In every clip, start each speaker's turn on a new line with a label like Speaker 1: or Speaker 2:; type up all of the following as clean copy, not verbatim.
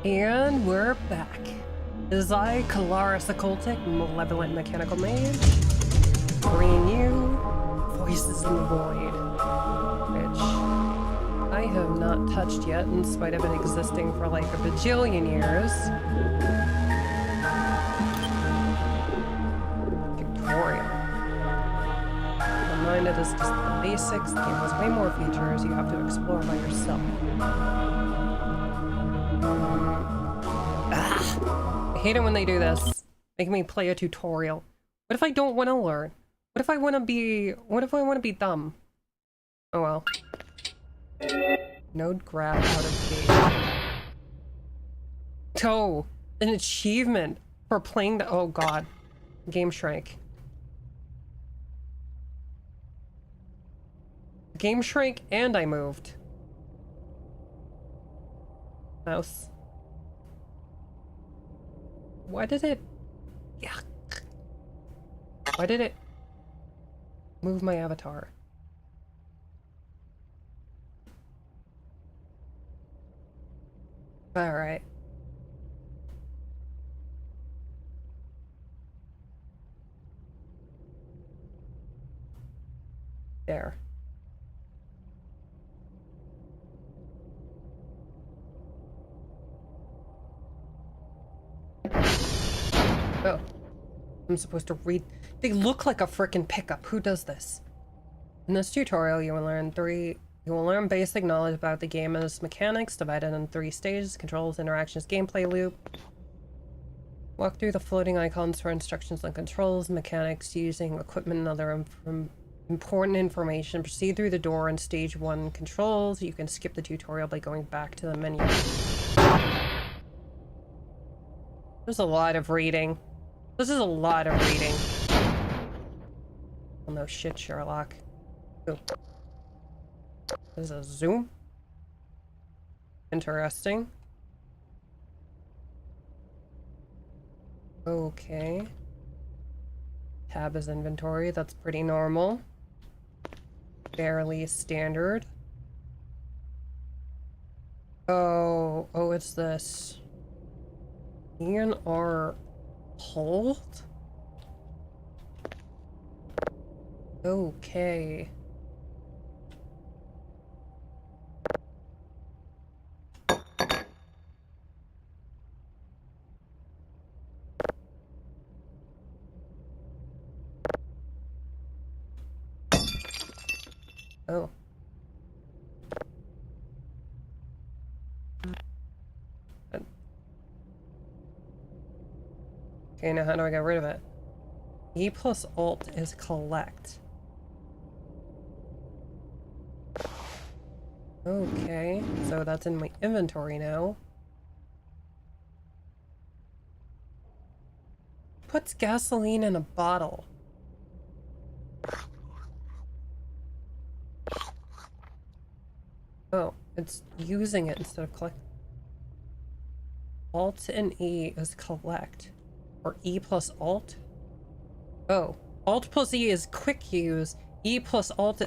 Speaker 1: And we're back. As I, Kalaris the Cultic, Malevolent Mechanical Mage, bringing you Voices in the Void, which I have not touched yet, in spite of it existing for like a bajillion years. Tutorial. Reminded this is just the basics. The game has way more features you have to explore by yourself. I hate it when they do this. Make me play a tutorial. What if I don't want to learn? What if I want to be dumb? Oh well. Node grab out of game. Oh, an achievement for playing the— oh god. Game shrank. Game shrank and I moved. Mouse. Why did it— yuck. Why did it move my avatar? Alright. There. Oh. I'm supposed to read— they look like a frickin' pickup. Who does this? In this tutorial, you will learn basic knowledge about the game and its mechanics, divided in 3 stages: controls, interactions, gameplay loop. Walk through the floating icons for instructions on controls, mechanics, using equipment, and other important information. Proceed through the door in stage 1 controls. You can skip the tutorial by going back to the menu. There's a lot of reading. This is a lot of reading. Oh no shit, Sherlock. Ooh. There's a zoom. Interesting. Okay. Tab is inventory. That's pretty normal. Fairly standard. Oh, it's this. E and R hold? Okay. Oh. Okay, now how do I get rid of it? E plus Alt is collect. Okay, so that's in my inventory now. Puts gasoline in a bottle. Oh, it's using it instead of collect. Alt and E is collect. Or E plus Alt? Oh, Alt plus E is quick use. E plus Alt.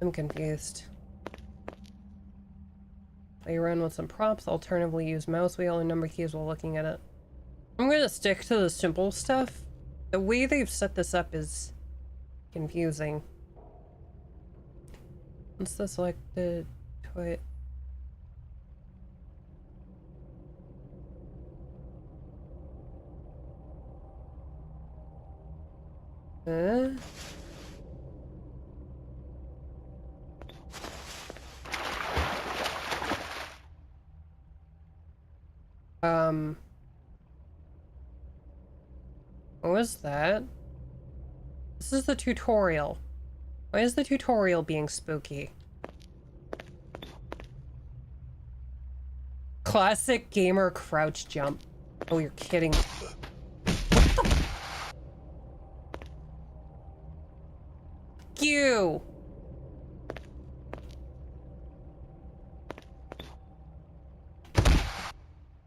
Speaker 1: I'm confused. Play around with some props. Alternatively, use mouse wheel and number keys while looking at it. I'm gonna stick to the simple stuff. The way they've set this up is confusing. What's the selected toy? What was that? This is the tutorial. Why is the tutorial being spooky? Classic gamer crouch jump. Oh, you're kidding. Fuck you!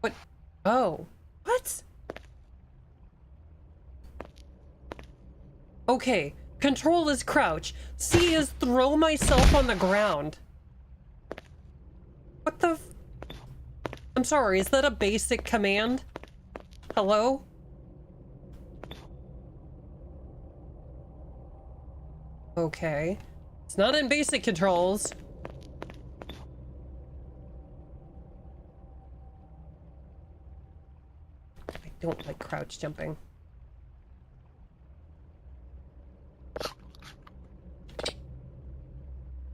Speaker 1: What? Oh. What? Okay, Control is crouch. C is throw myself on the ground. What the I'm sorry, is that a basic command? Hello? Okay. It's not in basic controls. I don't like crouch jumping.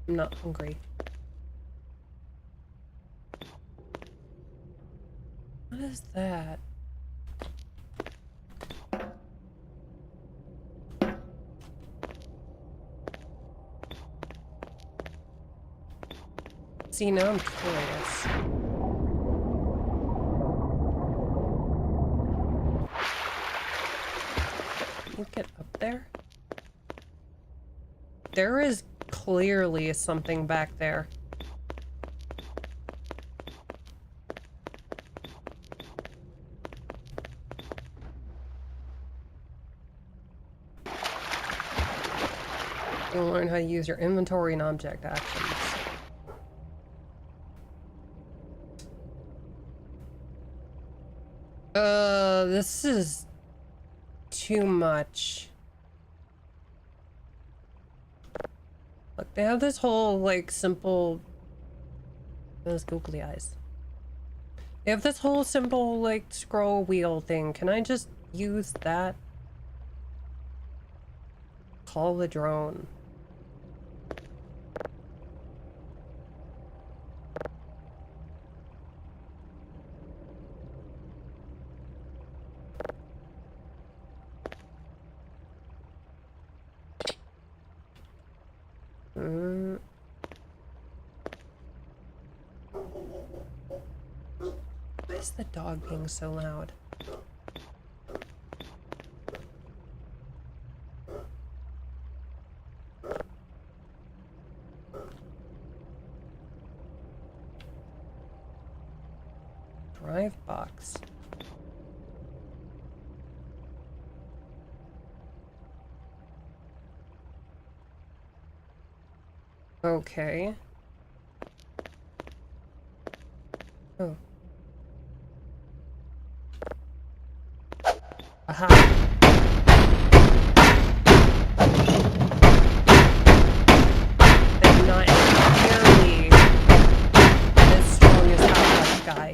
Speaker 1: I'm not hungry. What is that? See, now I'm curious. Can you get up there? There is clearly something back there. You'll learn how to use your inventory and object actions. This is too much. Look, they have this whole, like, simple... Those googly eyes. They have this whole simple, like, scroll wheel thing. Can I just use that? Call the drone. Why is the dog being so loud? Drive box. Okay. Oh. Aha. I'm not nearly as strong as that guy.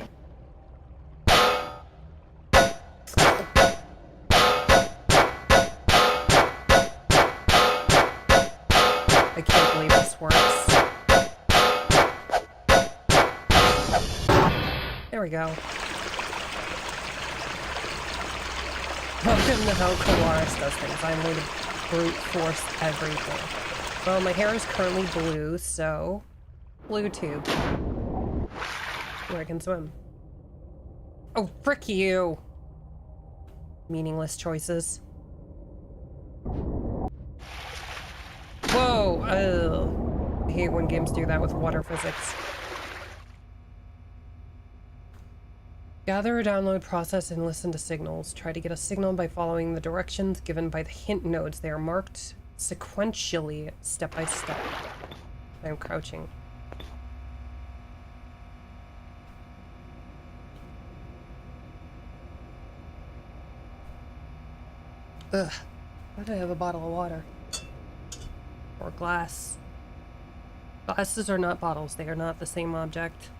Speaker 1: I can't believe this works. There we go. Welcome to how Kolaris does things. I'm going to brute force everything. Well, my hair is currently blue, so... Blue tube. Where I can swim. Oh, frick you! Meaningless choices. Whoa! Ugh. I hate when games do that with water physics. Gather, download, process, and listen to signals. Try to get a signal by following the directions given by the hint nodes. They are marked sequentially, step by step. I'm crouching. Ugh. Why do I have a bottle of water? Or glass? Glasses are not bottles. They are not the same object.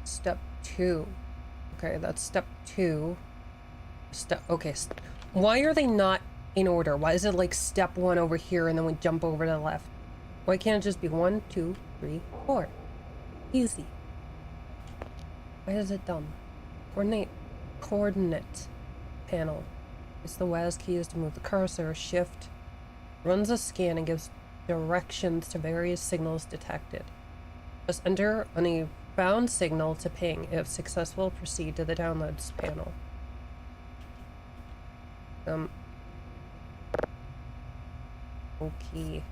Speaker 1: Step 2. Okay, that's step 2. Okay. Why are they not in order? Why is it like step 1 over here and then we jump over to the left? Why can't it just be 1, 2, 3, 4? Easy. Why is it dumb? Coordinate panel. It's the WAS keys to move the cursor. Shift runs a scan and gives directions to various signals detected. Just enter on a found signal to ping. If successful, proceed to the downloads panel. Okay.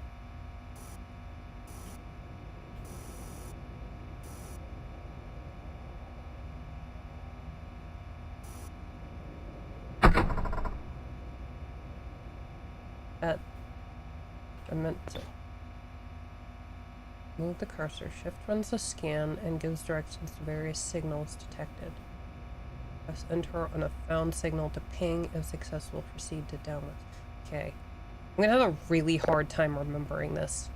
Speaker 1: That I meant to. Move the cursor. Shift runs a scan and gives directions to various signals detected. Press enter on a found signal to ping. If successful, proceed to download. Okay. I'm gonna have a really hard time remembering this.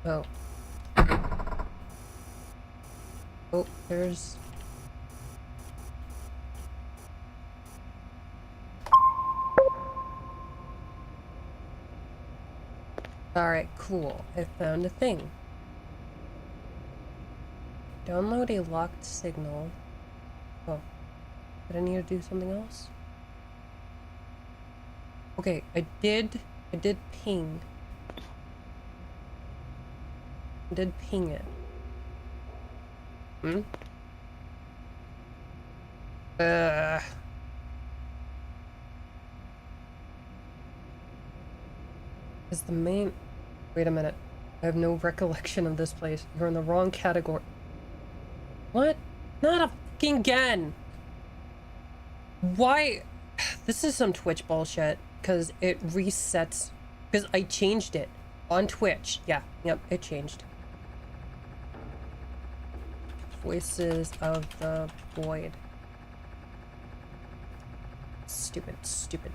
Speaker 1: Oh. Oh, there's... Alright, cool. I found a thing. Download a locked signal. Oh. Did I need to do something else? Okay, I did ping. I did ping it. Hmm? Is the main... Wait a minute. I have no recollection of this place. You're in the wrong category. What? Not a fucking again! Why? This is some Twitch bullshit. Because it resets... Because I changed it. On Twitch. Yeah. Yep, it changed. Voices of the Void. Stupid, stupid.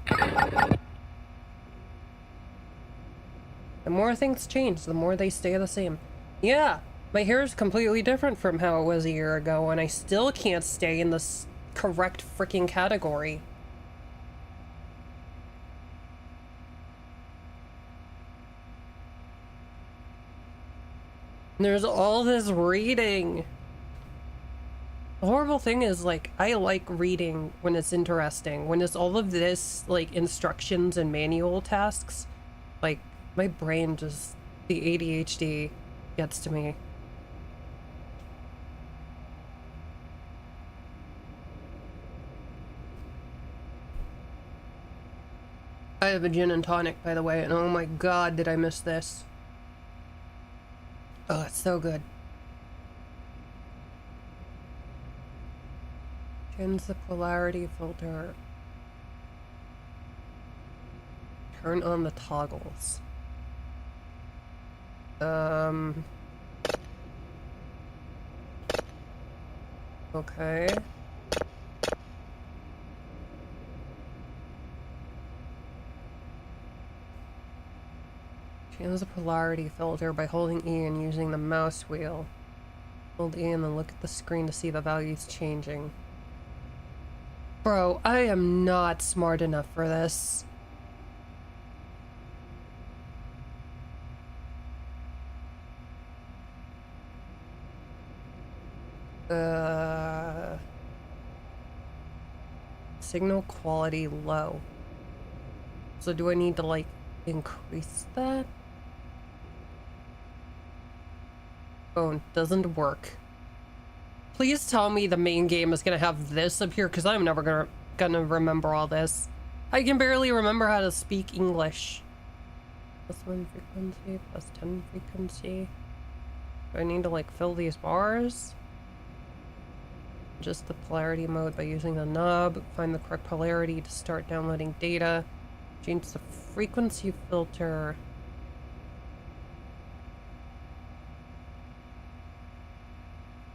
Speaker 1: The more things change, the more they stay the same. Yeah, my hair is completely different from how it was a year ago, and I still can't stay in the correct freaking category. And there's all this reading. The horrible thing is, like, I like reading when it's interesting. When it's all of this, like, instructions and manual tasks, like, my brain just, the ADHD gets to me. I have a gin and tonic, by the way, and oh my god, did I miss this. Oh, it's so good. Change the polarity filter. Turn on the toggles. Okay. Change the polarity filter by holding E and using the mouse wheel. Hold E and then look at the screen to see the values changing. Bro, I am not smart enough for this. Signal quality low. So do I need to, like, increase that? Oh, it doesn't work. Please tell me the main game is gonna have this up here, because I'm never gonna remember all this. I can barely remember how to speak English. +1 frequency, +10 frequency. Do I need to, like, fill these bars? Just the polarity mode by using the knob. Find the correct polarity to start downloading data. Change the frequency filter.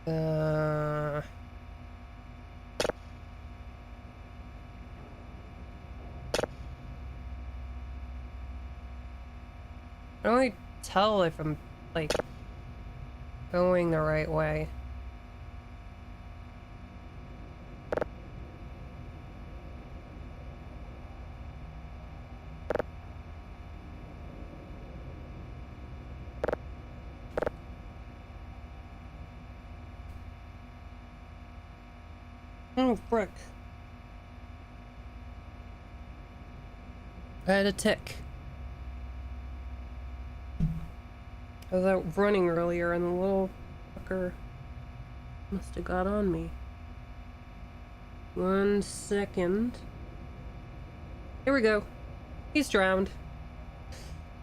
Speaker 1: How do I tell if I'm, like, going the right way? Oh, frick. I had a tick. I was out running earlier and the little Fucker must have got on me. 1 second. Here we go. He's drowned.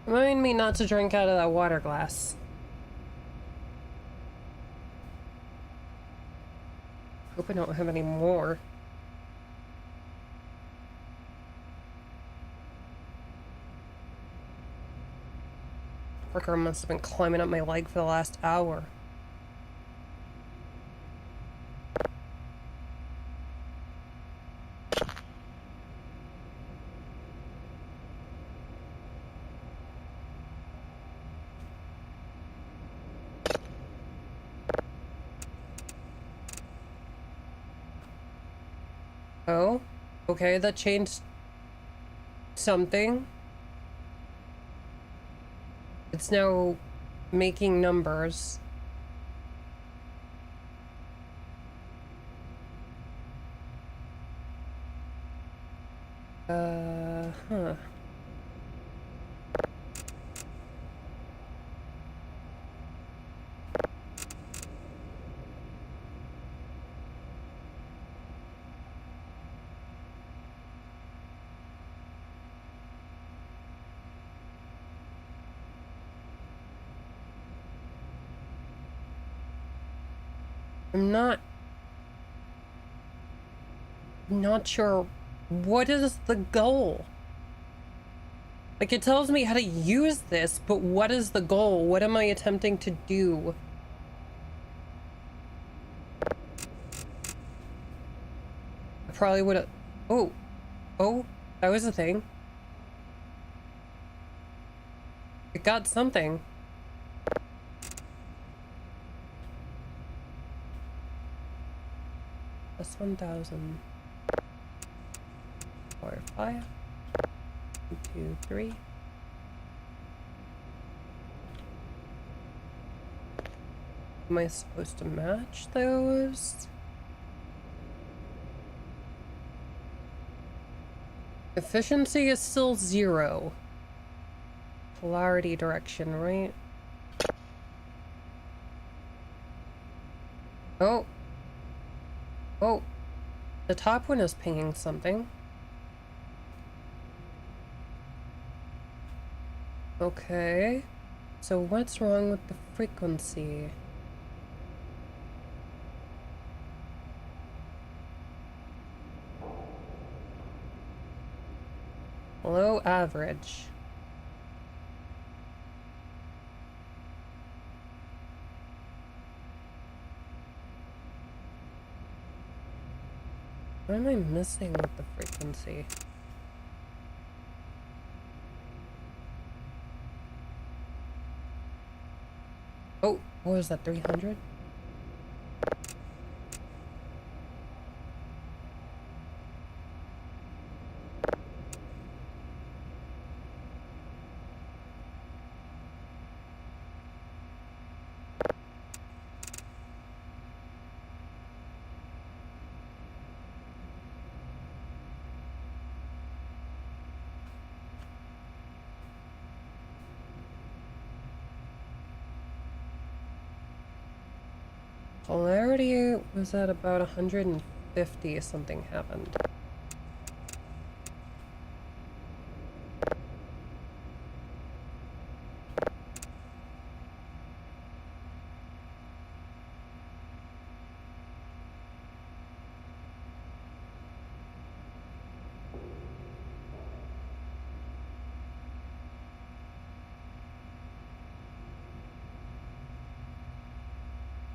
Speaker 1: Remind me not to drink out of that water glass. Hope I don't have any more. Fricker must have been climbing up my leg for the last hour. Oh, okay, that changed something. It's now making numbers. Huh. I'm not sure what is the goal. Like, it tells me how to use this, but what is the goal? What am I attempting to do? I probably would have... Oh, that was a thing. It got something. Plus 1,000. 4, 5. 2, 3. Am I supposed to match those? Efficiency is still 0. Polarity direction, right? Oh. Oh. The top one is pinging something. Okay. So what's wrong with the frequency? Below average. What am I missing with the frequency? Oh, what was that, 300? Polarity was at about 150. Something happened.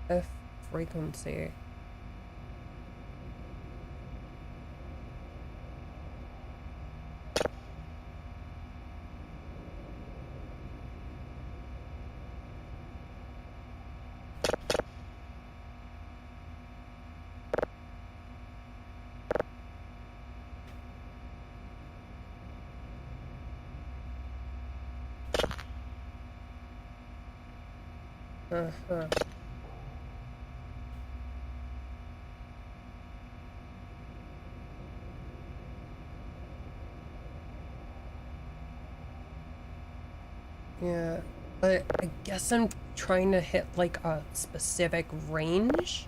Speaker 1: F frequency. Uh-huh. Yeah. But I guess I'm trying to hit like a specific range.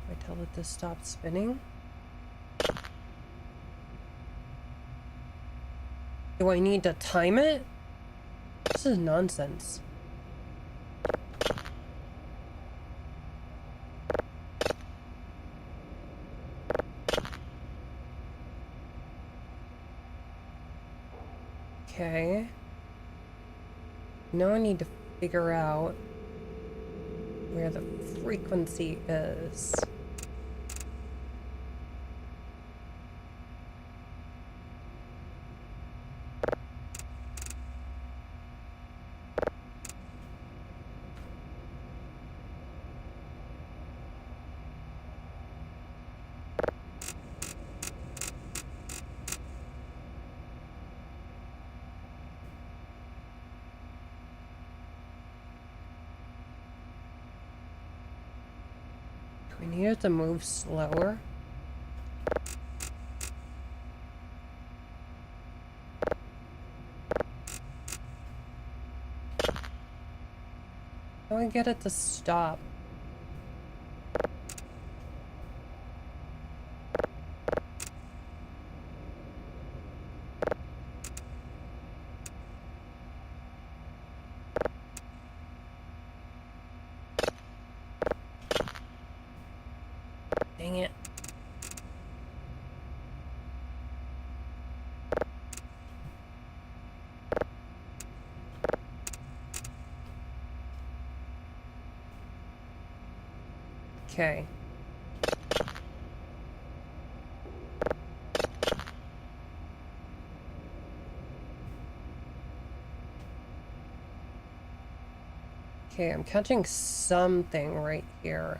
Speaker 1: I tell it to stop spinning. Do I need to time it? This is nonsense. Okay. Now I need to figure out where the frequency is. We need it to move slower. How do I get it to stop? Dang it. Okay. Okay, I'm catching something right here.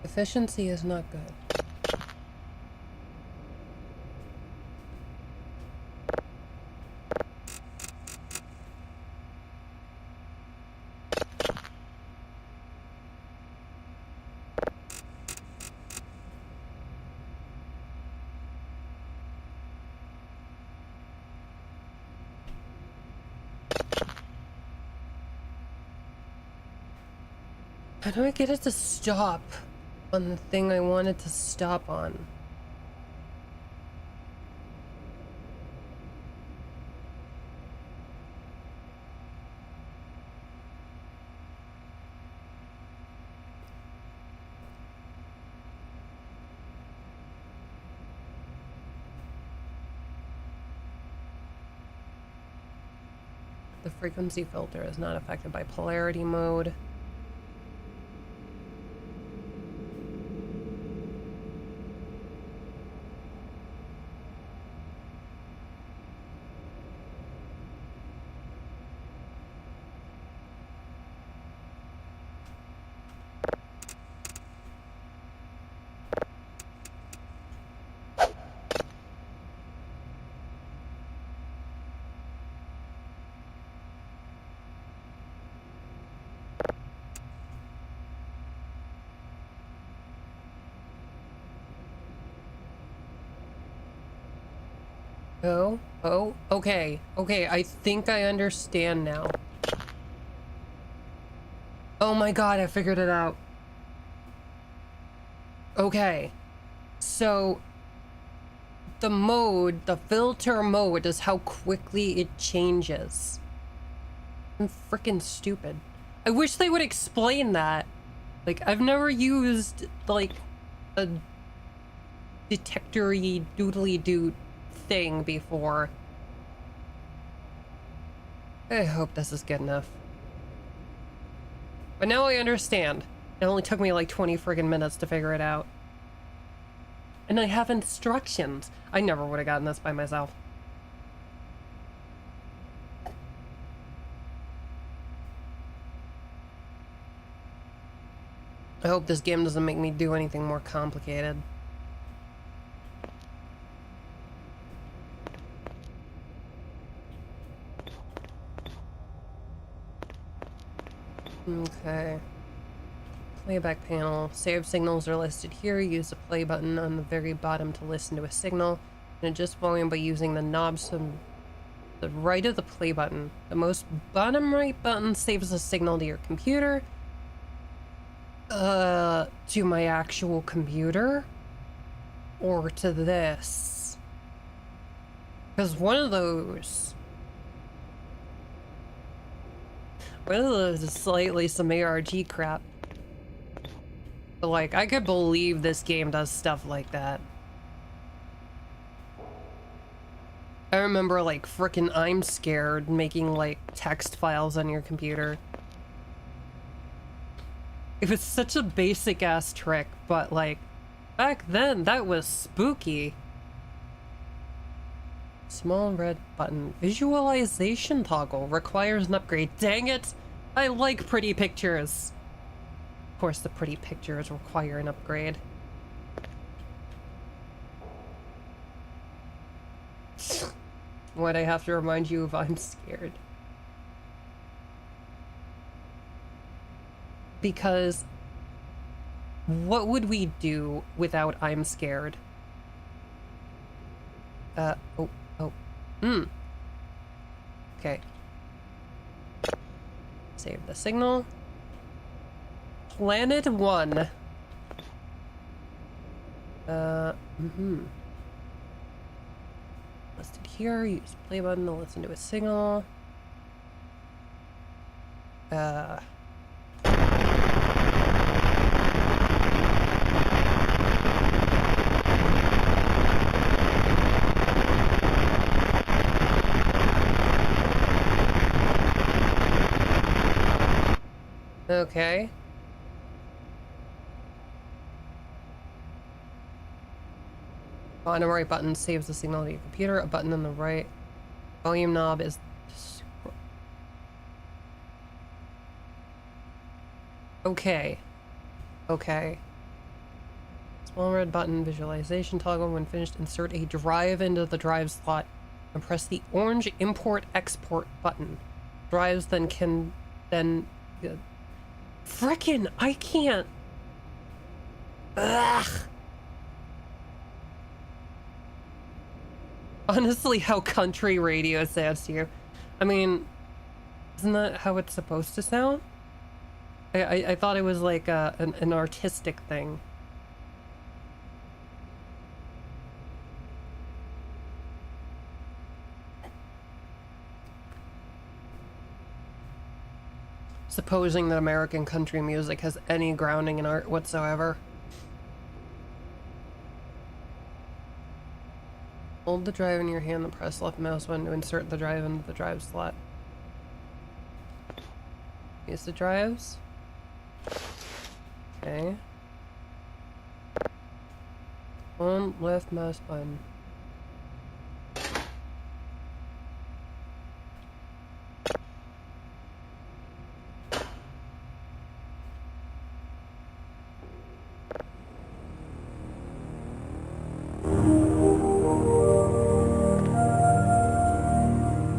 Speaker 1: Efficiency is not good. How do I get it to stop on the thing I wanted to stop on? The frequency filter is not affected by polarity mode. Oh, okay, I think I understand now. Oh my god, I figured it out. Okay, so the filter mode is how quickly it changes. I'm freaking stupid. I wish they would explain that. Like, I've never used, like, a detectory doodly-doo thing before. I hope this is good enough. But now I understand. It only took me like 20 friggin' minutes to figure it out. And I have instructions. I never would have gotten this by myself. I hope this game doesn't make me do anything more complicated. Okay. Playback panel. Save signals are listed here. Use the play button on the very bottom to listen to a signal. And adjust volume by using the knobs from the right of the play button. The most bottom right button saves a signal to your computer. To my actual computer? Or to this? Because one of those is slightly some ARG crap. But like, I could believe this game does stuff like that. I remember like frickin' I'm Scared making like text files on your computer. It was such a basic ass trick, but like back then that was spooky. Small red button. Visualization toggle requires an upgrade. Dang it! I like pretty pictures. Of course the pretty pictures require an upgrade. Why'd I have to remind you of I'm Scared? Because what would we do without I'm Scared? Okay. Save the signal. Planet 1. Listed here. Use play button to listen to a signal. Okay. Bottom right button saves the signal to your computer. A button on the right volume knob is... Okay. Okay. Small red button, visualization toggle. When finished, insert a drive into the drive slot and press the orange import-export button. Drives then can... Frickin', I can't... Ugh! Honestly, how country radio sounds to you. I mean, isn't that how it's supposed to sound? I thought it was like an artistic thing. Supposing that American country music has any grounding in art whatsoever. Hold the drive in your hand and press left mouse button to insert the drive into the drive slot. Use the drives. Okay. Hold left mouse button.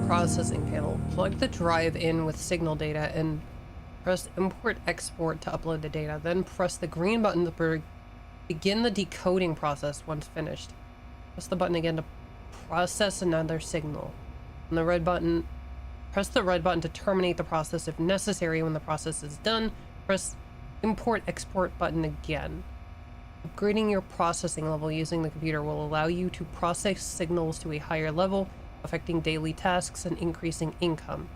Speaker 1: Processing panel. Plug the drive in with signal data and press import export to upload the data. Then press the green button to begin the decoding process once finished. Press the button again to process another signal. And the red button, press the red button to terminate the process if necessary. When the process is done, press import export button again. Upgrading your processing level using the computer will allow you to process signals to a higher level, affecting daily tasks and increasing income.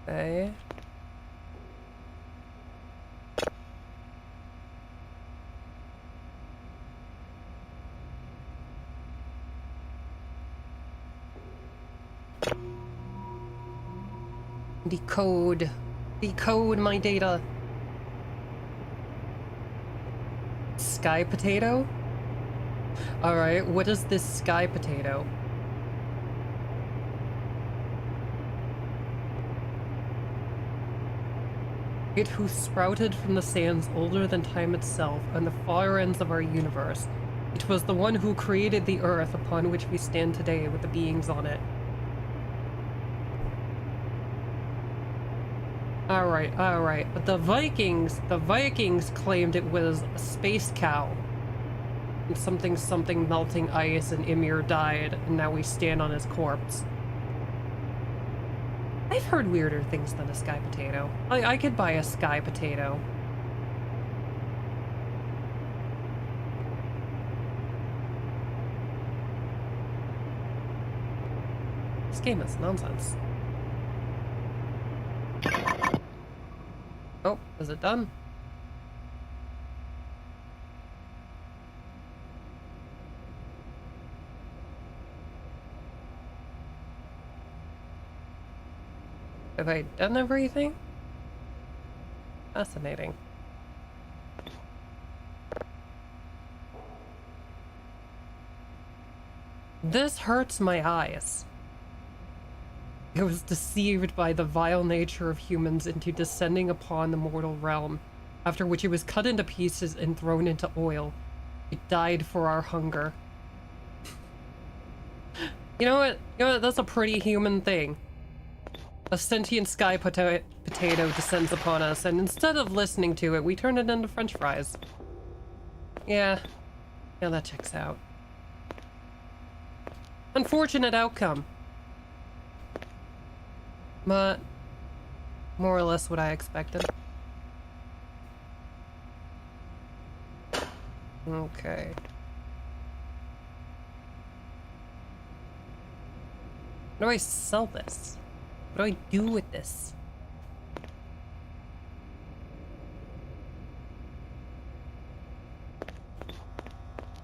Speaker 1: Okay. Decode. Decode my data. Sky potato? Alright, what is this sky potato? It who sprouted from the sands older than time itself on the far ends of our universe. It was the one who created the earth upon which we stand today with the beings on it. Alright, but the Vikings claimed it was a space cow. And something melting ice, and Ymir died, and now we stand on his corpse. I've heard weirder things than a sky potato. I could buy a sky potato. This game is nonsense. Oh, is it done? Have I done everything? Fascinating. This hurts my eyes. I was deceived by the vile nature of humans into descending upon the mortal realm, after which it was cut into pieces and thrown into oil. It died for our hunger. You know what? That's a pretty human thing. A sentient sky potato descends upon us, and instead of listening to it, we turn it into French fries. Yeah, that checks out. Unfortunate outcome. But more or less what I expected. Okay. How do I sell this? What do I do with this?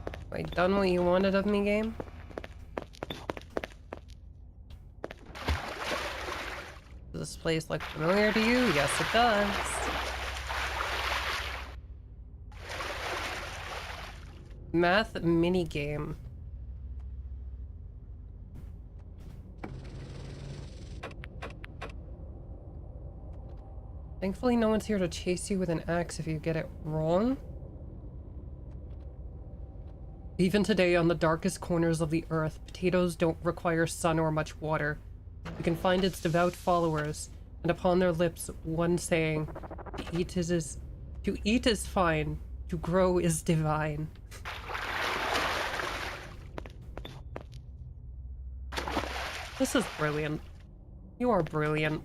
Speaker 1: Have I done what you wanted of me, game? Does this place look familiar to you? Yes, it does. Math minigame. Thankfully, no one's here to chase you with an axe if you get it wrong. Even today, on the darkest corners of the earth, potatoes don't require sun or much water. You can find its devout followers, and upon their lips, one saying, to eat is fine, to grow is divine. This is brilliant. You are brilliant.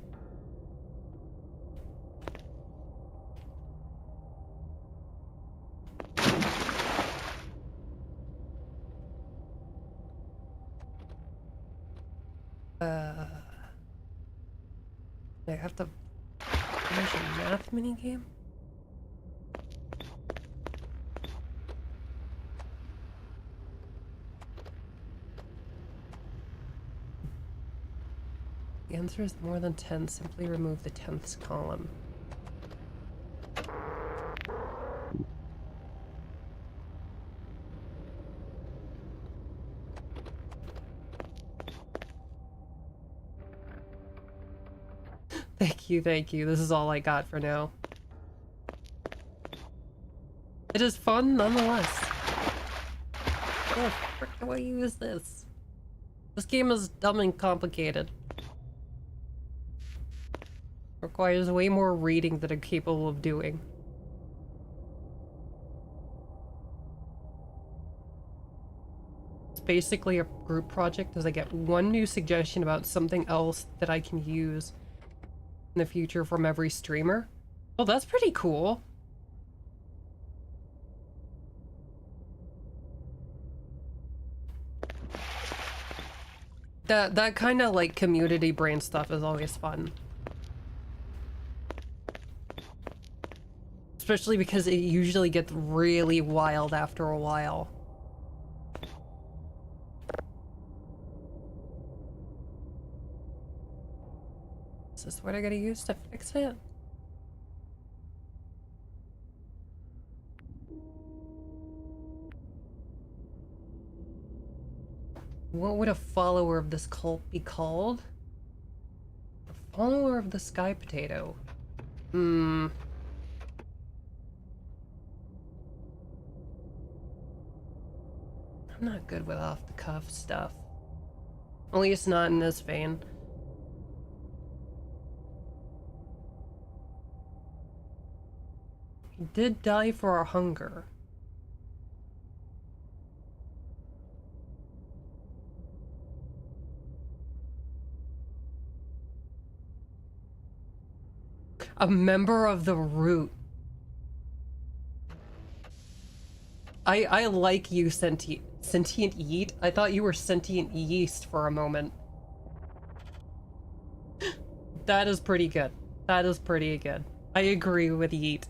Speaker 1: I have to finish a math minigame? The answer is more than 10. Simply remove the 10th column. Thank you. This is all I got for now. It is fun nonetheless. Oh, frick, do I use this? This game is dumb and complicated. Requires way more reading than I'm capable of doing. It's basically a group project as I get one new suggestion about something else that I can use in the future from every streamer. Well, that's pretty cool. That kind of like community brain stuff is always fun. Especially because it usually gets really wild after a while. Is this what I gotta use to fix it? What would a follower of this cult be called? A follower of the sky potato. Hmm. I'm not good with off-the-cuff stuff. At least not in this vein. He did die for our hunger. A member of the Root. I like you, sentient yeet. I thought you were sentient yeast for a moment. That is pretty good. That is pretty good. I agree with yeet.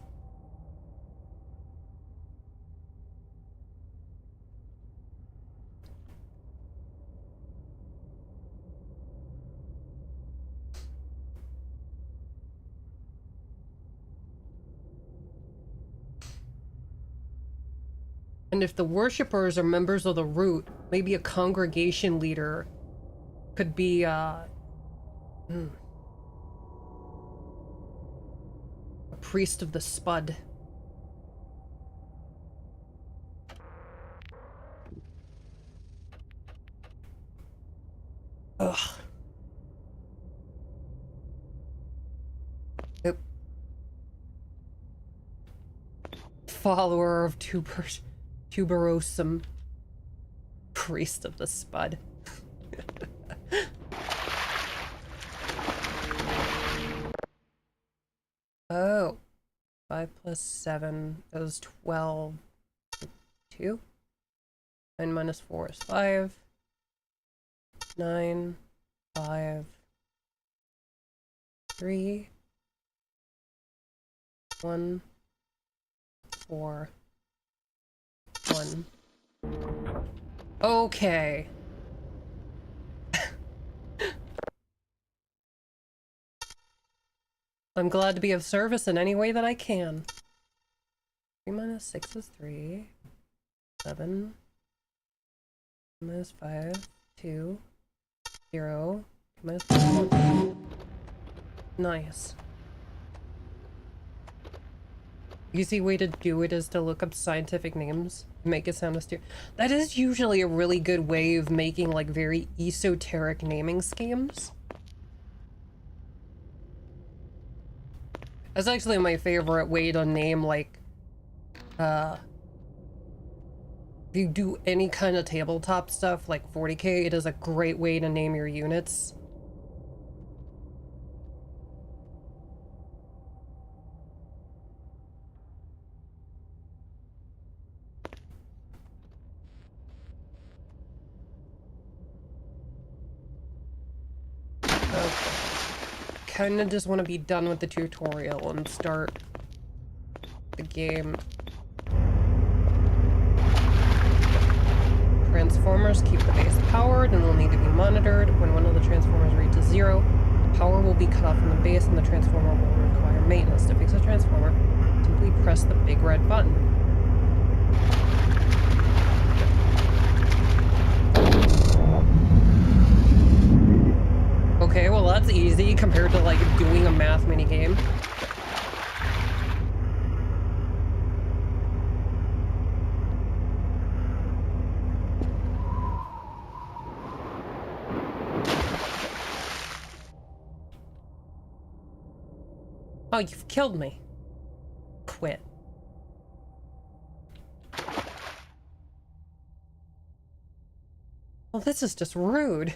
Speaker 1: And if the worshippers are members of the Root, maybe a congregation leader could be, a priest of the Spud. Ugh. Yep. Follower of Tuberosum. Priest of the Spud. Oh. 5 plus 7 is 12. 2? 9 minus 4 is 5. 9, 5, 3, 1, 4, 1. Okay. I'm glad to be of service in any way that I can. 3 minus 6 is 3. 7. Minus 5. 2. 0. 2 minus 1. Nice. Easy way to do it is to look up scientific names. Make it sound austere. That is usually a really good way of making like very esoteric naming schemes. That's actually my favorite way to name, like, if you do any kind of tabletop stuff, like 40k, it is a great way to name your units. Okay. Kinda just want to be done with the tutorial and start the game. Transformers keep the base powered and will need to be monitored. When one of the transformers reaches 0, power will be cut off from the base and the transformer will require maintenance. To fix the transformer, simply press the big red button. Okay, well that's easy compared to like doing a math minigame. Oh, you've killed me. Quit. Well, this is just rude.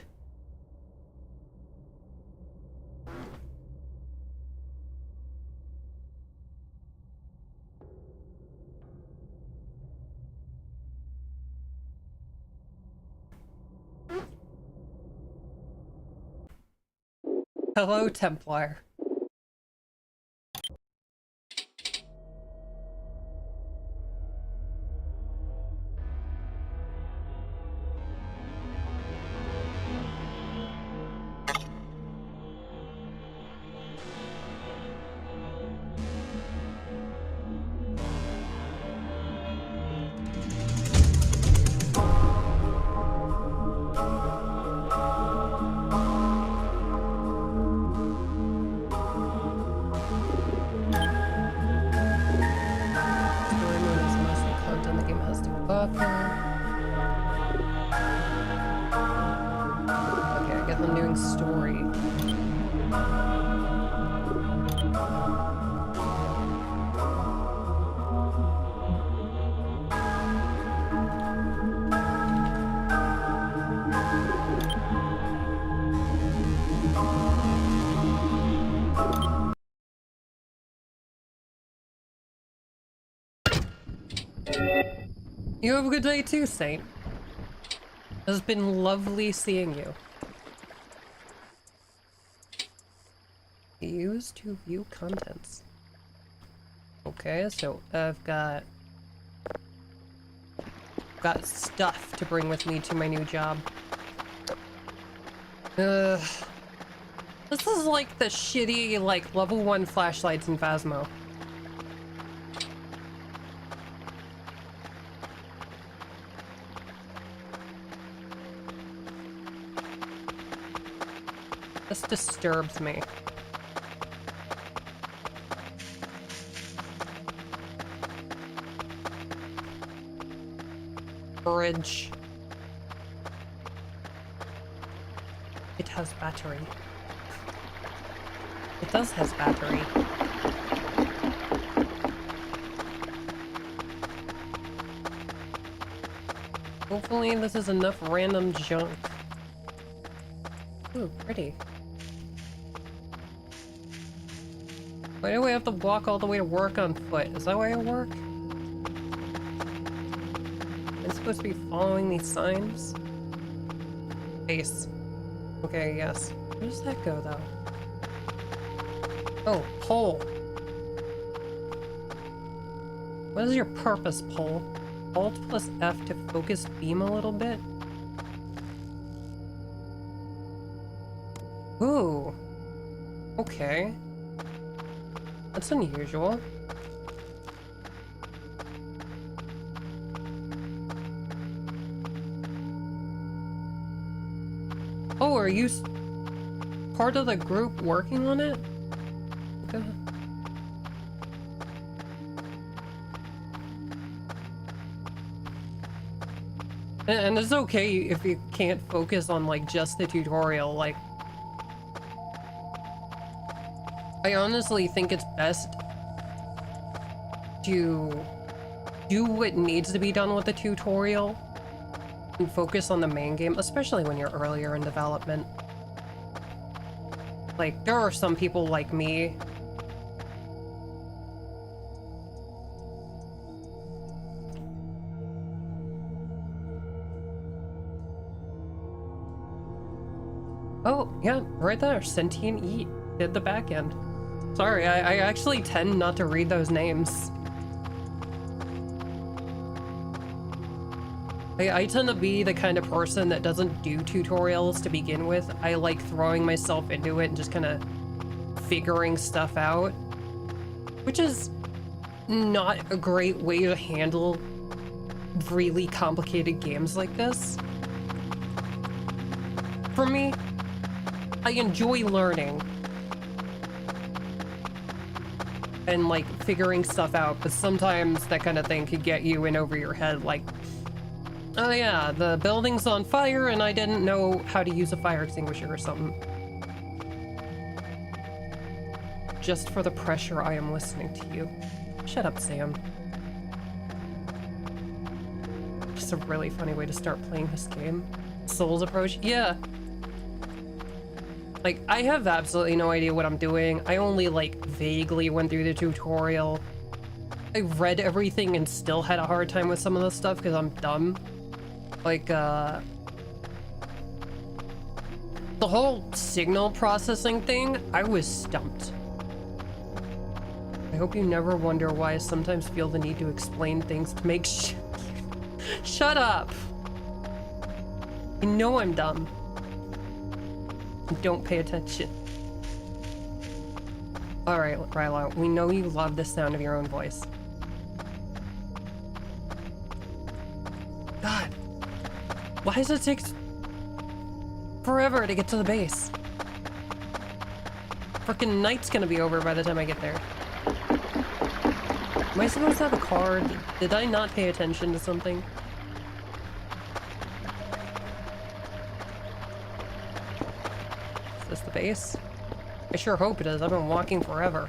Speaker 1: Hello, Templar. You have a good day too, Saint. It's been lovely seeing you. Use to view contents. Okay, so I've got stuff to bring with me to my new job. This is like the shitty, like, level 1 flashlights in Phasmo. This disturbs me. Bridge. It has battery. It does has battery. Hopefully this is enough random junk. Ooh, pretty. Why do we have to walk all the way to work on foot? Is that why I work? I'm supposed to be following these signs? Base. Okay, yes. Where does that go, though? Oh, pole. What is your purpose, pole? Alt plus F to focus beam a little bit? Ooh. Okay. That's unusual. Oh, are you part of the group working on it? Okay. And it's okay if you can't focus on, like, just the tutorial, like... I honestly think it's best to do what needs to be done with the tutorial and focus on the main game, especially when you're earlier in development. Like, there are some people like me oh, yeah, right there. Sentient Eat did the back end. Sorry, I actually tend not to read those names. I tend to be the kind of person that doesn't do tutorials to begin with. I like throwing myself into it and just kind of figuring stuff out, which is not a great way to handle really complicated games like this. For me, I enjoy learning and, like, figuring stuff out, but sometimes that kind of thing could get you in over your head, like, oh yeah, the building's on fire and I didn't know how to use a fire extinguisher or something. Just for the pressure, I am listening to you. Shut up, Sam. Just a really funny way to start playing this game. Souls approach? Yeah. Like, I have absolutely no idea what I'm doing. I only, like, vaguely went through the tutorial. I read everything and still had a hard time with some of the stuff because I'm dumb. Like, the whole signal processing thing, I was stumped. I hope you never wonder why I sometimes feel the need to explain things to make Shut up! You know I'm dumb. Don't pay attention. Alright, Rylo, we know you love the sound of your own voice. God. Why does it take forever to get to the base? Frickin' night's gonna be over by the time I get there. Am I supposed to have a car? Did I not pay attention to something? Is this the base? I sure hope it is. I've been walking forever.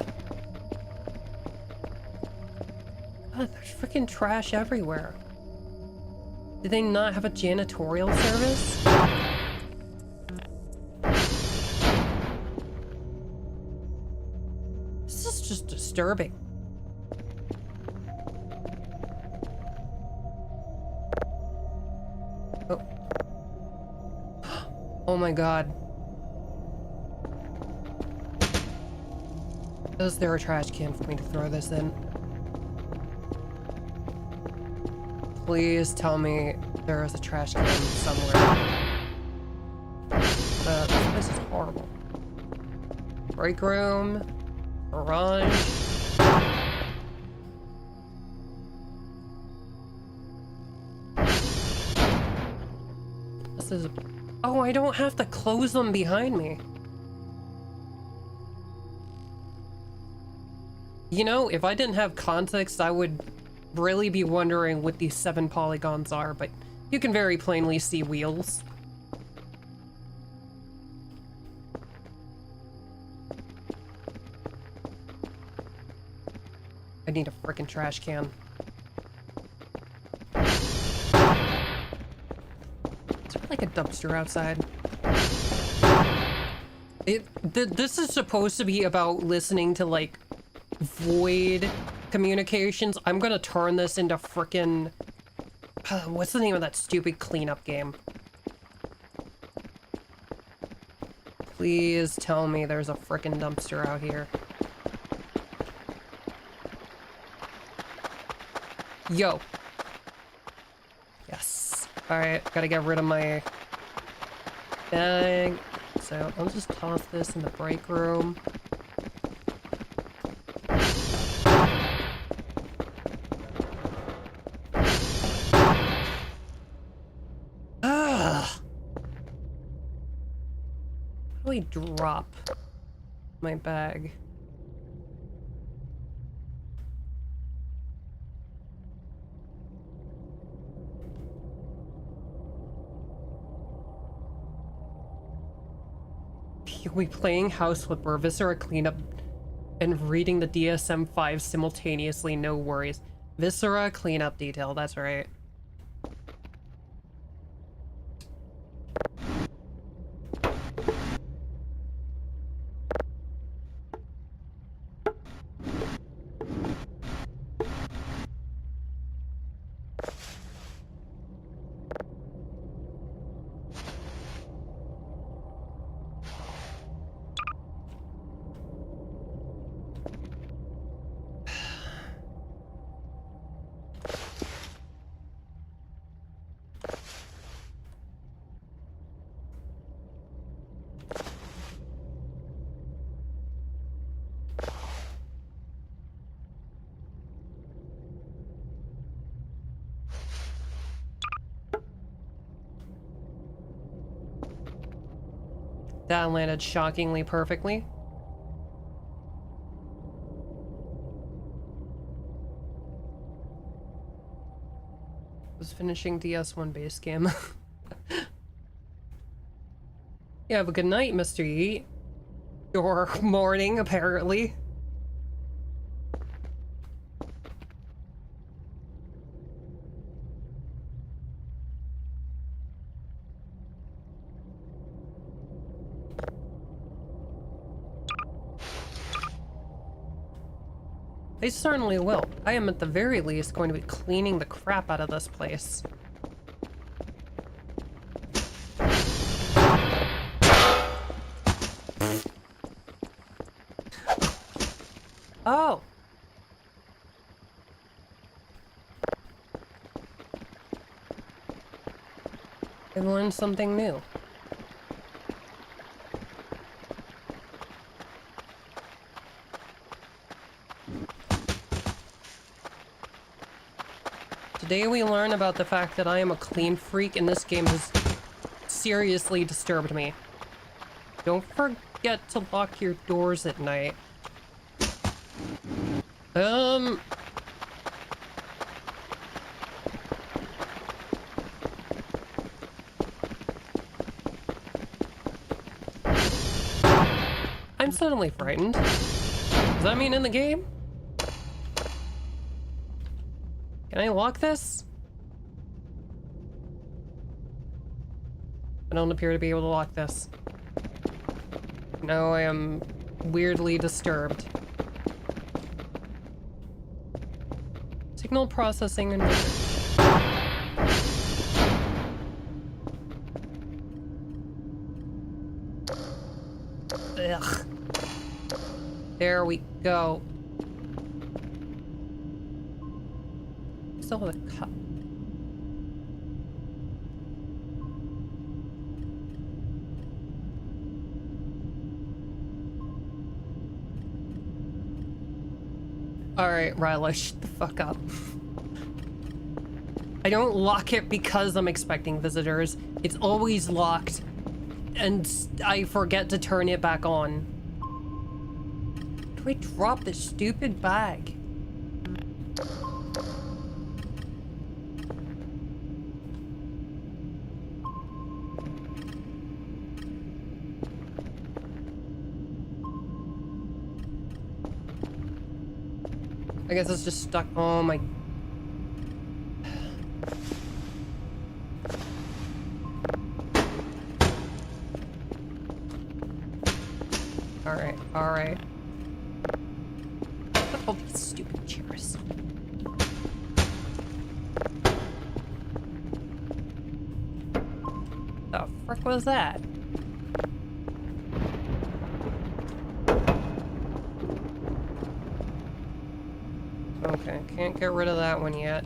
Speaker 1: God, there's freaking trash everywhere. Did they not have a janitorial service? This is just disturbing. Oh my god. Is there a trash can for me to throw this in? Please tell me there is a trash can somewhere. This place is horrible. Break room. Garage. This is... Oh, I don't have to close them behind me. You know, if I didn't have context, I would really be wondering what these 7 polygons are, but you can very plainly see wheels. I need a frickin' trash can. Is there like a dumpster outside? This is supposed to be about listening to like void communications. I'm gonna turn this into frickin' what's the name of that stupid cleanup game? Please tell me there's a frickin' dumpster out here. Yo. Yes. Alright, gotta get rid of my bag. So I'll just toss this in the break room. How do I drop my bag? You'll be playing House Flipper, Viscera Cleanup, and reading the DSM-5 simultaneously, no worries. Viscera Cleanup detail, that's right. That landed shockingly perfectly. Was finishing DS1 base game. Yeah, have a good night, Mr. Yeet. Your morning, apparently. I certainly will. I am at the very least going to be cleaning the crap out of this place. Oh! I learned something new. Today we learn about the fact that I am a clean freak and this game has seriously disturbed me. Don't forget to lock your doors at night. I'm suddenly frightened. Does that mean in the game? Can I lock this? I don't appear to be able to lock this. No, I am weirdly disturbed. Signal processing and research. Ugh. There we go. Still have a cup. Alright, Ryla, shut the fuck up. I don't lock it because I'm expecting visitors. It's always locked, and I forget to turn it back on. Do I drop this stupid bag? I guess it's just stuck. Oh my. Alright, alright. Look at all these stupid chairs. The frick was that? Okay, can't get rid of that one yet.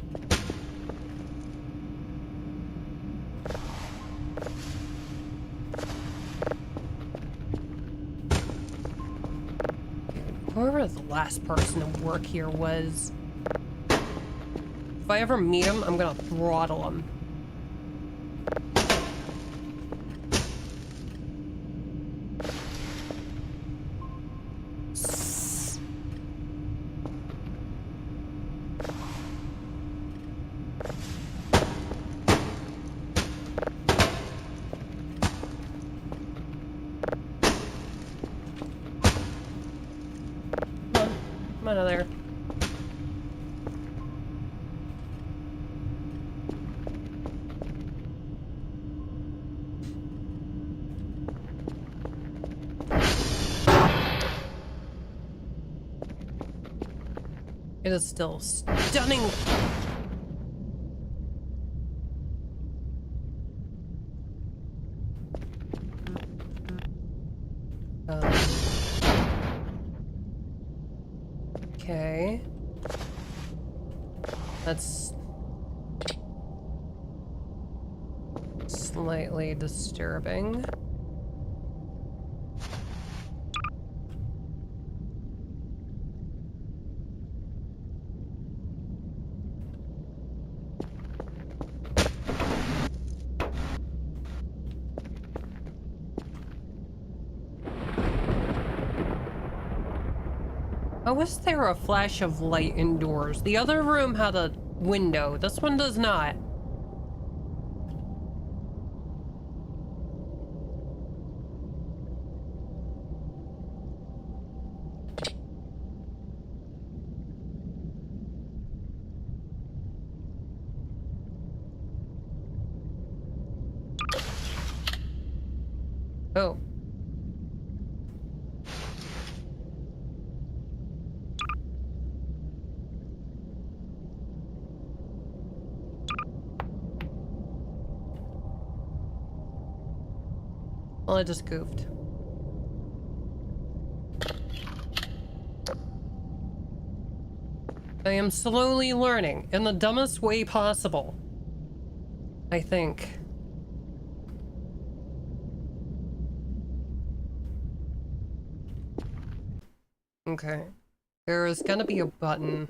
Speaker 1: Whoever the last person to work here was. If I ever meet him, I'm gonna throttle him. Out of there. It is still stunning. Okay. That's slightly disturbing. How was there a flash of light indoors? The other room had a window. This one does not. Oh. Well, I just goofed. I am slowly learning in the dumbest way possible. I think. Okay. There is gonna be a button.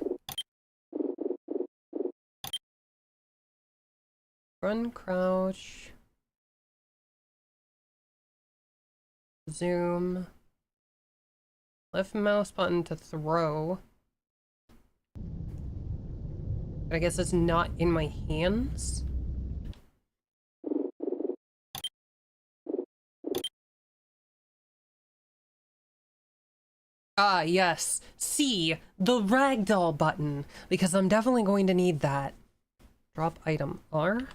Speaker 1: Run, crouch. Zoom. Left mouse button to throw. I guess it's not in my hands. Ah, yes. C, the ragdoll button, because I'm definitely going to need that. Drop item R.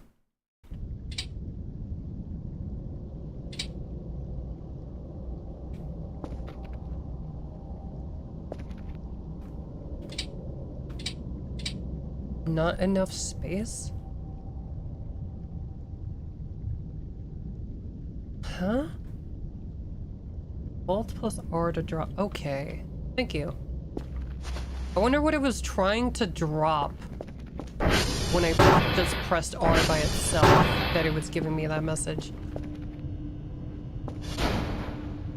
Speaker 1: Not enough space? Huh? Alt plus R to drop. Okay. Thank you. I wonder what it was trying to drop when I just pressed R by itself, that it was giving me that message.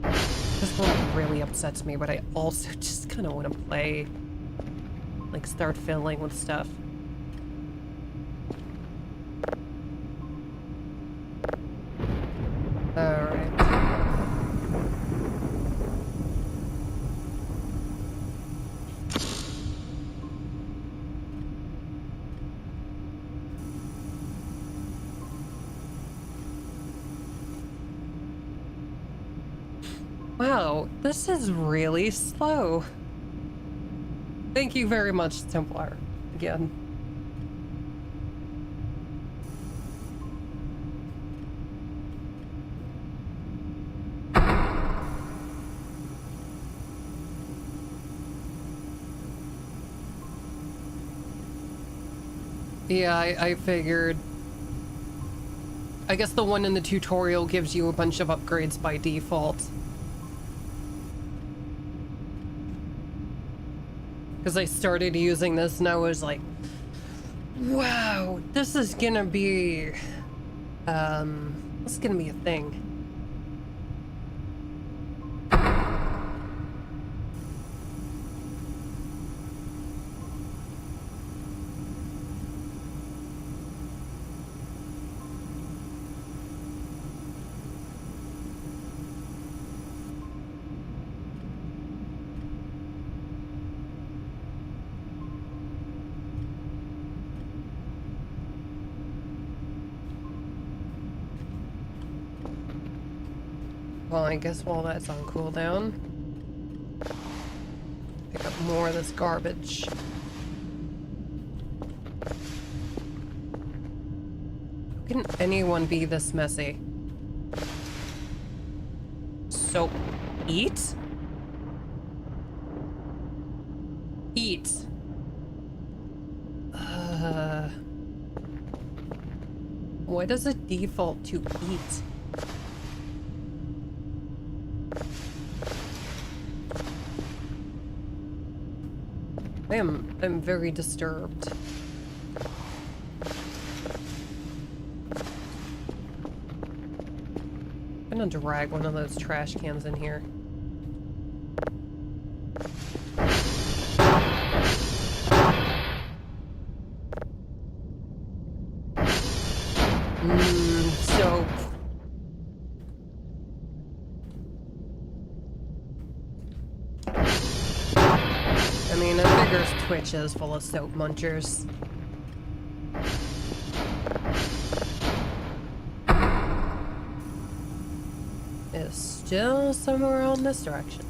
Speaker 1: This one really upsets me, but I also just kind of want to play, like, start fiddling with stuff. Alright. Wow, this is really slow. Thank you very much, Templar, again. Yeah, I figured. I guess the one in the tutorial gives you a bunch of upgrades by default. Because I started using this and I was like, wow, this is gonna be, this is gonna be a thing. Well, I guess while that's on cooldown, pick up more of this garbage. How can anyone be this messy? So, eat? Eat. Why does it default to eat? I'm very disturbed. I'm gonna drag one of those trash cans in here. Soap. I mean, I figure Twitch is full of soap munchers. It's still somewhere around this direction.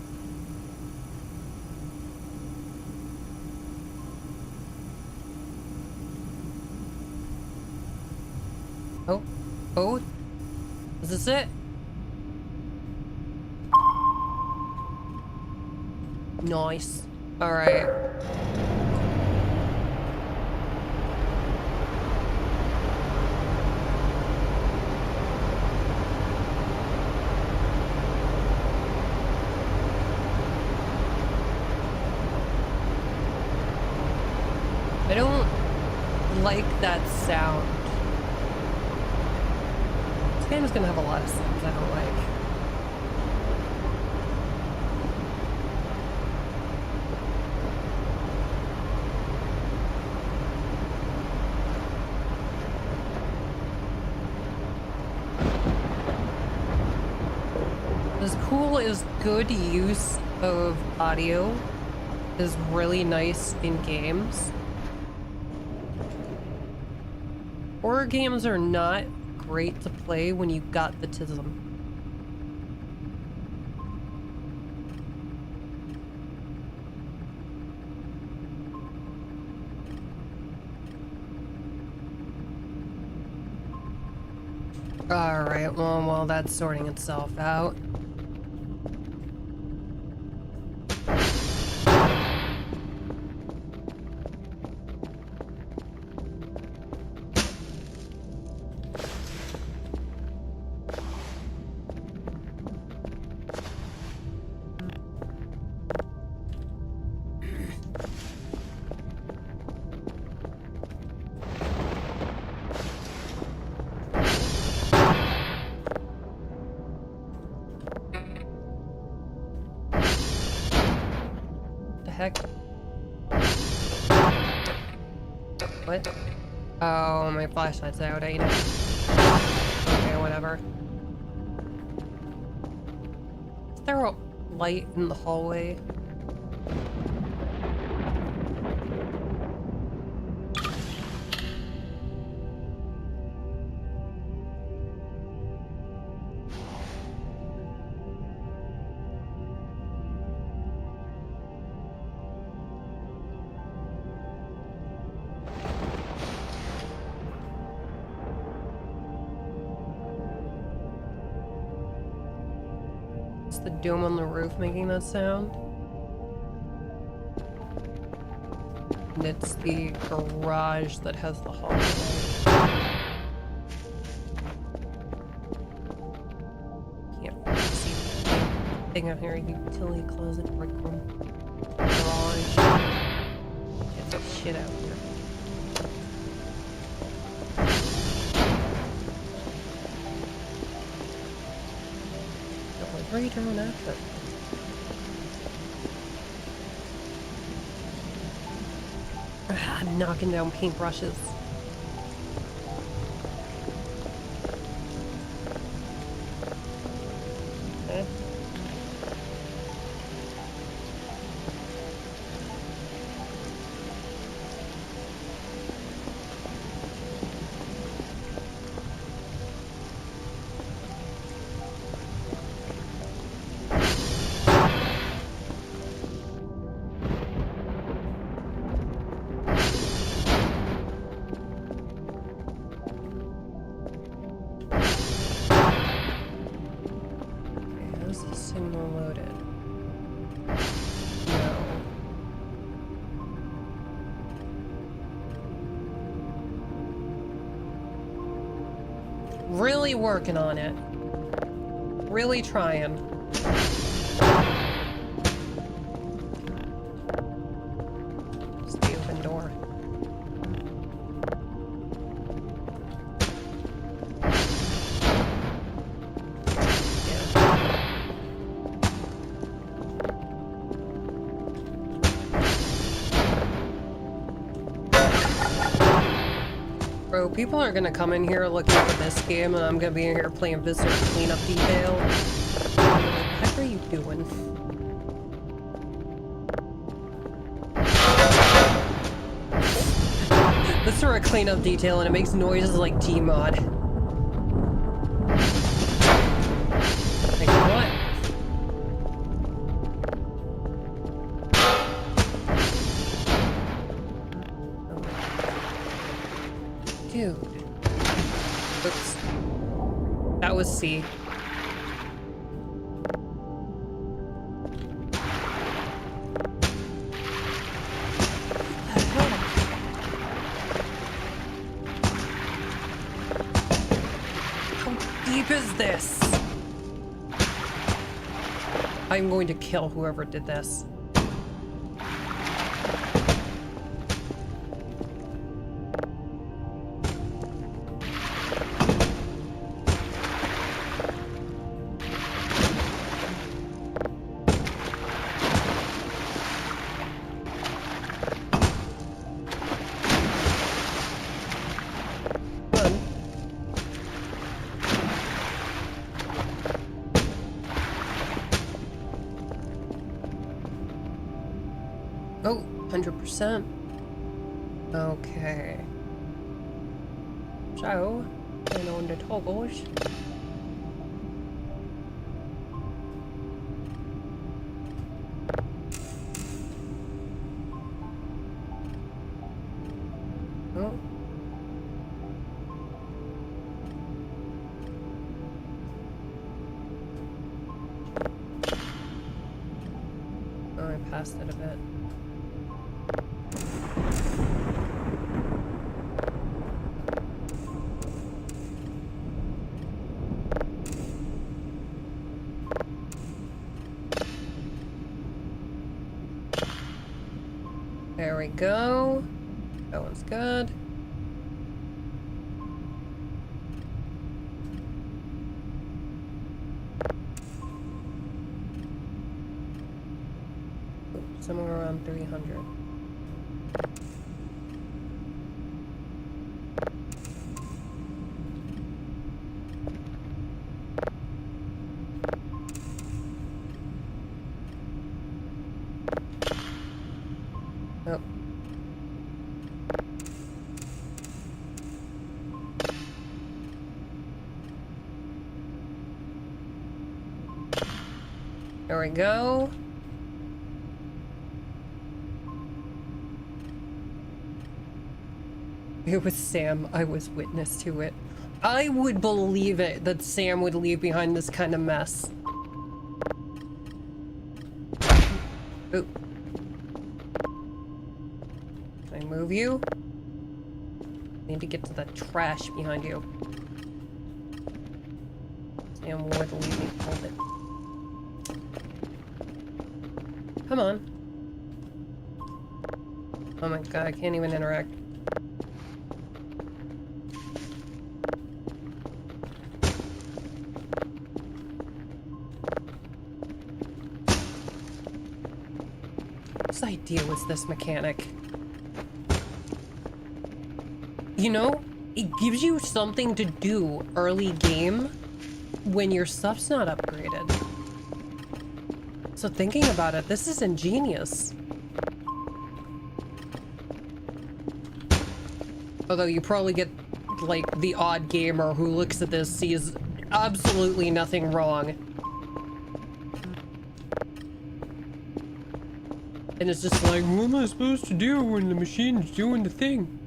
Speaker 1: Oh. Oh. Is this it? Nice. Alright. I don't like that sound. This game is gonna have a lot of sounds I don't like. As cool as good use of audio is really nice in games, horror games are not great to play when you got the tism. Alright, well, while that's sorting itself out. heck? What? Oh, my flashlight's out, ain't it? Okay, whatever. Is there a light in the hallway? Is the dome on the roof making that sound? And it's the garage that has the hallway. Can't see the thing out here. Utility closet, break room, garage. Get some shit out here. Where are you going after? I'm knocking down paintbrushes. Okay. Is the signal loaded? No. Really working on it. Really trying. It's the open door. Bro, people are gonna come in here looking for this game, and I'm gonna be in here playing Visitor Cleanup Detail. What are you doing? Visitor Cleanup Detail, and it makes noises like Gmod. Like what? Dude. Oops. That was C. How deep is this? I'm going to kill whoever did this. Oh, 100%. Okay. So, turn on the toggles. Oh. Oh, I passed it a bit. There we go. That one's good. Oops. somewhere around 300. Oh. There we go. It was Sam. I was witness to it. I would believe it that Sam would leave behind this kind of mess. Ooh. Can I move you? Need to get to the trash behind you. Sam would leave me. Hold it. Come on. Oh my god, I can't even interact. Whose idea was this mechanic? You know, it gives you something to do early game when your stuff's not upgraded. So thinking about it, this is ingenious. Although you probably get, like, the odd gamer who looks at this, sees absolutely nothing wrong. And it's just like, what am I supposed to do when the machine's doing the thing?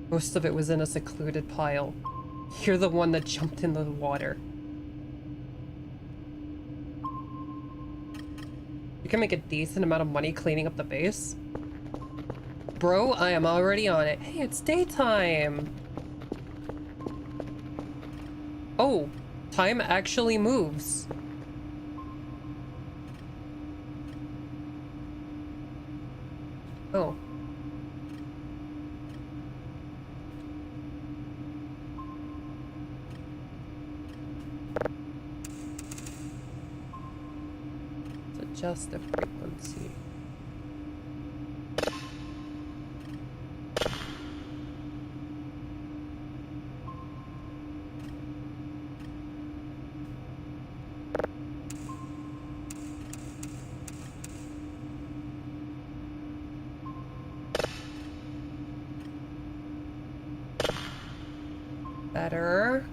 Speaker 1: Most of it was in a secluded pile. You're the one that jumped into the water. You can make a decent amount of money cleaning up the base. Bro, I am already on it. Hey, it's daytime. Oh, time actually moves. Oh. Adjust the frequency. Better.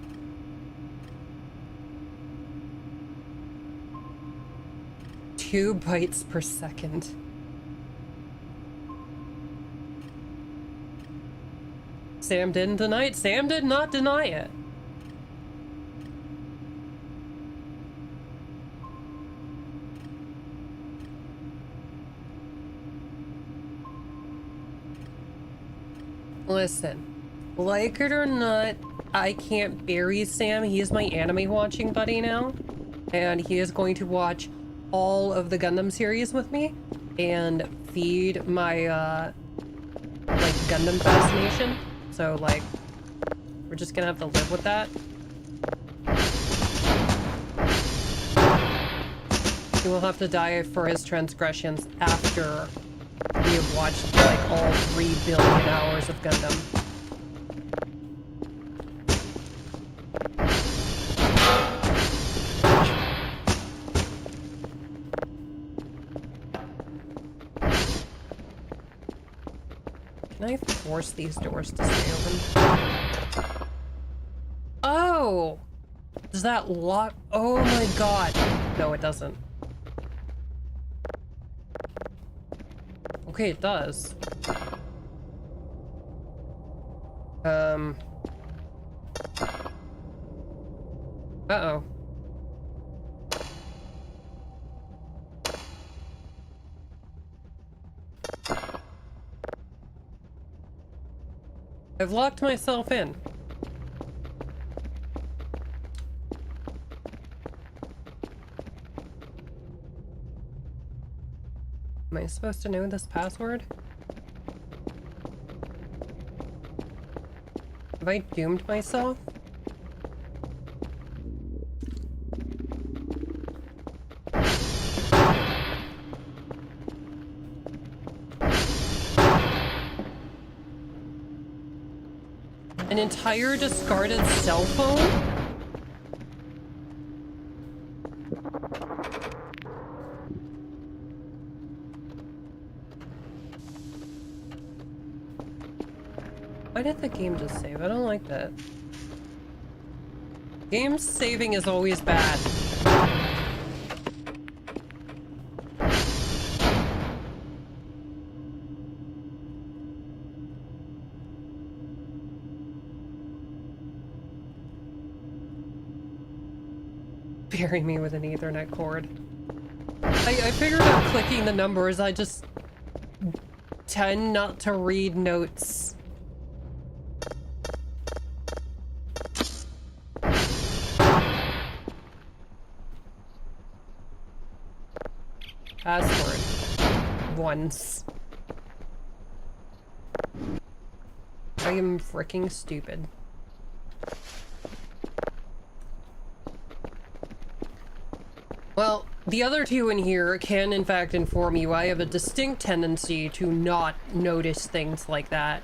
Speaker 1: 2 bytes per second. Sam didn't deny it. Sam did not deny it. Listen, like it or not, I can't bury Sam. He is my anime watching buddy now, and he is going to watch all of the Gundam series with me and feed my like Gundam fascination. So like we're just gonna have to live with that. He will have to die for his transgressions after we have watched like all 3 billion hours of Gundam. Can I force these doors to stay open? Oh! Does that lock? Oh my god. No, it doesn't. Okay, it does. Uh-oh. I've locked myself in. Am I supposed to know this password? Have I doomed myself? An entire discarded cell phone? Why did the game just save? I don't like that. Game saving is always bad. Bury me with an Ethernet cord. I figured out clicking the numbers, I just tend not to read notes. Password. Once. I am freaking stupid. Well, the other two in here can in fact inform you I have a distinct tendency to not notice things like that.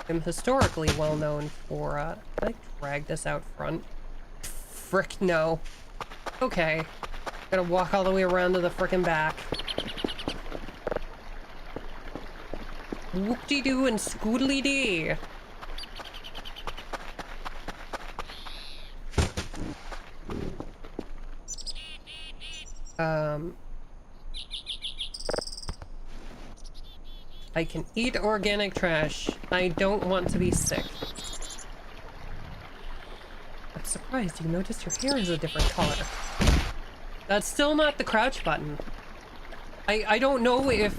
Speaker 1: I'm historically well known for, can I drag this out front? Frick no. Okay. Gotta walk all the way around to the frickin' back. Whoop-de-doo and scoodly-dee. I can eat organic trash. I don't want to be sick. I'm surprised you noticed your hair is a different color. That's still not the crouch button. I don't know if...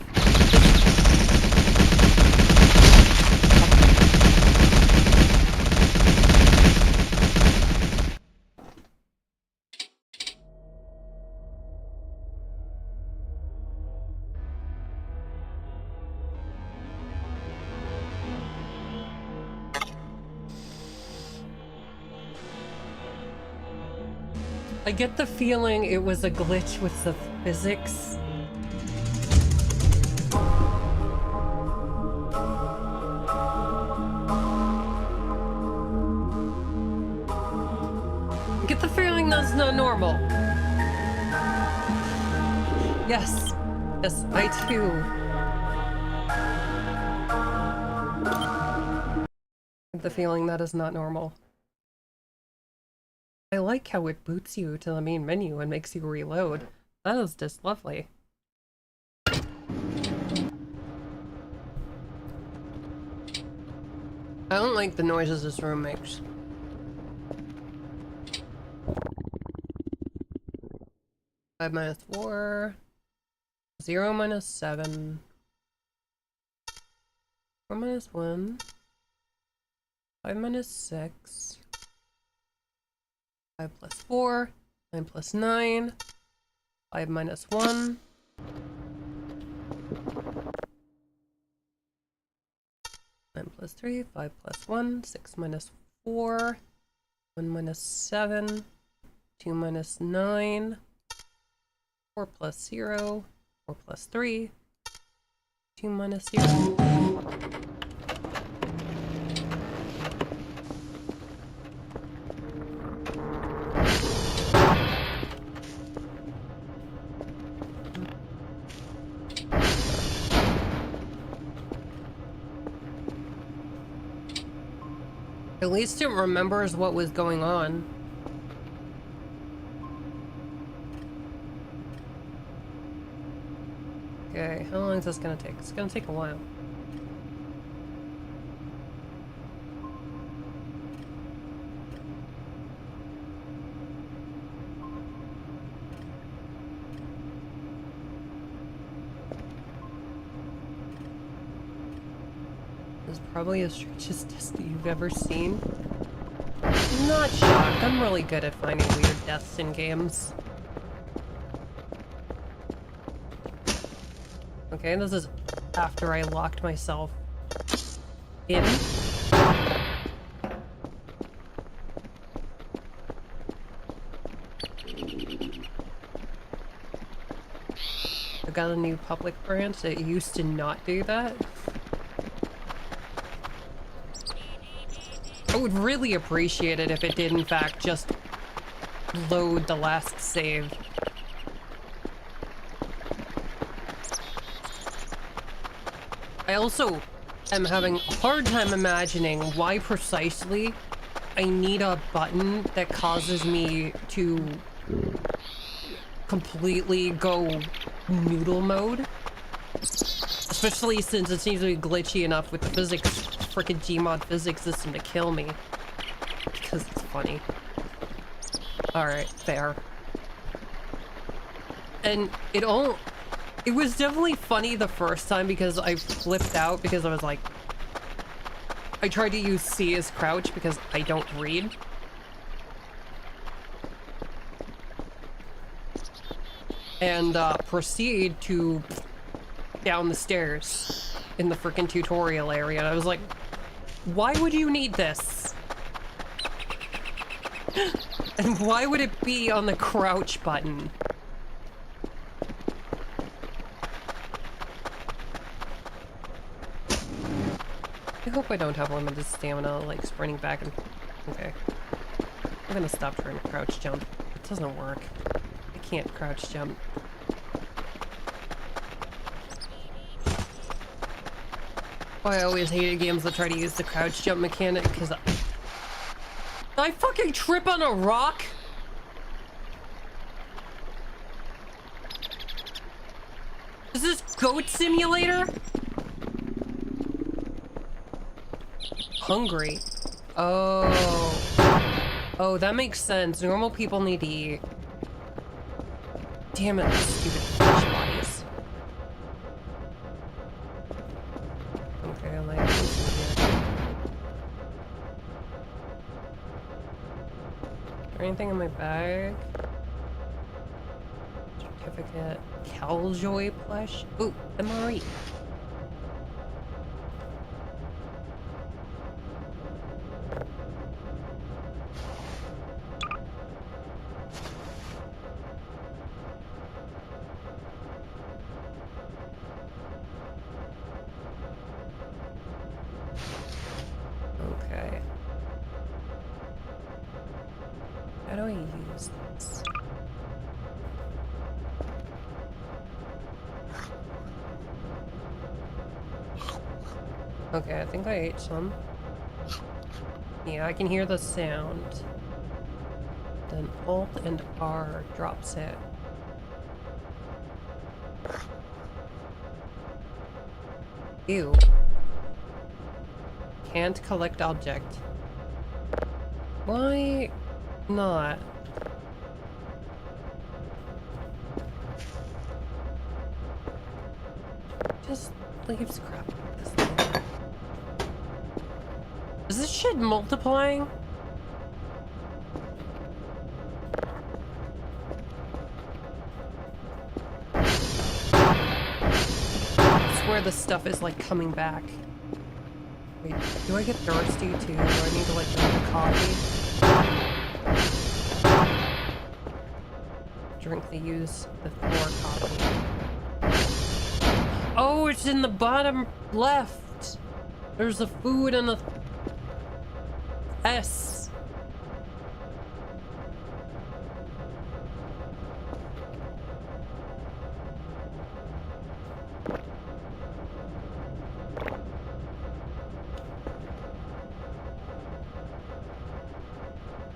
Speaker 1: I get the feeling it was a glitch with the physics. I get the feeling that's not normal. Yes. Yes, I too. Get the feeling that is not normal. I like how it boots you to the main menu and makes you reload. That is just lovely. I don't like the noises this room makes. Five minus 4. 0 minus 7. 4 minus 1. 5 minus 6. 5 plus 4, 9 plus 9, 5 minus 1. 9 plus 3, 5 plus 1, 6 minus 4, 1 minus 7, 2 minus 9, 4 plus 0, 4 plus 3, 2 minus 0. At least it remembers what was going on. Okay, how long is this gonna take? It's gonna take a while. This is probably the strangest death that you've ever seen. I'm not shocked. I'm really good at finding weird deaths in games. Okay, this is after I locked myself in. The got a new public branch that used to not do that. I would really appreciate it if it did in fact just load the last save. I also am having a hard time imagining why precisely I need a button that causes me to completely go noodle mode. Especially since it seems to be glitchy enough with the physics, freaking Gmod physics system to kill me. Because it's funny. Alright, fair. And it was definitely funny the first time because I flipped out because I was like, I tried to use C as crouch because I don't read. And proceed to down the stairs in the freaking tutorial area. And I was like, why would you need this? And why would it be on the crouch button? I hope I don't have limited stamina, like sprinting back and... Okay. I'm gonna stop trying to crouch jump. It doesn't work. I can't crouch jump. Oh, I always hated games that try to use the crouch jump mechanic, because I fucking trip on a rock? Is this Goat Simulator? Hungry. Oh. Oh, that makes sense. Normal people need to eat. Damn it, stupid fish bodies. Okay, I like this one here. Is there anything in my bag? Certificate. Caljoy plush. Ooh, MRE. Okay. How do I use this? Okay, I think I ate some. Yeah, I can hear the sound. Then Alt and R drops it. Ew. Can't collect object. Why not? Just leaves crap. Is this shit multiplying? I swear this stuff is like coming back. Wait, do I get thirsty too? Do I need to like drink a coffee? Drink the coffee. Oh, it's in the bottom left. There's a food and a S.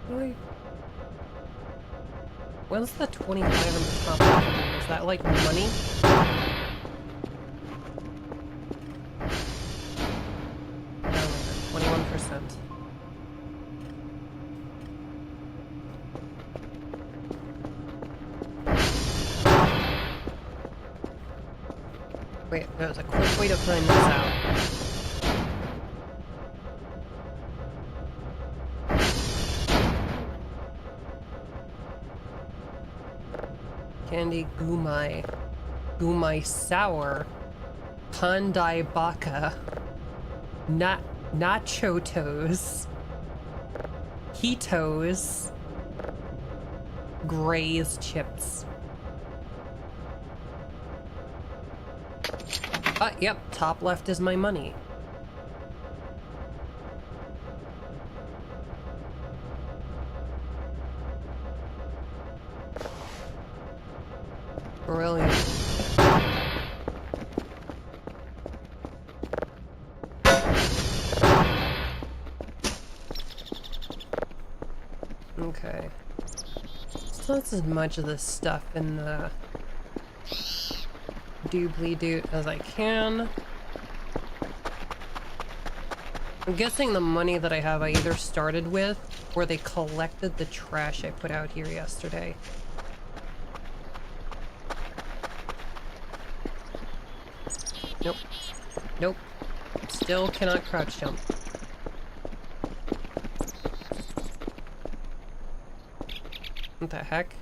Speaker 1: Really? When's the 25 on the top left? Is that like money? 21%. Wait, there's a quick way to find this out. Candy Gumai. Gumai Sour. Pandai Baka. Nacho Toes. Hitos. Gray's Chips. Yep, top left is my money. Brilliant. Okay. So that's as much of this stuff in the doobly-doo as I can. I'm guessing the money that I have I either started with or they collected the trash I put out here yesterday. Nope. Nope. Still cannot crouch jump. What the heck?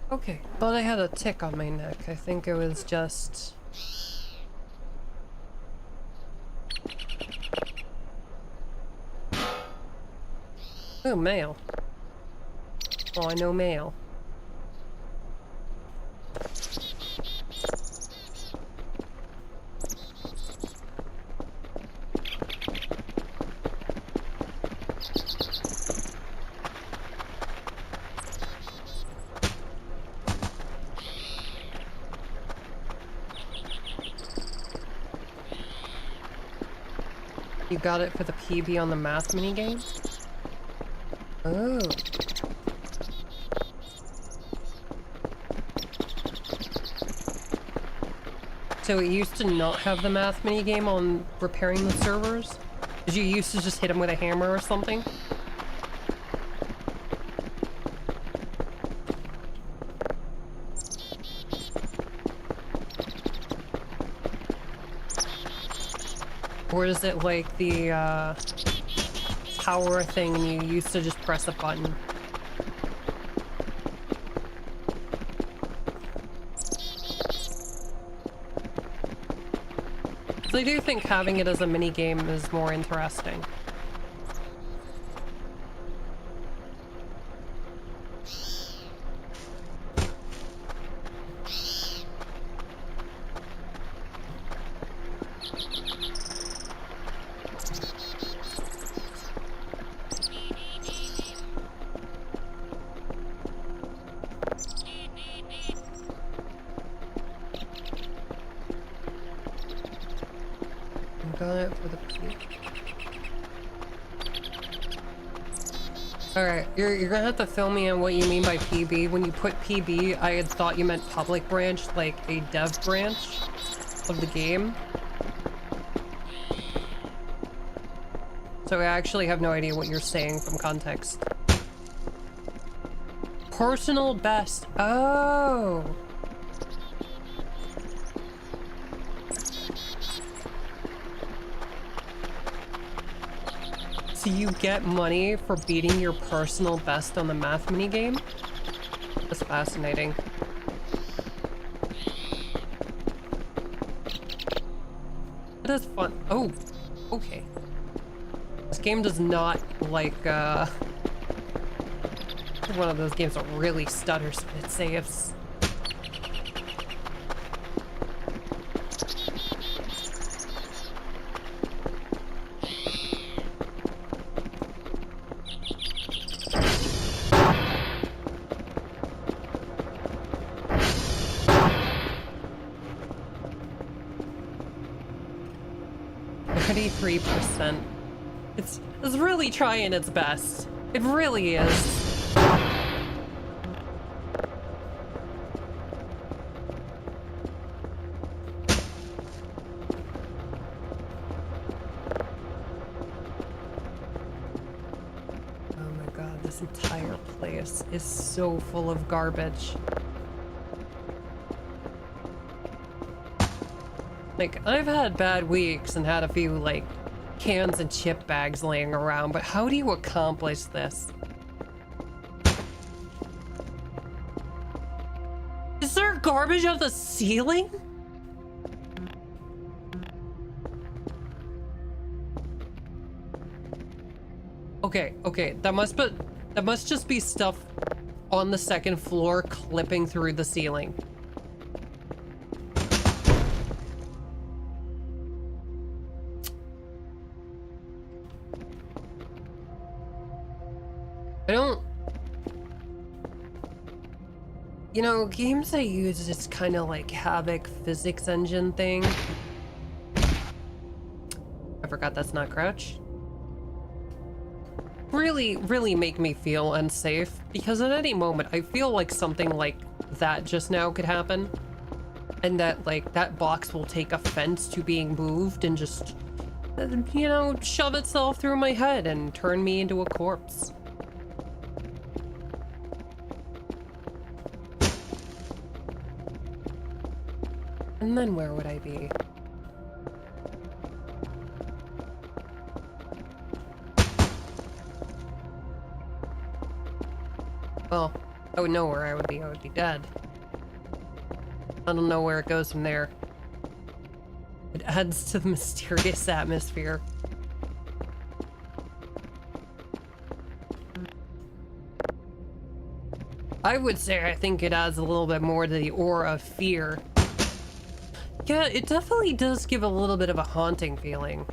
Speaker 1: Okay, but I had a tick on my neck. I think it was just... Oh, mail. Oh, I know mail. You got it for the PB on the math minigame? Oh. So it used to not have the math minigame on repairing the servers? Did you used to just hit them with a hammer or something? Or is it like the power thing and you used to just press a button? So I do think having it as a mini game is more interesting. Alright, you're gonna have to fill me in what you mean by PB. When you put PB, I had thought you meant public branch, like a dev branch of the game. So I actually have no idea what you're saying from context. Personal best. Oh. So you get money for beating your personal best on the math minigame? That's fascinating. It is fun. Oh, okay. This game does not like, one of those games that really stutters when it saves. It's really trying its best. It really is. Oh my god, this entire place is so full of garbage. Like, I've had bad weeks and had a few, like, cans and chip bags laying around, but how do you accomplish this? Is there garbage on the ceiling? Okay, that must just be stuff on the second floor clipping through the ceiling. I don't... You know, games I use this kind of like Havok physics engine thing. I forgot that's not crouch. Really make me feel unsafe, because at any moment I feel like something like that just now could happen. And that, like, that box will take offense to being moved and just, you know, shove itself through my head and turn me into a corpse. And then where would I be? Well, I would know where I would be. I would be dead. I don't know where it goes from there. It adds to the mysterious atmosphere. I would say I think it adds a little bit more to the aura of fear. Yeah, it definitely does give a little bit of a haunting feeling.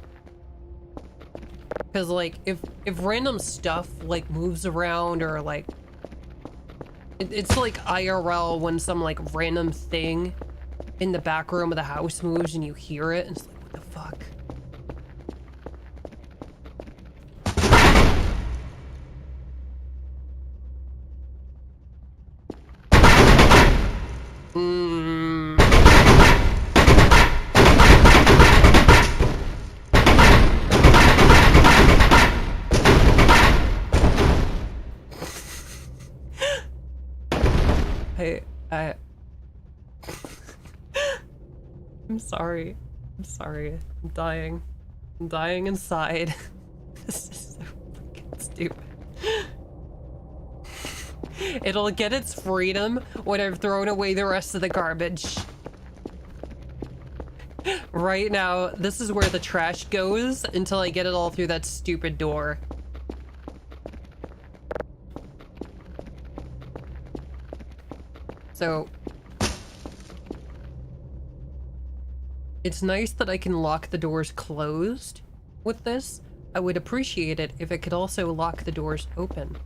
Speaker 1: Because, like, if random stuff, like, moves around or, like... It's like IRL when some, like, random thing in the back room of the house moves and you hear it, and it's like, what the fuck? I'm sorry. I'm sorry. I'm dying. I'm dying inside. This is so freaking stupid. It'll get its freedom when I've thrown away the rest of the garbage. Right now, this is where the trash goes until I get it all through that stupid door. So... it's nice that I can lock the doors closed with this. I would appreciate it if it could also lock the doors open.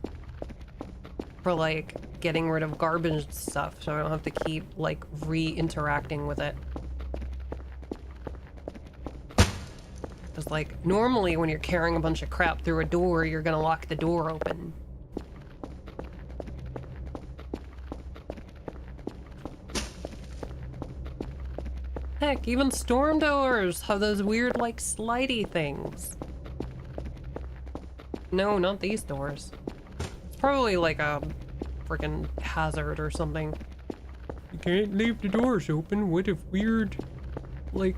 Speaker 1: For, like, getting rid of garbage and stuff, so I don't have to keep, like, re-interacting with it. Because, like, normally when you're carrying a bunch of crap through a door, you're gonna lock the door open. Heck, even storm doors have those weird, like, slidey things. No, not these doors. It's probably like a freaking hazard or something. You can't leave the doors open. What if weird, like,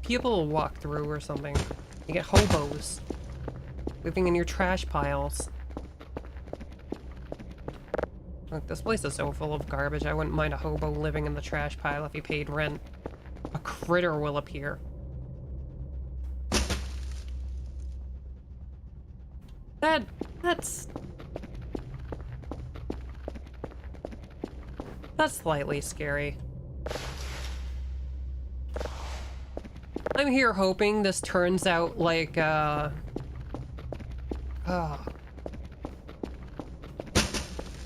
Speaker 1: people walk through or something? You get hobos living in your trash piles. Look, this place is so full of garbage, I wouldn't mind a hobo living in the trash pile if he paid rent. A critter will appear. That's slightly scary. I'm here hoping this turns out like, oh.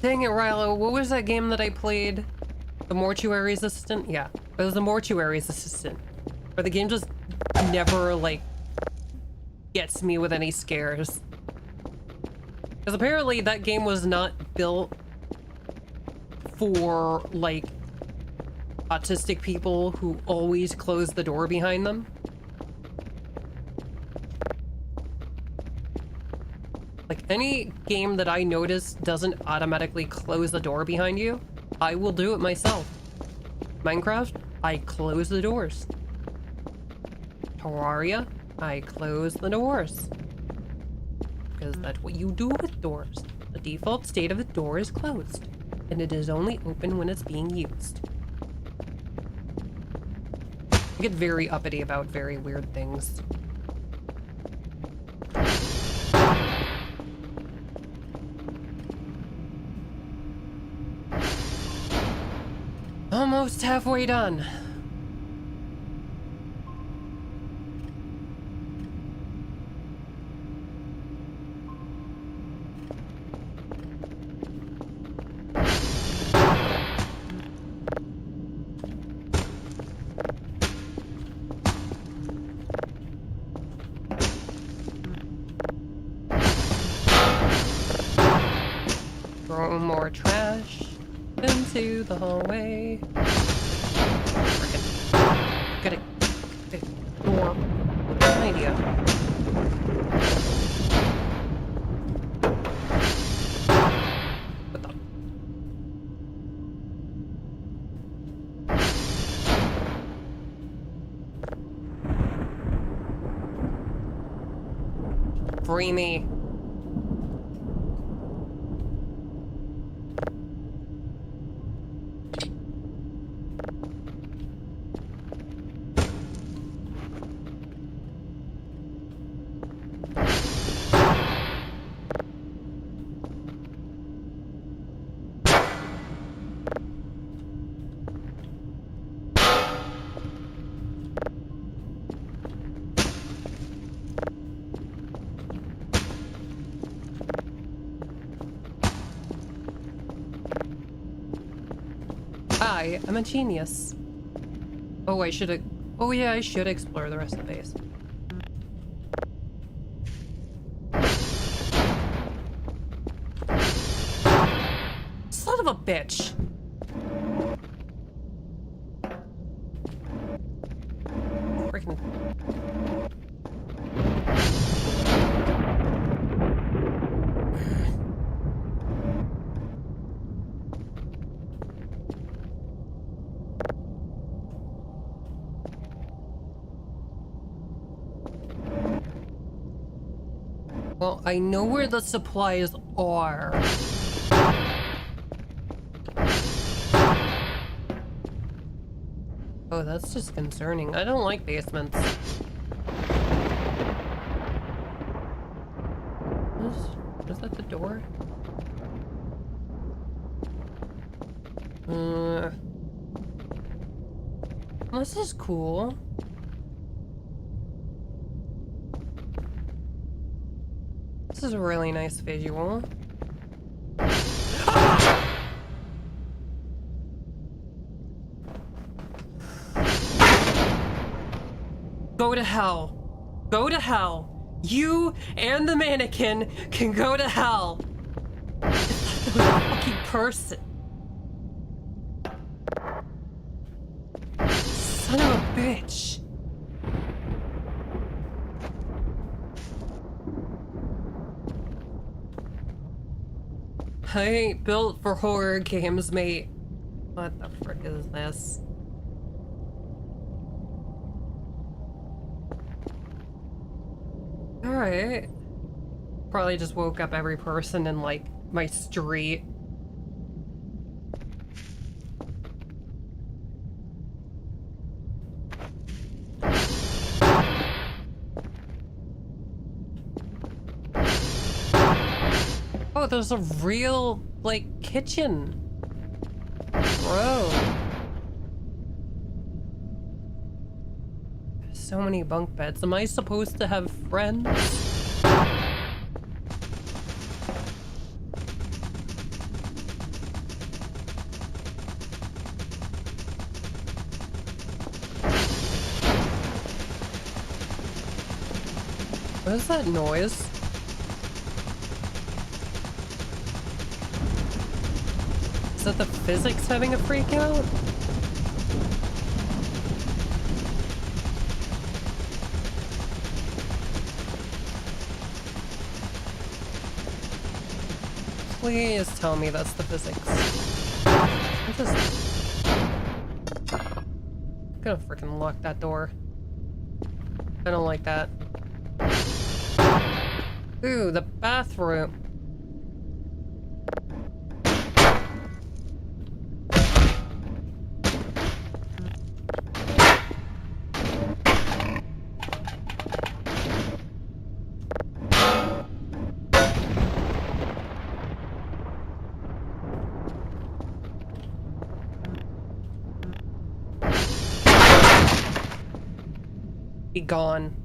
Speaker 1: Dang it, Rilo, what was that game that I played? The Mortuary's Assistant? Yeah, it was the Mortuary's Assistant. Where the game just never, like, gets me with any scares. Because apparently that game was not built for, like, autistic people who always close the door behind them. Like, any game that I notice doesn't automatically close the door behind you, I will do it myself. Minecraft, I close the doors. Terraria, I close the doors. Because that's what you do with doors. The default state of the door is closed, and it is only open when it's being used. I get very uppity about very weird things. Almost halfway done. Throw more trash into the hallway. Frickin' gotta get the door. Good idea. What the? Free me. I'm a genius. Oh, I should. Oh yeah, I should explore the rest of the base. Son of a bitch! Freaking. Well, I know where the supplies are. Oh, that's just concerning. I don't like basements. Is that the door? This is cool. This is a really nice visual. Go to hell. Go to hell. You and the mannequin can go to hell. It was a fucking person. Son of a bitch. I ain't built for horror games, mate. What the frick is this? Alright. Probably just woke up every person in, like, my street. Oh, there's a real, like, kitchen. Bro. So many bunk beds. Am I supposed to have friends? What is that noise? Is that the physics having a freak out? Please tell me that's the physics. I'm gonna freaking lock that door. I don't like that. Ooh, the bathroom. Be gone.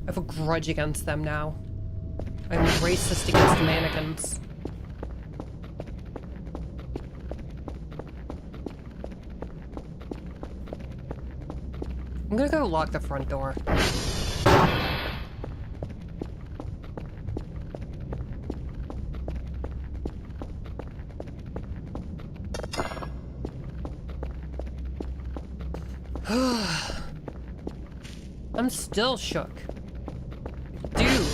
Speaker 1: I have a grudge against them now. I'm racist against mannequins. I'm gonna go lock the front door. I'm still shook. Dude.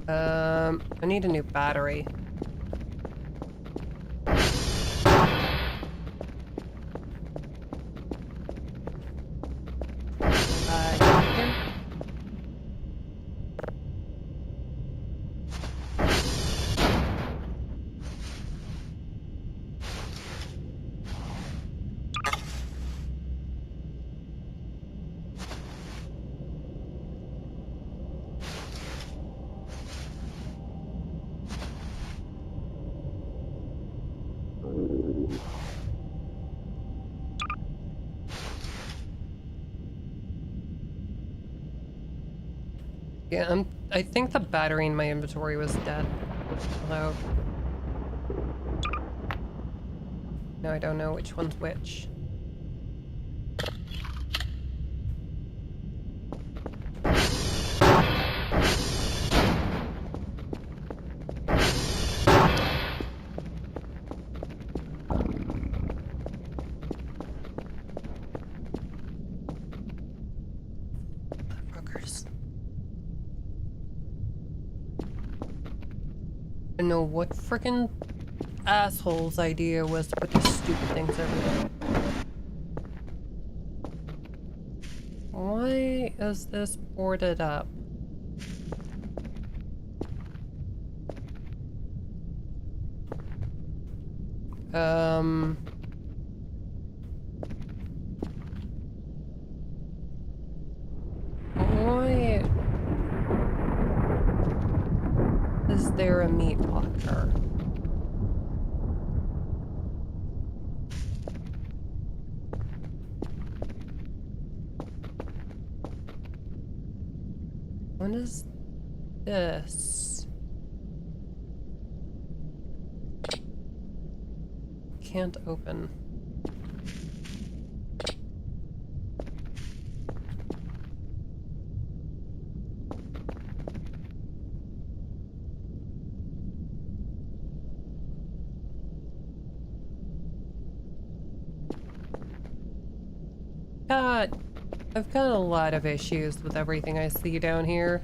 Speaker 1: I need a new battery. Here. Yeah, I think the battery in my inventory was dead. Although... No, I don't know which one's which. Fuckers. I don't know what frickin' asshole's idea was to put these stupid things everywhere. Why is this boarded up? Why is there a meat locker? What is this? Can't open. I've got a lot of issues with everything I see down here.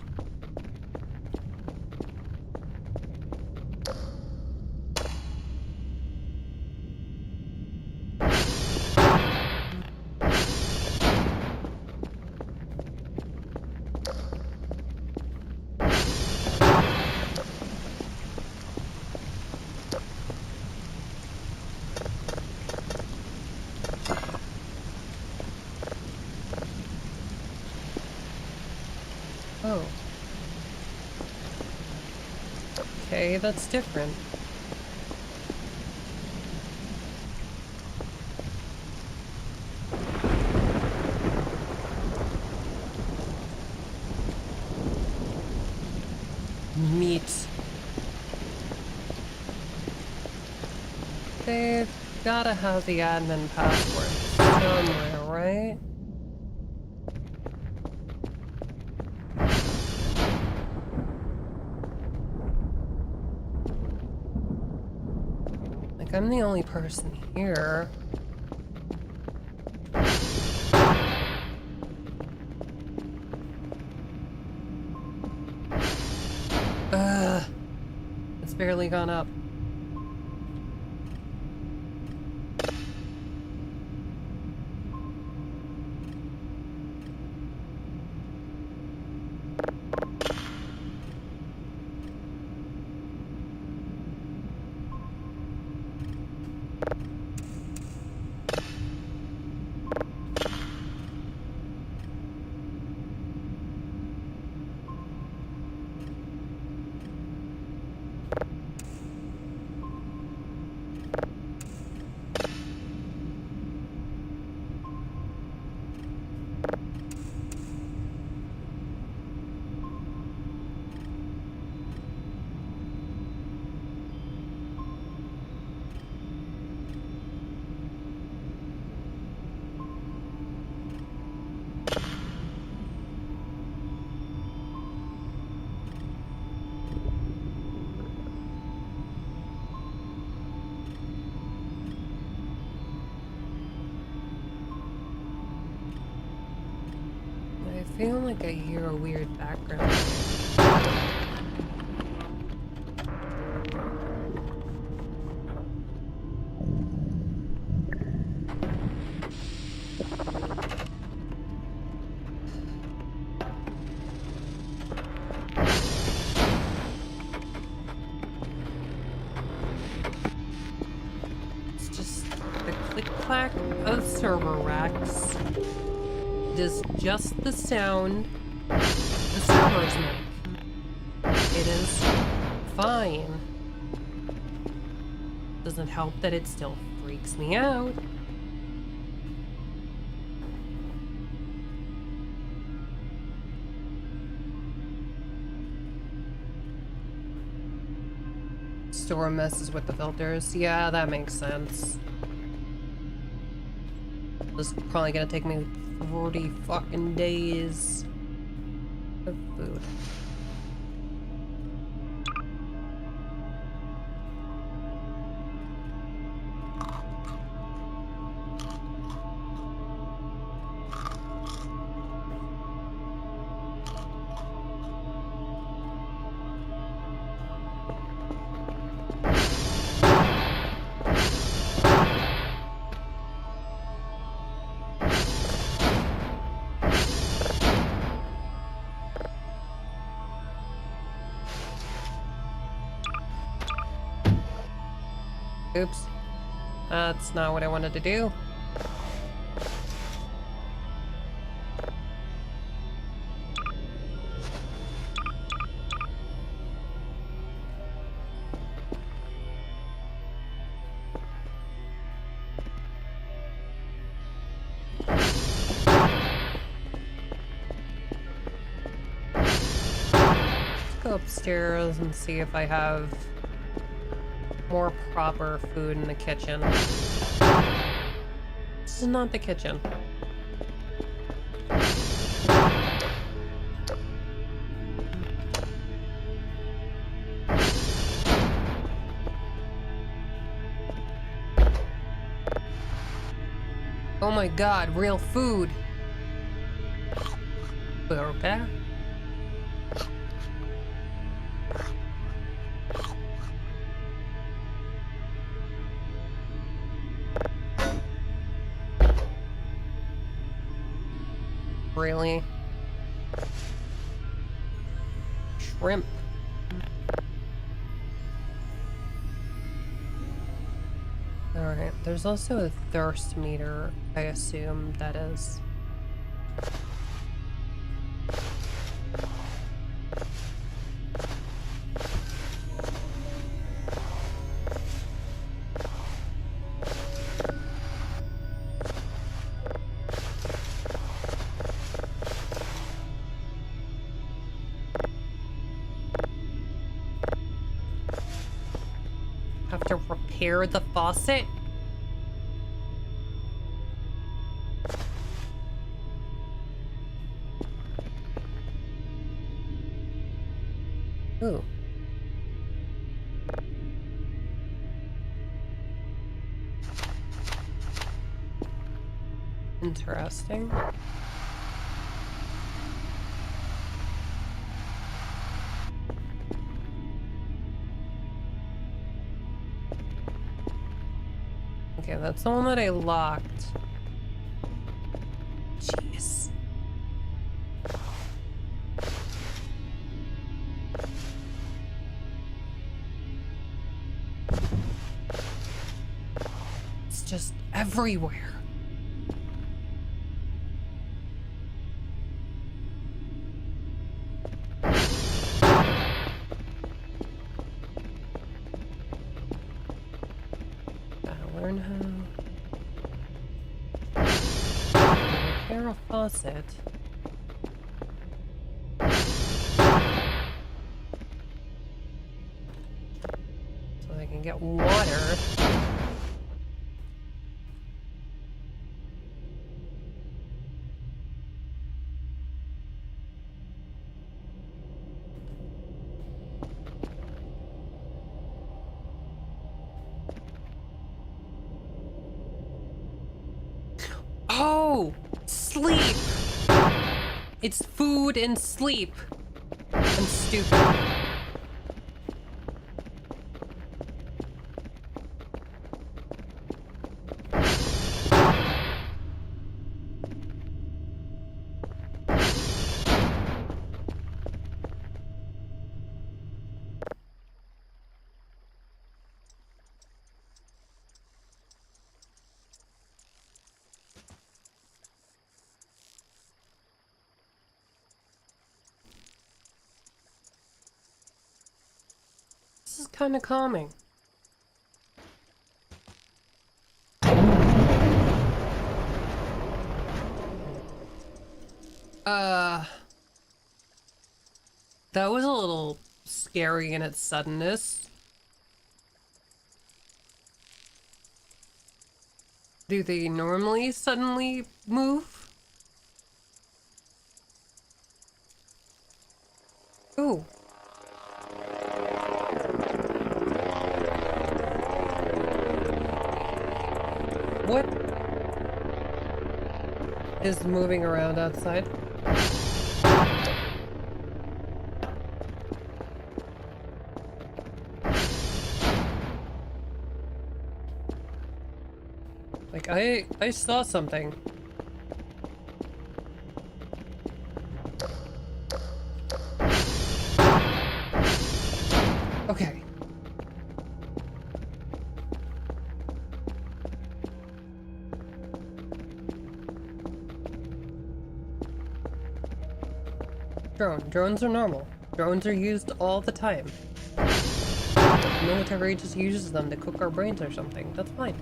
Speaker 1: Oh. Okay, that's different. Meat. They've gotta have the admin password somewhere, right? Like, I'm the only person here. Ugh. It's barely gone up. feel like I hear a weird background. It's just the click-clack of server racks. It is just the sound the servers make. It is fine. Doesn't help that it still freaks me out. Storm messes with the filters. Yeah, that makes sense. This is probably gonna take me 40 fucking days of food. Oops. That's not what I wanted to do. Let's go upstairs and see if I have more proper food in the kitchen. This is not the kitchen. Oh my god, real food. Okay. Really? Shrimp. Alright, there's also a thirst meter, I assume that is. Have to repair the faucet? Ooh. Interesting. Okay, that's the one that I locked. Jeez. It's just everywhere. Learn how to repair a faucet. So I can get water. Oh, sleep. It's food and sleep. I'm stupid. This is kind of calming. That was a little scary in its suddenness. Do they normally suddenly move? Ooh. What is moving around outside? Like, I saw something. Okay. Drones are normal. Drones are used all the time. The military just uses them to cook our brains or something. That's fine.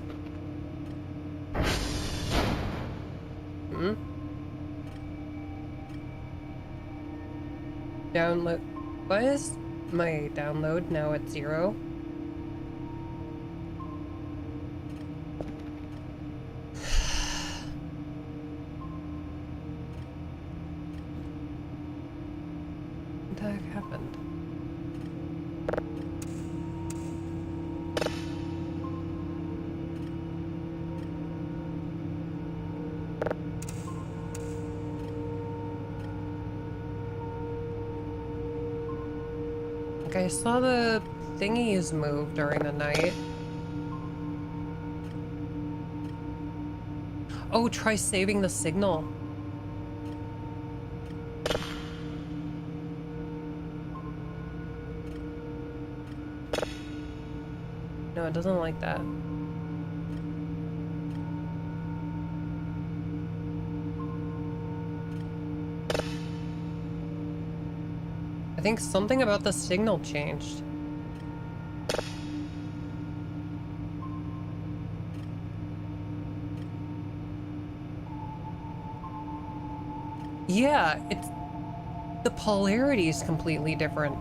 Speaker 1: Download. Why is my download now at 0? What the heck happened? Like, I saw the thingies move during the night. Oh, try saving the signal. No, it doesn't like that. I think something about the signal changed. Yeah, it's... the polarity is completely different.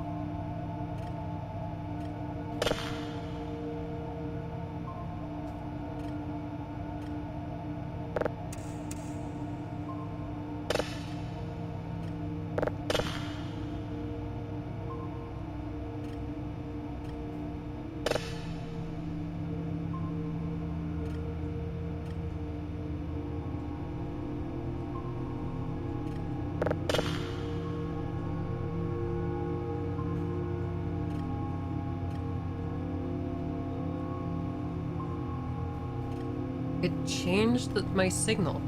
Speaker 1: It changed my signal.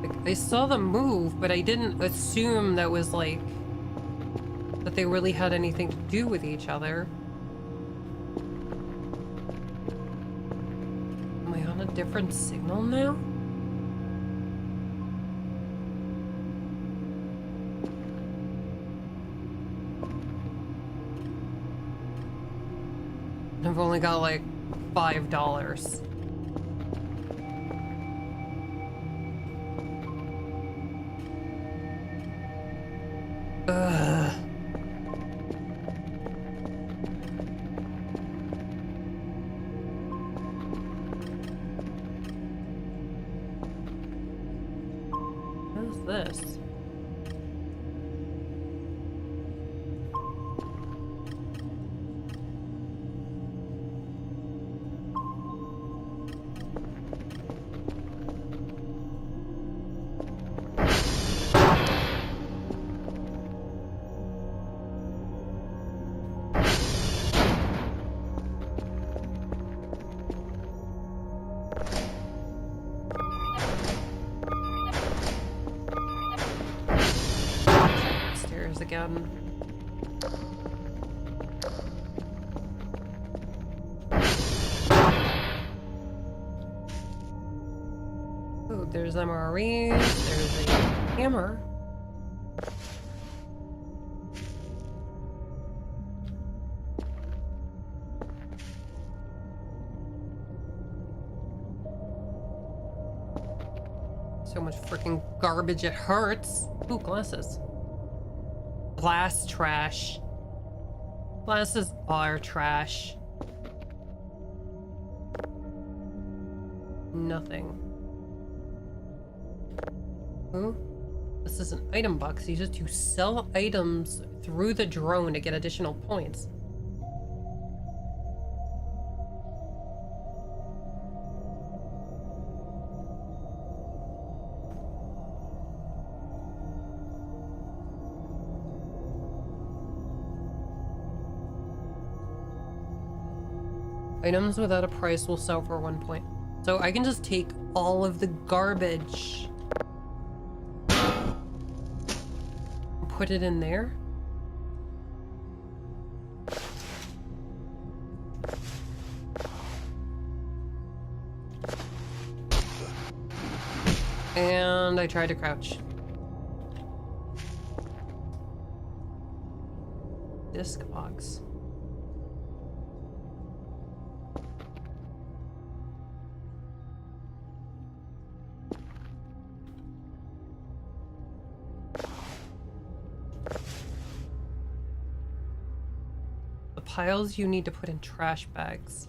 Speaker 1: Like, I saw them move, but I didn't assume that was like... that they really had anything to do with each other. Am I on a different signal now? I've only got like $5. Ugh. What is this? stairs again. Ooh, there's MREs, there's a hammer. So much freaking garbage, it hurts. Ooh, glasses. Glass trash. Glasses are trash. Nothing. Ooh. This is an item box used to sell items through the drone to get additional points. Items without a price will sell for 1 point. So I can just take all of the garbage and put it in there. And I tried to crouch. Disc box. Piles you need to put in trash bags.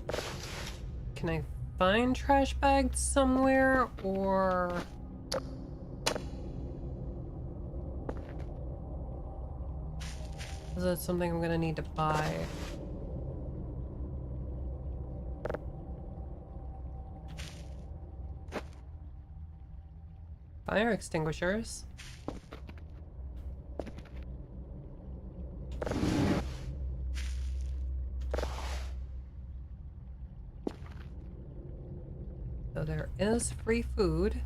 Speaker 1: Can I find trash bags somewhere, or... is that something I'm gonna need to buy? Fire extinguishers. So there is free food.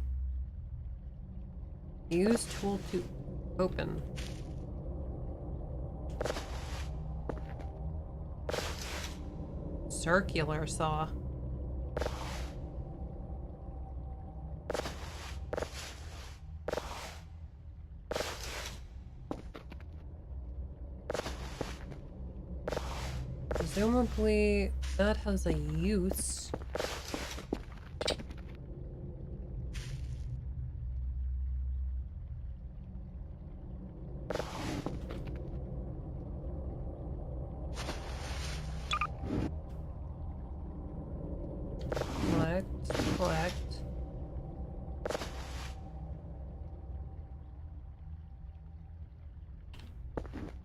Speaker 1: Use tool to open. Circular saw. Presumably that has a use. Collect.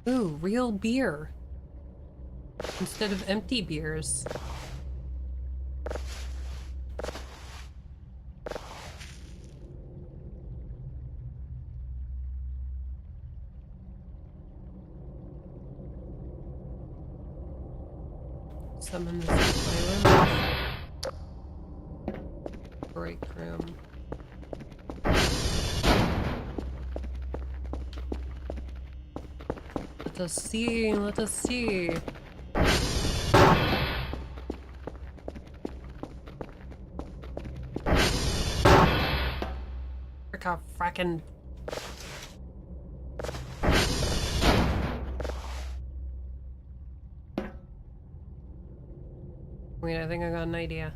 Speaker 1: Ooh, real beer. Instead of empty beers. Summon the supply room. Break room. Let us see, let us see. Fricka frackin'. Wait, I think I got an idea.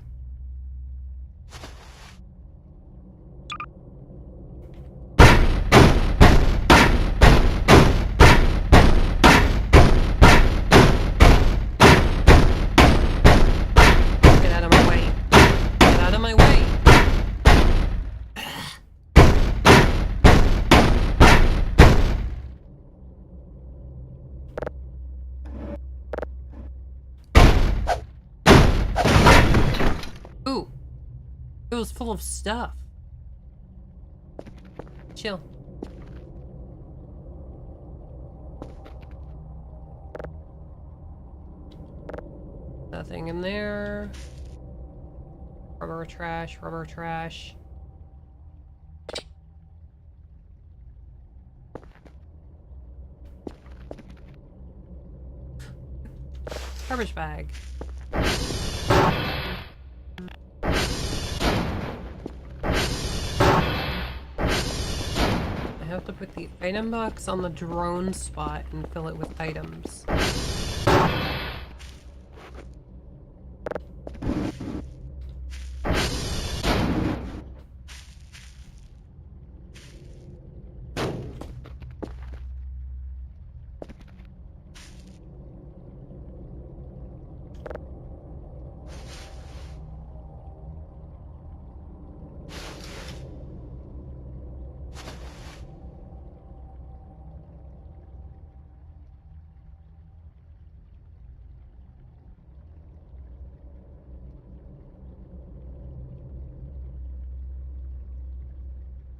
Speaker 1: Get out of my way. Get out of my way. Ooh. It was full of stuff. Chill. Nothing in there. Rubber trash, rubber trash. Garbage bag. I have to put the item box on the drone spot and fill it with items.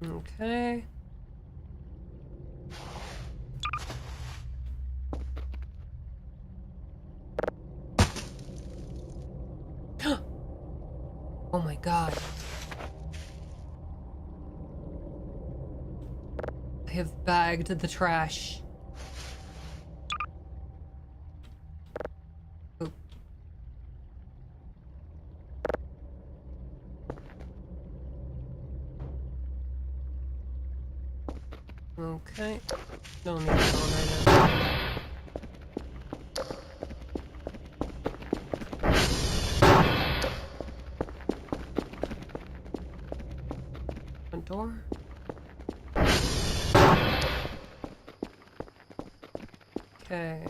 Speaker 1: Okay. Oh my god. I have bagged the trash. Oop. Okay. Don't need that on right now. Front door. Okay.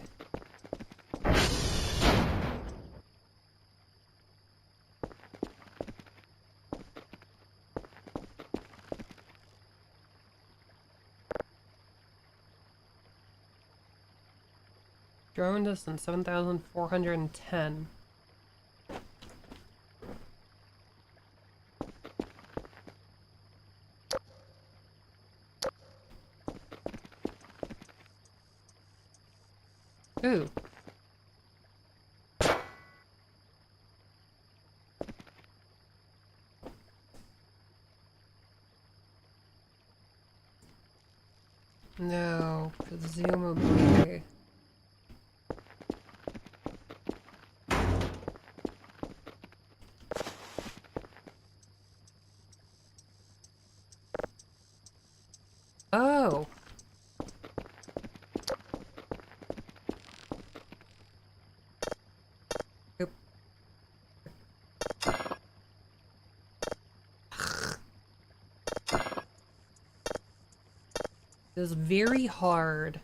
Speaker 1: Drone distance 7,410. Ooh. No, presumably. Oh. Oop. It is very hard.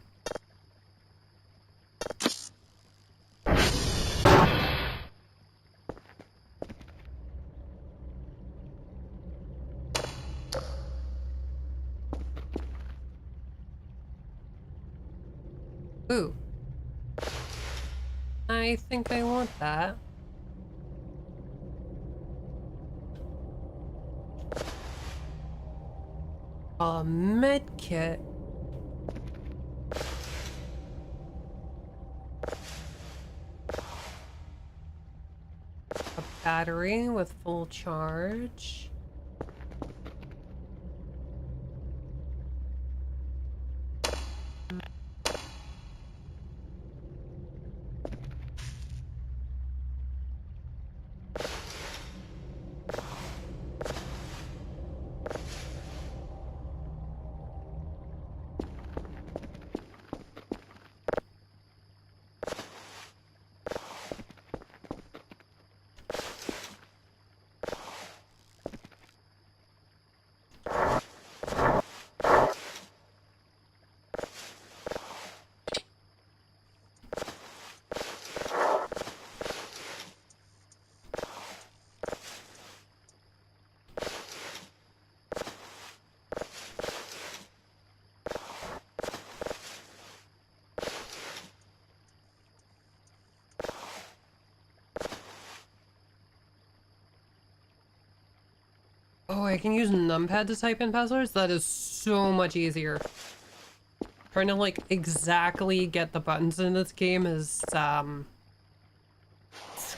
Speaker 1: Ooh. I think I want that. A med kit. A battery with full charge. Oh, I can use numpad to type in passwords? That is so much easier. Trying to, like, exactly get the buttons in this game is,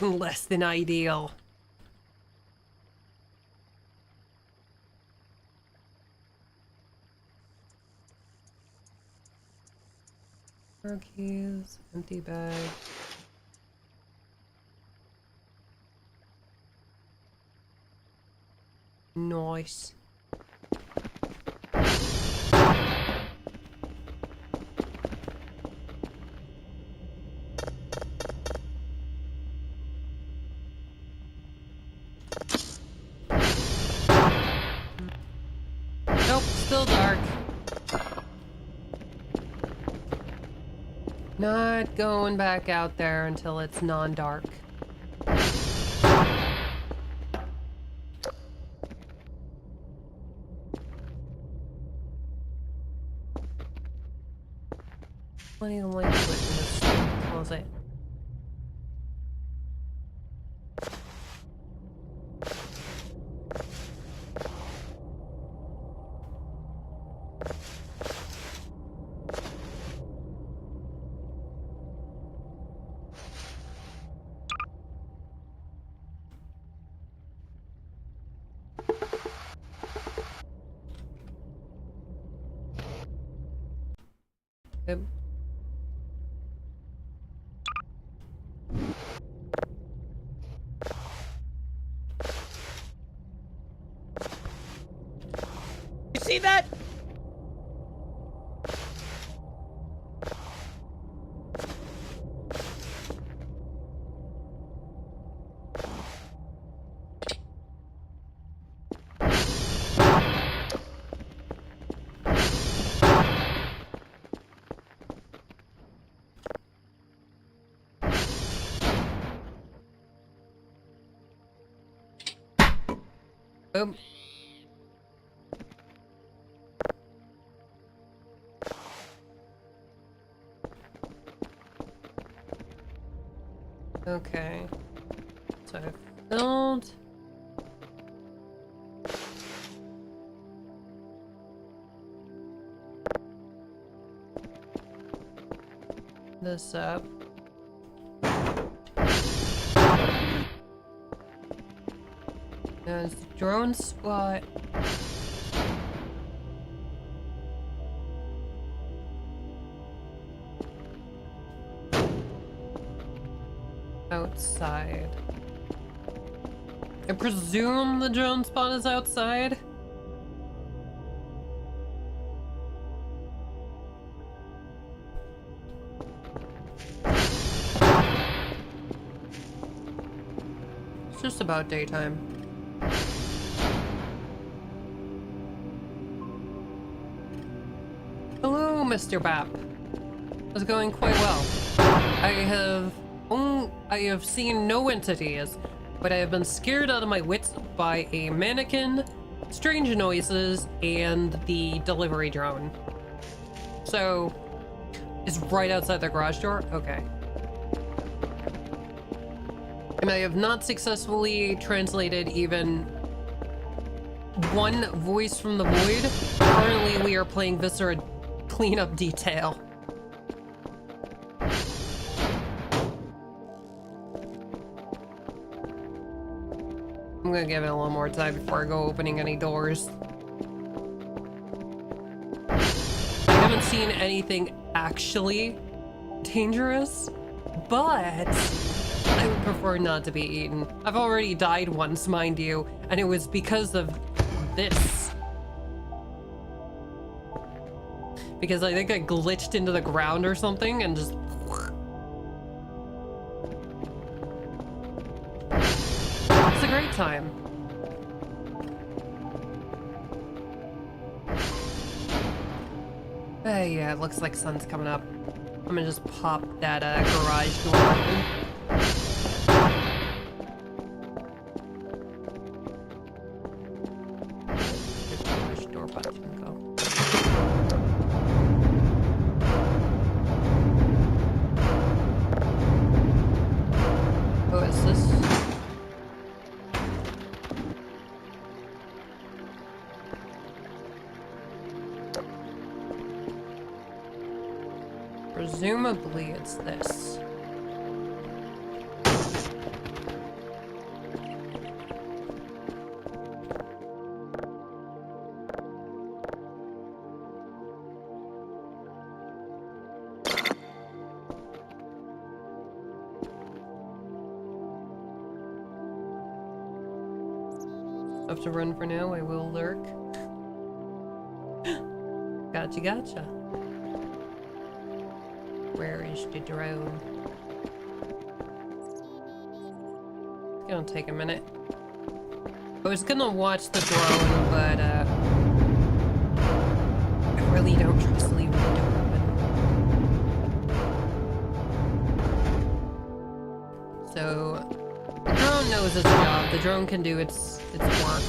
Speaker 1: less than ideal. Car keys, empty bag. Nice. Nope, still dark. Not going back out there until it's non-dark. Plenty of light switch in this closet. Yep.
Speaker 2: You see that?
Speaker 1: Boom. Okay. So I filled. This up. There's the drone spot. Outside. I presume the drone spot is outside. It's just about daytime. Hello, Mr. Bap. It's going quite well. I have seen no entities, but I have been scared out of my wits by a mannequin, strange noises, and the delivery drone. So, it's right outside the garage door? Okay. And I have not successfully translated even one voice from the void. Currently, we are playing Viscera Cleanup Detail. I'm gonna give it a little more time before I go opening any doors. I haven't seen anything actually dangerous, but I would prefer not to be eaten. I've already died once, mind you, and it was because of this. Because I think I glitched into the ground or something and just... It's a great time. Yeah, it looks like sun's coming up. I'm gonna just pop that garage door open. The garage door button go. Oh, is this? Presumably it's this. Have to run for now, I will lurk. Gotcha, gotcha. Where is the drone? It's gonna take a minute. I was gonna watch the drone, but I really don't trust leaving the door open. So the drone knows its job. The drone can do its work.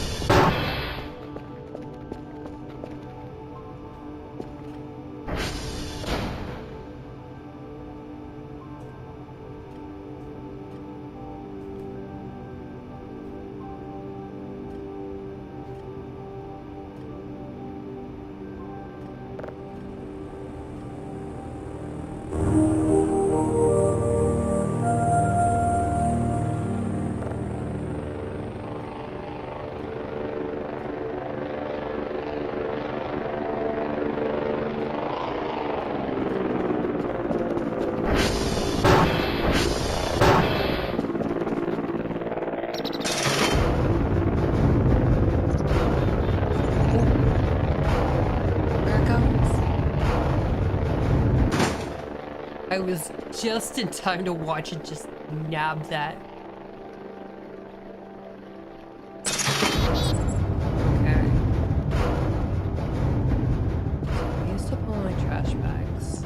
Speaker 1: I was just in time to watch it just nab that. Okay. I used up all my trash bags.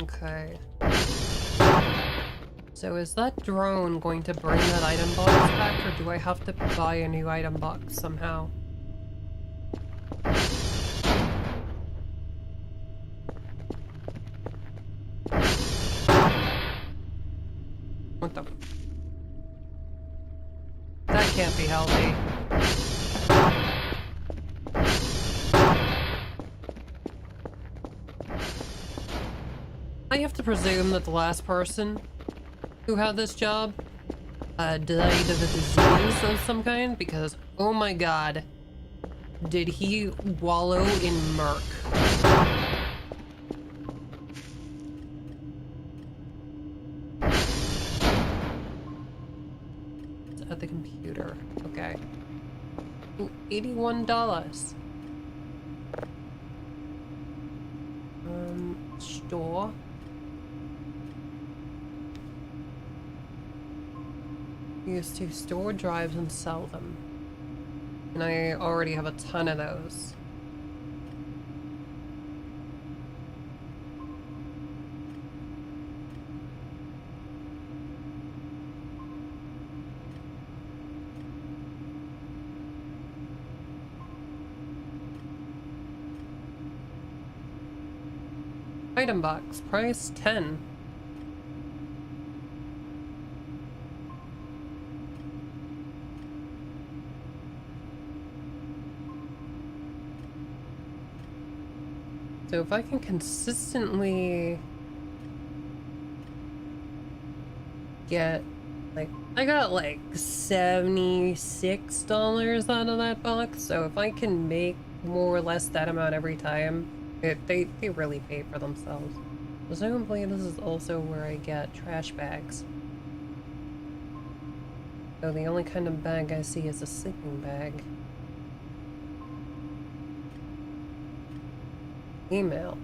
Speaker 1: Okay. So is that drone going to bring that item box back, or do I have to buy a new item box somehow? What the? That can't be healthy. I have to presume that the last person who had this job died of a disease of some kind, because oh my god, did he wallow in murk. It's at the computer. Okay. Ooh, $81. Store. Used to store drives and sell them. And I already have a ton of those. Item box, price 10. So if I can consistently get, like, I got like $76 out of that box, so if I can make more or less that amount every time, they really pay for themselves. Presumably this is also where I get trash bags. So the only kind of bag I see is a sleeping bag. Email.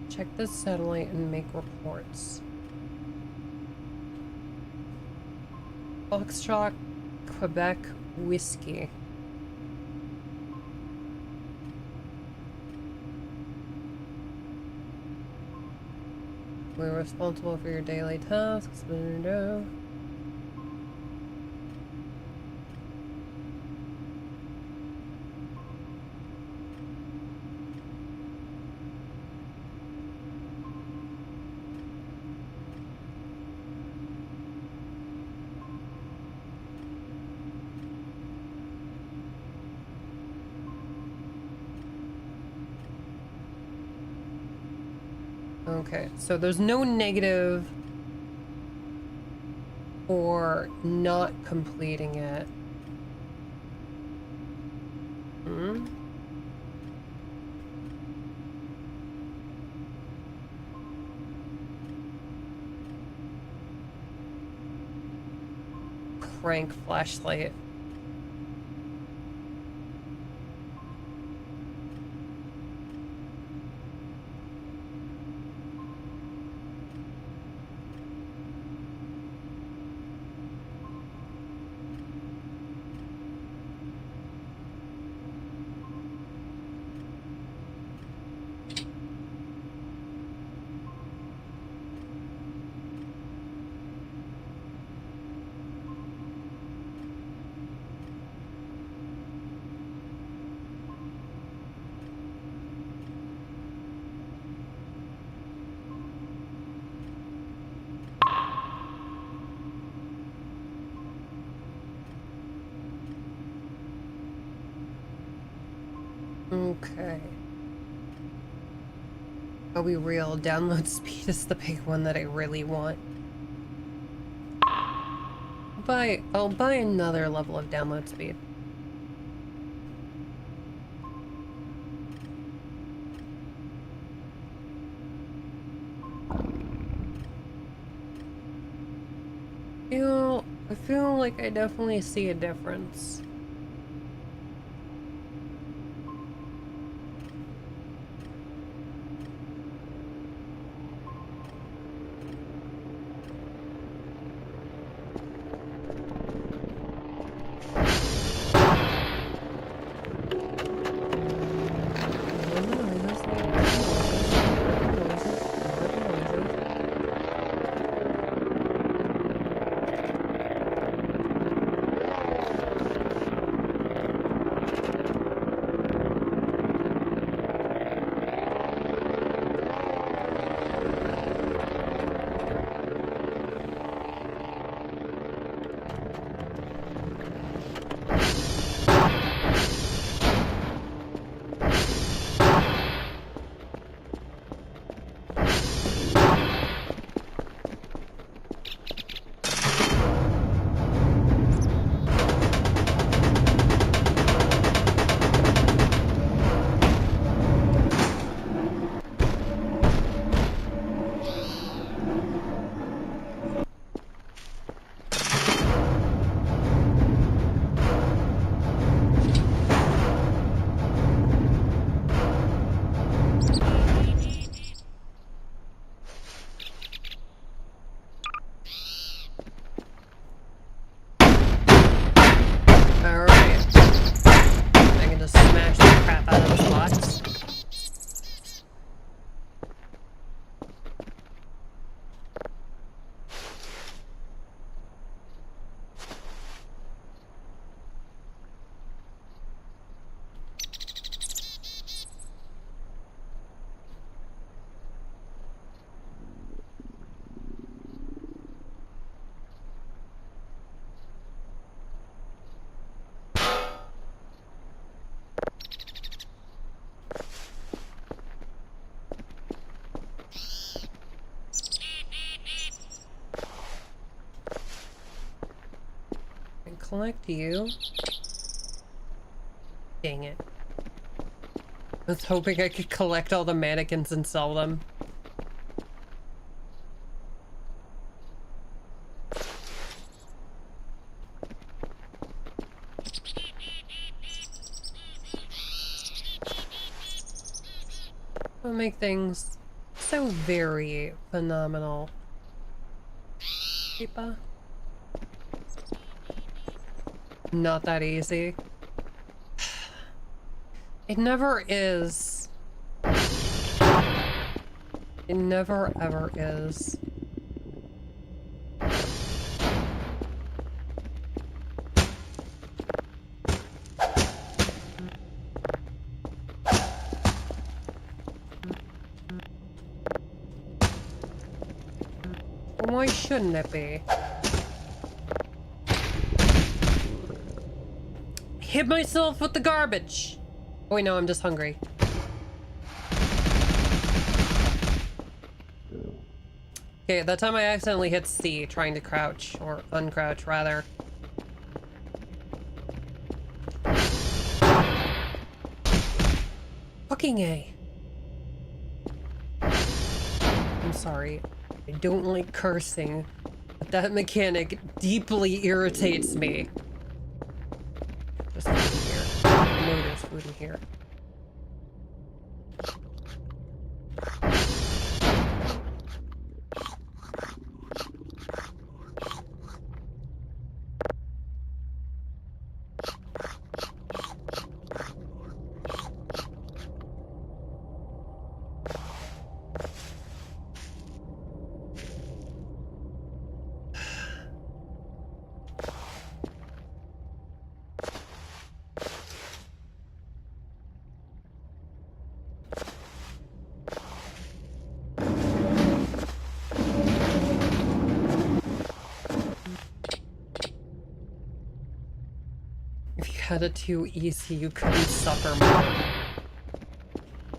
Speaker 1: Check the satellite and make reports. Foxtrot, Quebec whiskey. We're responsible for your daily tasks. Okay, so there's no negative for not completing it. Hmm? Crank flashlight. Okay. I'll be real, download speed is the big one that I really want. I'll buy another level of download speed. I feel like I definitely see a difference. Alright. I can just smash the crap out of this box. And collect you. Dang it. I was hoping I could collect all the mannequins and sell them. It'll make things so very phenomenal. Keepa. Not that easy. It never is. It never ever is. Why shouldn't it be? Hit myself with the garbage! Oh wait, no, I'm just hungry. Okay, that time I accidentally hit C trying to crouch, or uncrouch rather. Fucking A. I'm sorry. I don't like cursing, but that mechanic deeply irritates me. There's food in here. I know there's food in here. If you had it too easy, you couldn't suffer more.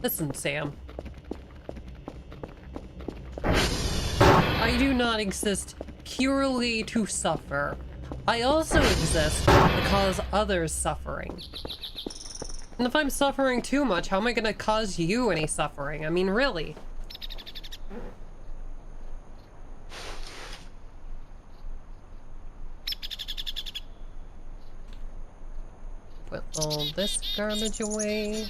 Speaker 1: Listen, Sam. I do not exist purely to suffer. I also exist to cause others suffering. And if I'm suffering too much, how am I gonna cause you any suffering? I mean, really? Put all this garbage away.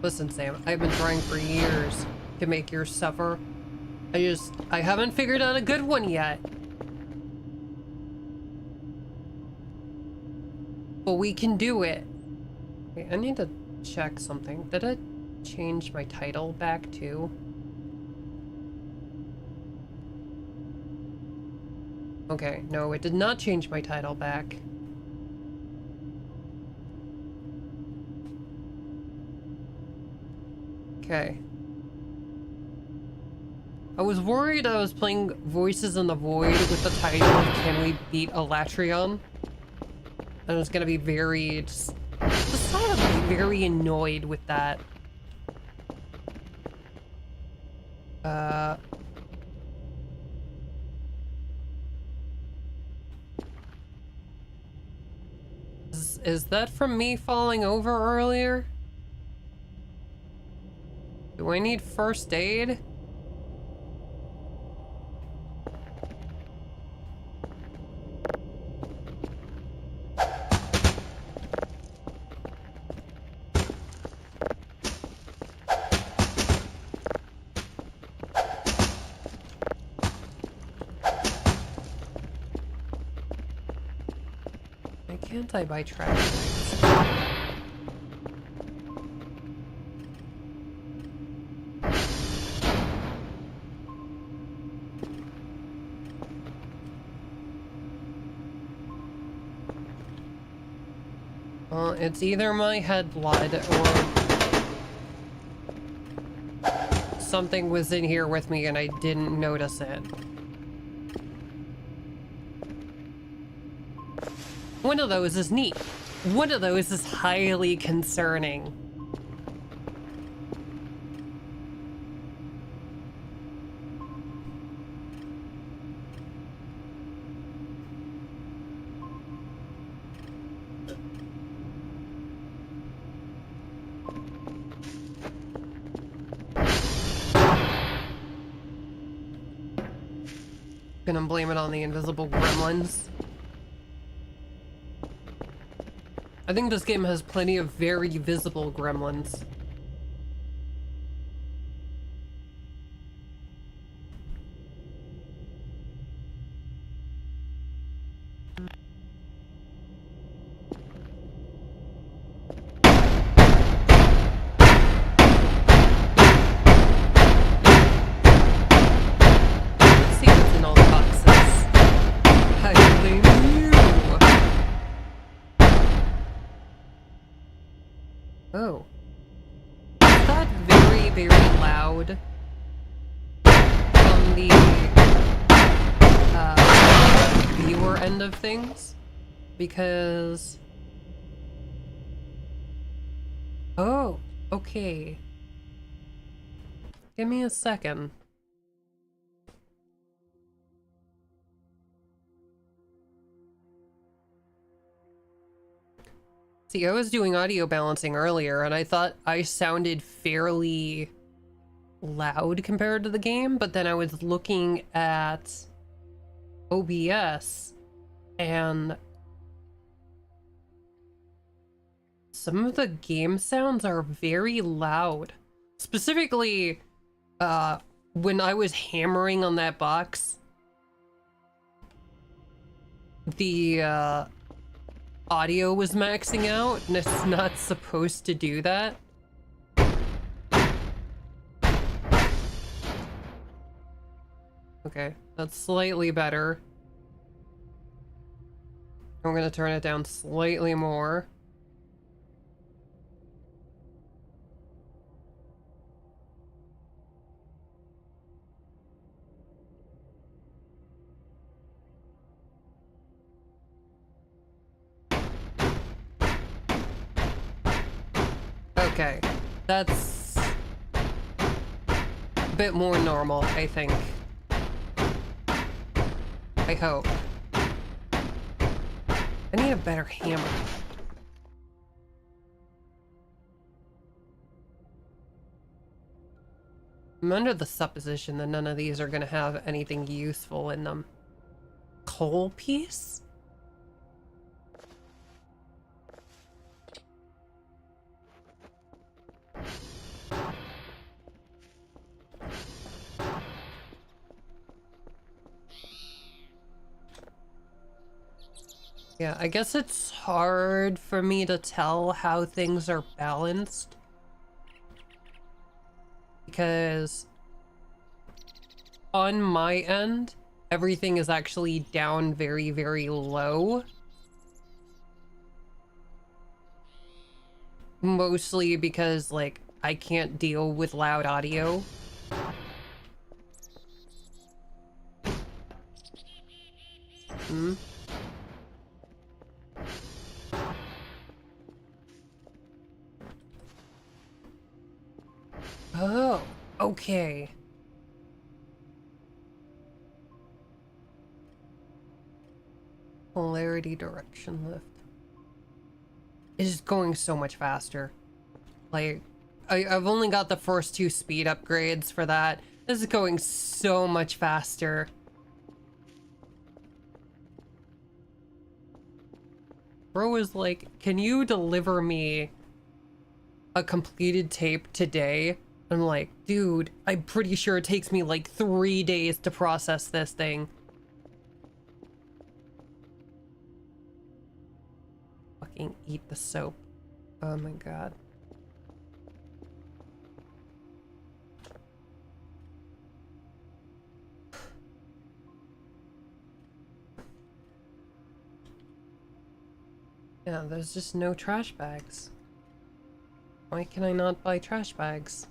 Speaker 1: Listen, Sam, I've been trying for years to make yours suffer. I haven't figured out a good one yet. But we can do it. Okay, I need to check something. Did it change my title back too? Okay, no, it did not change my title back. Okay. I was worried I was playing Voices in the Void with the title of Can We Beat Alatreon? And I was gonna be very, just decidedly very annoyed with that. Is that from me falling over earlier? Do I need first aid? Why can't I buy trash bags? Well, it's either my head blood or something was in here with me and I didn't notice it. One of those is neat. One of those is highly concerning. Gonna blame it on the invisible gremlins. I think this game has plenty of very visible gremlins. Let's see what's in all the boxes. I blame you. Oh. Is that very, very loud from the viewer end of things? because... Oh, okay. Give me a second. See, I was doing audio balancing earlier, and I thought I sounded fairly loud compared to the game, but then I was looking at OBS, and some of the game sounds are very loud. Specifically, when I was hammering on that box, the, audio was maxing out, and it's not supposed to do that. Okay, that's slightly better. I'm gonna turn it down slightly more. Okay, that's a bit more normal, I think. I hope. I need a better hammer. I'm under the supposition that none of these are gonna have anything useful in them. Coal piece? Yeah, I guess it's hard for me to tell how things are balanced. Because on my end, everything is actually down very, very low. Mostly because, like, I can't deal with loud audio. Hmm? Oh, okay. Polarity direction lift. It's just going so much faster. Like, I've only got the first 2 speed upgrades for that. This is going so much faster. Bro is like, can you deliver me a completed tape today? I'm like, dude, I'm pretty sure it takes me like 3 days to process this thing. Fucking eat the soap. Oh my god. Yeah, there's just no trash bags. Why can I not buy trash bags?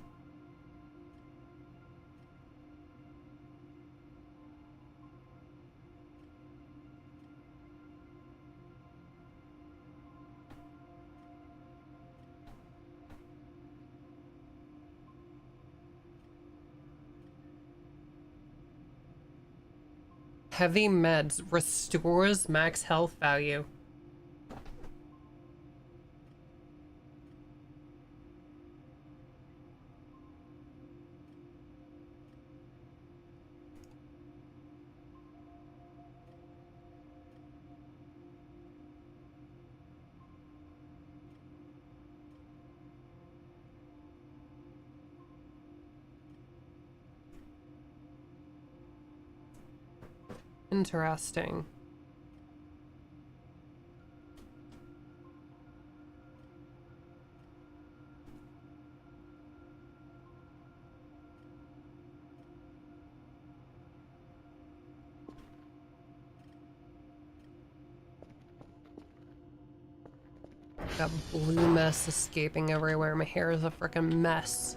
Speaker 1: Heavy meds restores max health value. Interesting. Got blue mess escaping everywhere. My hair is a freaking mess.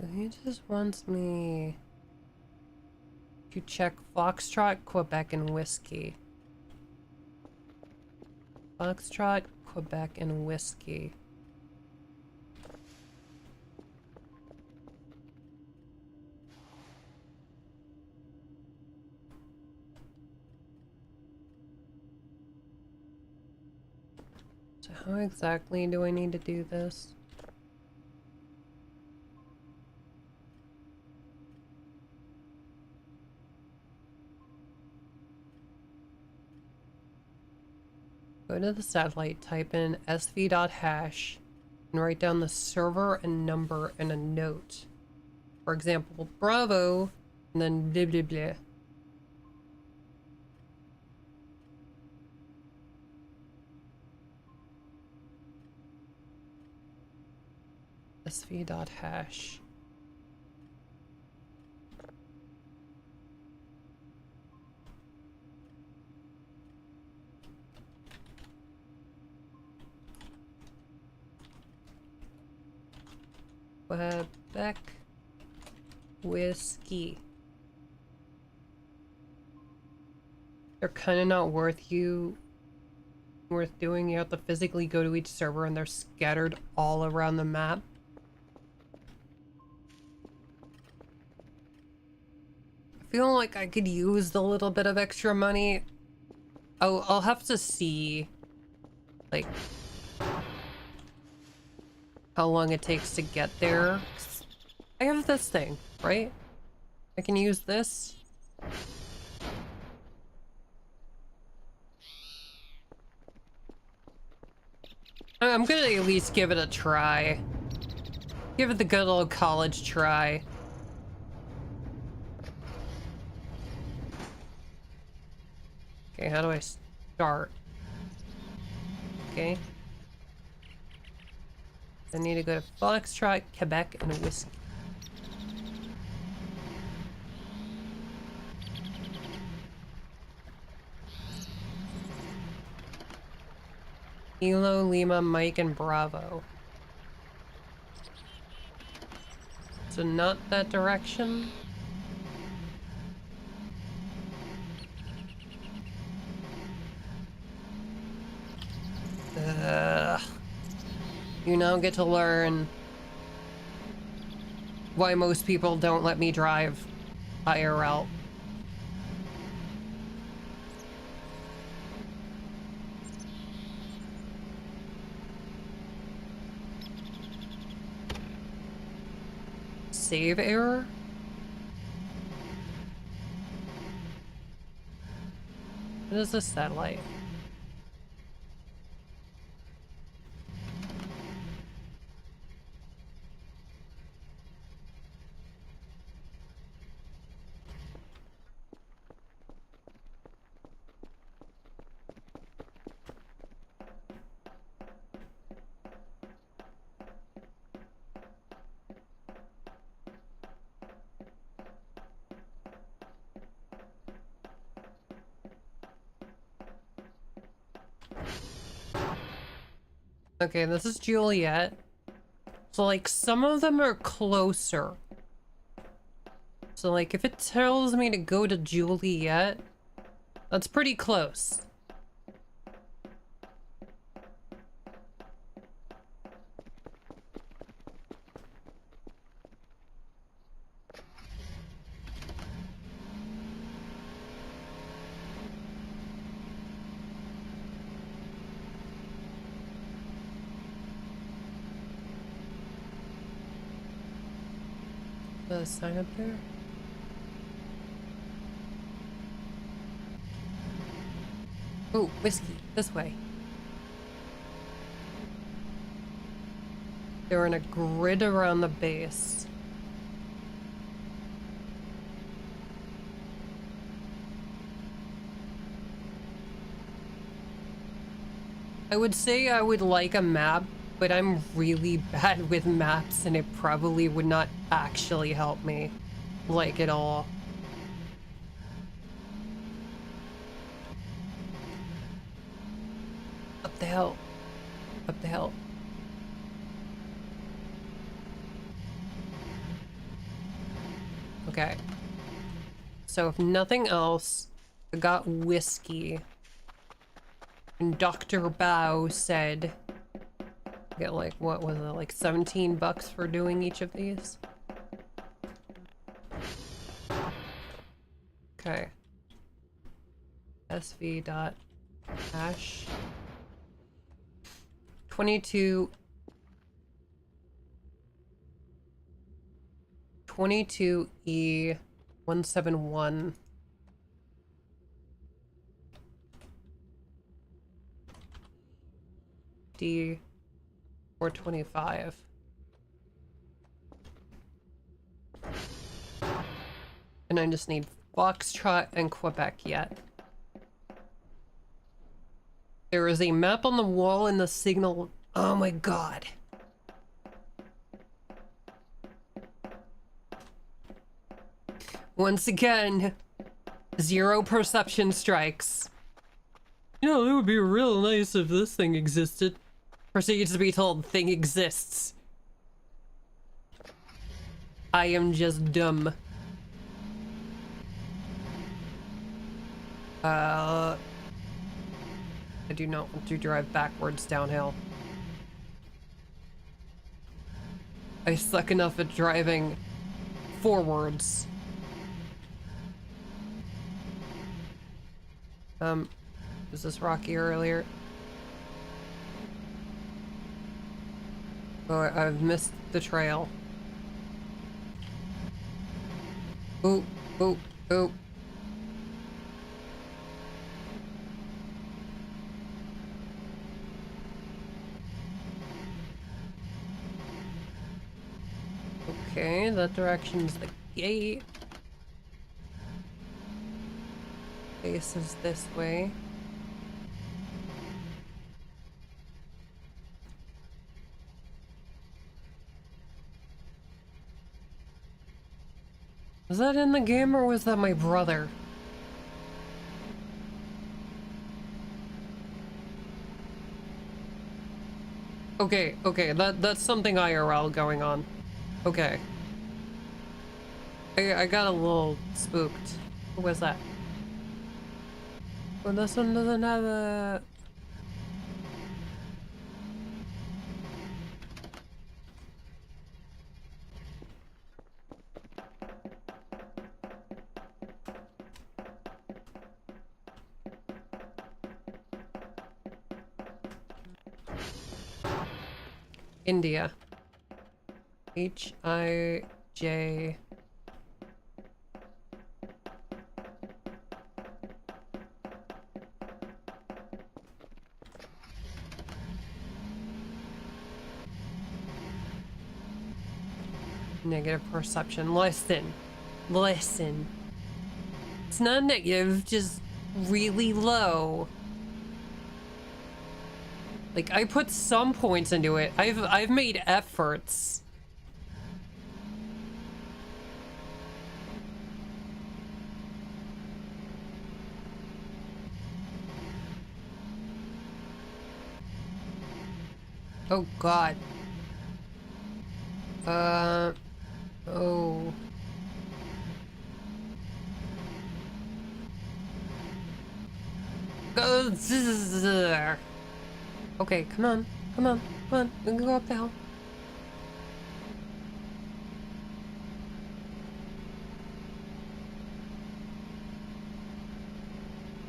Speaker 1: So he just wants me to check Foxtrot, Quebec, and Whiskey. Foxtrot, Quebec, and Whiskey. So how exactly do I need to do this? Go to the satellite, type in sv.hash, and write down the server and number and a note. For example, Bravo, and then blah blah blah. sv.hash. Quebec Whiskey. They're kind of not worth doing. You have to physically go to each server and they're scattered all around the map. I feel like I could use the little bit of extra money. I'll have to see, like, how long it takes to get there. I have this thing, right? I can use this. I'm gonna at least give it a try. Give it the good old college try. Okay, how do I start? Okay. I need to go to Foxtrot, Quebec, and Whiskey. Kilo, Lima, Mike, and Bravo. So not that direction. You now get to learn why most people don't let me drive IRL. Save error? What is this satellite? Okay, this is Juliet. So, like, some of them are closer. So, like, if it tells me to go to Juliet, that's pretty close. The sign up there? Oh, Whiskey, this way. They're in a grid around the base. I would say I would like a map, but I'm really bad with maps and it probably would not actually help me, like, at all. Up the hill. Up the hill. Okay. So if nothing else, I got whiskey. And Dr. Bao said, get like, what was it, like 17 bucks for doing each of these? Okay. SV dot hash 22 E 171 D 425. And I just need Foxtrot and Quebec yet. There is a map on the wall in the signal. Oh my god. Once again, zero perception strikes. You know, it would be real nice if this thing existed. Proceeds to be told, thing exists. I am just dumb. I do not want to drive backwards downhill. I suck enough at driving forwards. Was this rocky earlier? Oh, I've missed the trail. Oh, oh, oh. Okay, that direction's the gate. Faces this way. Was that in the game or was that my brother? Okay, okay, that's something IRL going on. Okay. I got a little spooked. What was that? Well, this one doesn't have a... India. H-I-J... Negative perception. Listen. Listen. It's not negative, just really low. Like, I put some points into it. I've made efforts. Oh god. Oh. Go. Okay, come on. Come on. Come on. We can go up the hill.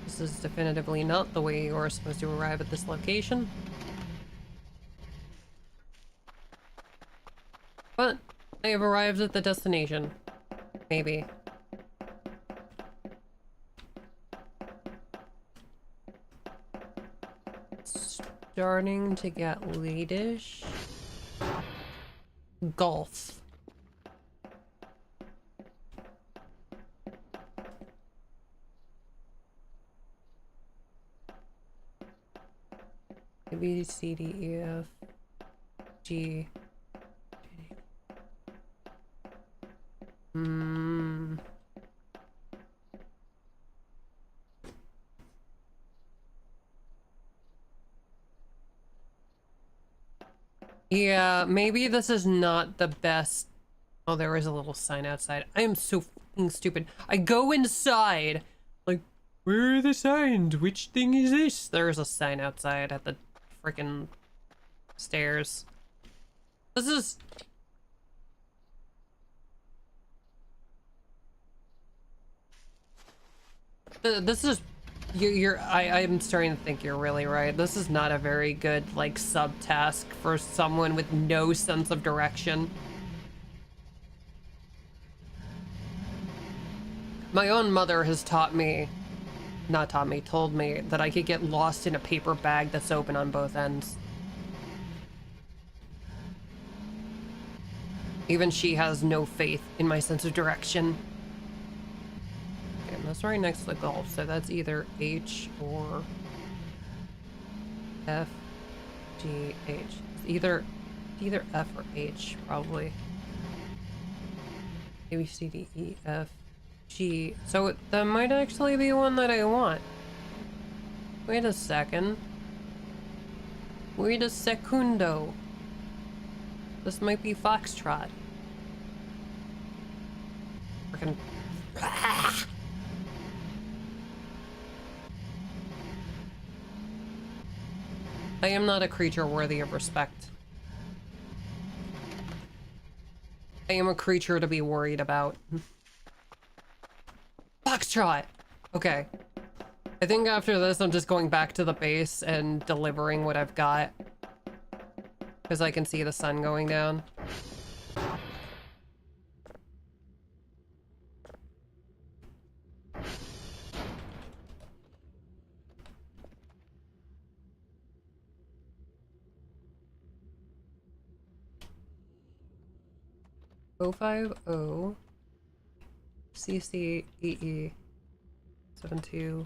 Speaker 1: This is definitively not the way you're supposed to arrive at this location. But I have arrived at the destination. Maybe. Starting to get late-ish. Golf. A, B, C, D, E, F, G. Yeah, maybe this is not the best Oh, there is a little sign outside. I am so fucking stupid. I go inside. Like, where are the signs? Which thing is this? There's a sign outside at the freaking stairs. This is... This is... I'm starting to think you're really right. This is not a very good, like, subtask for someone with no sense of direction. My own mother has told me that I could get lost in a paper bag that's open on both ends. Even she has no faith in my sense of direction. Okay, that's right next to the golf, so that's either H or F, G, H. It's either F or H, probably. A, B, C, D, E, F, G. So that might actually be one that I want. Wait a second. Wait a secundo. This might be Foxtrot. Freaking... I am not a creature worthy of respect. I am a creature to be worried about. Foxtrot! Okay. I think after this, I'm just going back to the base and delivering what I've got. Because I can see the sun going down. O50 CCEE 72E.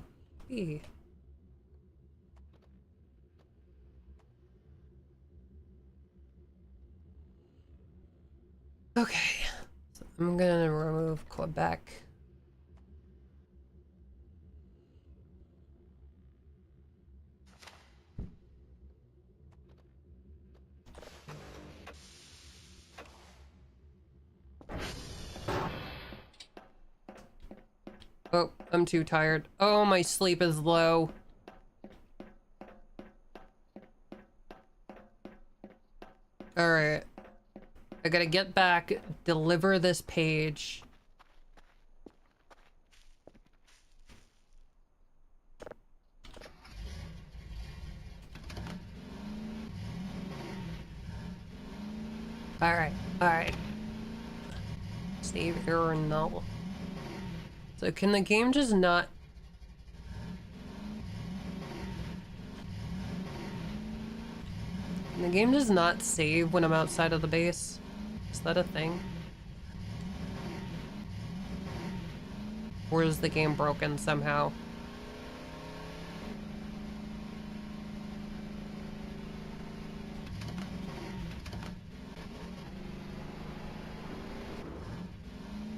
Speaker 1: Okay, so I'm gonna remove Quebec. Oh, I'm too tired. Oh, my sleep is low. Alright. I gotta get back, deliver this page. Alright, alright. Save error null. So can the game just not... Can the game just not save when I'm outside of the base? Is that a thing? Or is the game broken somehow?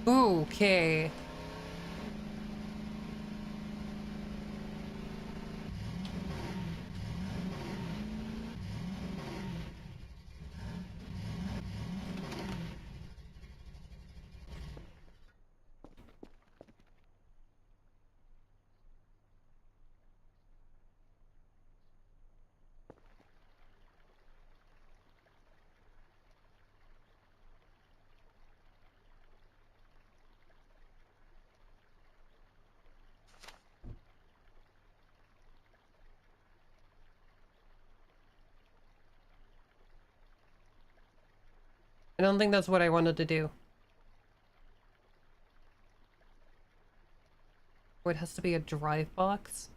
Speaker 1: Okay. I don't think that's what I wanted to do. Oh, it has to be a drive box?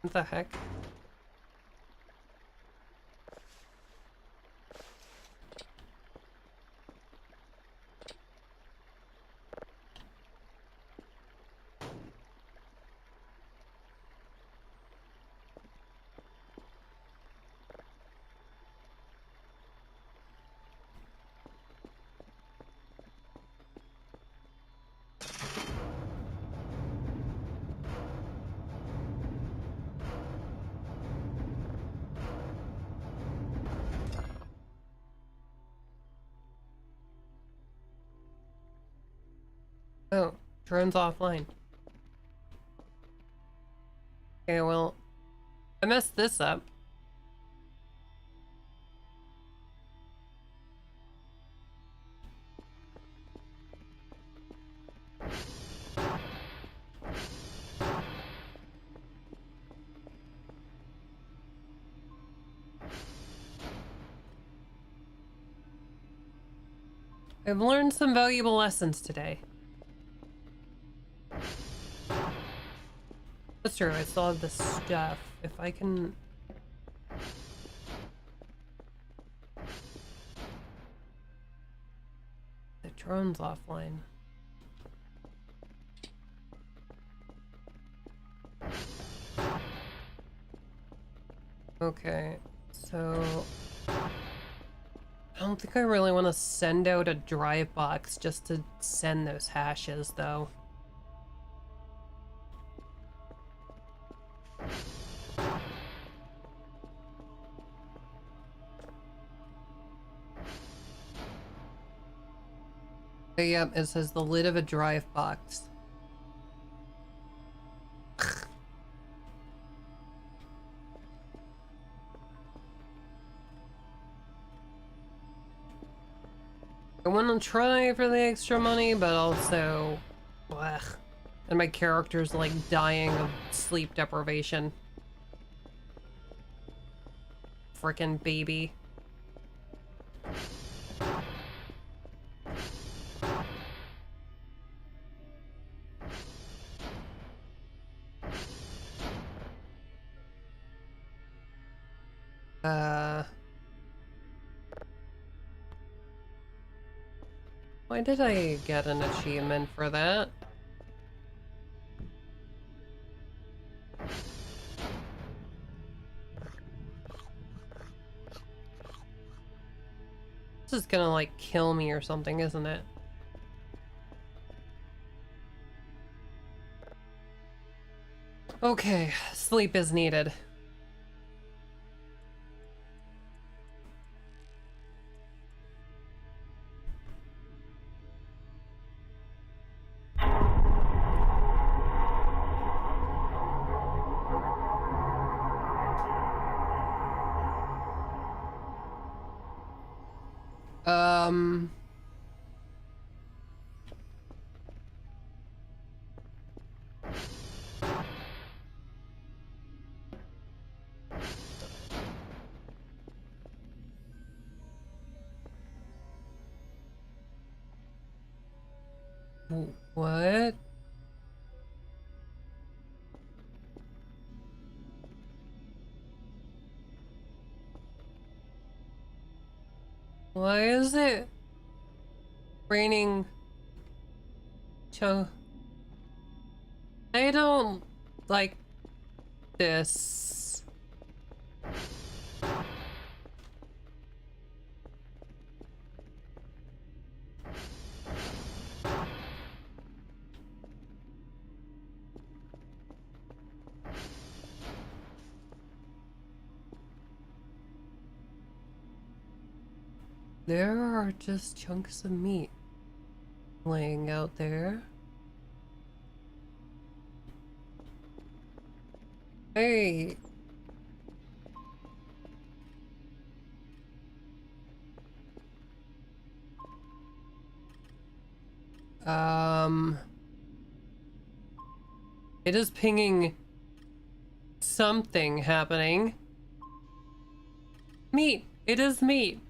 Speaker 1: What the heck? Oh, drone's offline. Okay, well, I messed this up. I've learned some valuable lessons today. That's true, I still have the stuff. If I can... The drone's offline. Okay, so... I don't think I really want to send out a drive box just to send those hashes, though. Yep, it says the lid of a drive box. I want to try for the extra money, but also... Ugh. And my character's like dying of sleep deprivation. Frickin' baby. Why did I get an achievement for that? This is gonna like kill me or something, isn't it? Okay, sleep is needed. What? Why is it raining? I don't like this. There are just chunks of meat laying out there. Hey. It is pinging something happening. Meat. It is meat.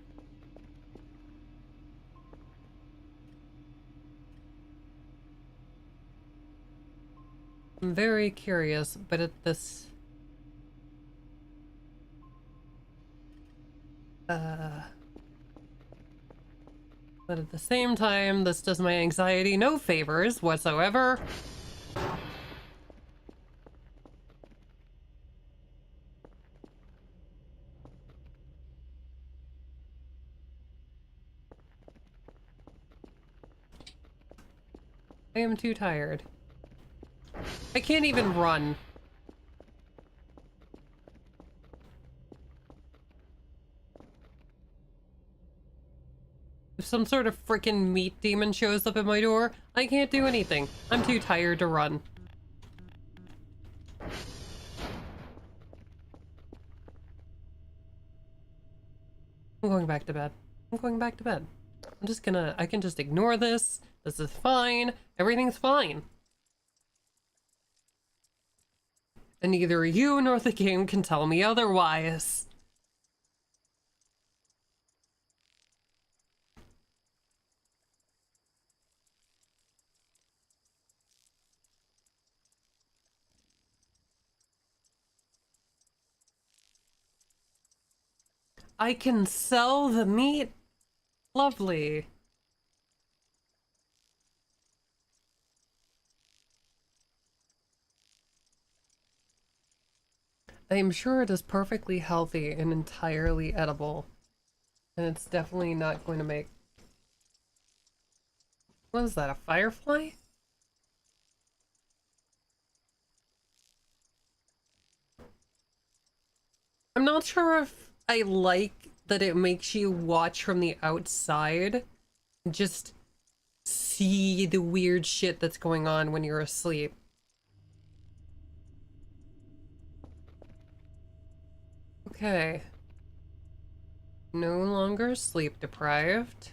Speaker 1: I'm very curious, but at this... But at the same time, this does my anxiety no favors whatsoever. I am too tired. I can't even run. some sort of freaking meat demon shows up at my door, I can't do anything. I'm too tired to run. I'm going back to bed. I'm going back to bed. I can just ignore this. This is fine. Everything's fine. And neither you nor the game can tell me otherwise. I can sell the meat? Lovely. I am sure it is perfectly healthy and entirely edible. And it's definitely not going to make... What is that, a firefly? I'm not sure if I like that it makes you watch from the outside and just see the weird shit that's going on when you're asleep. Okay. No longer sleep deprived.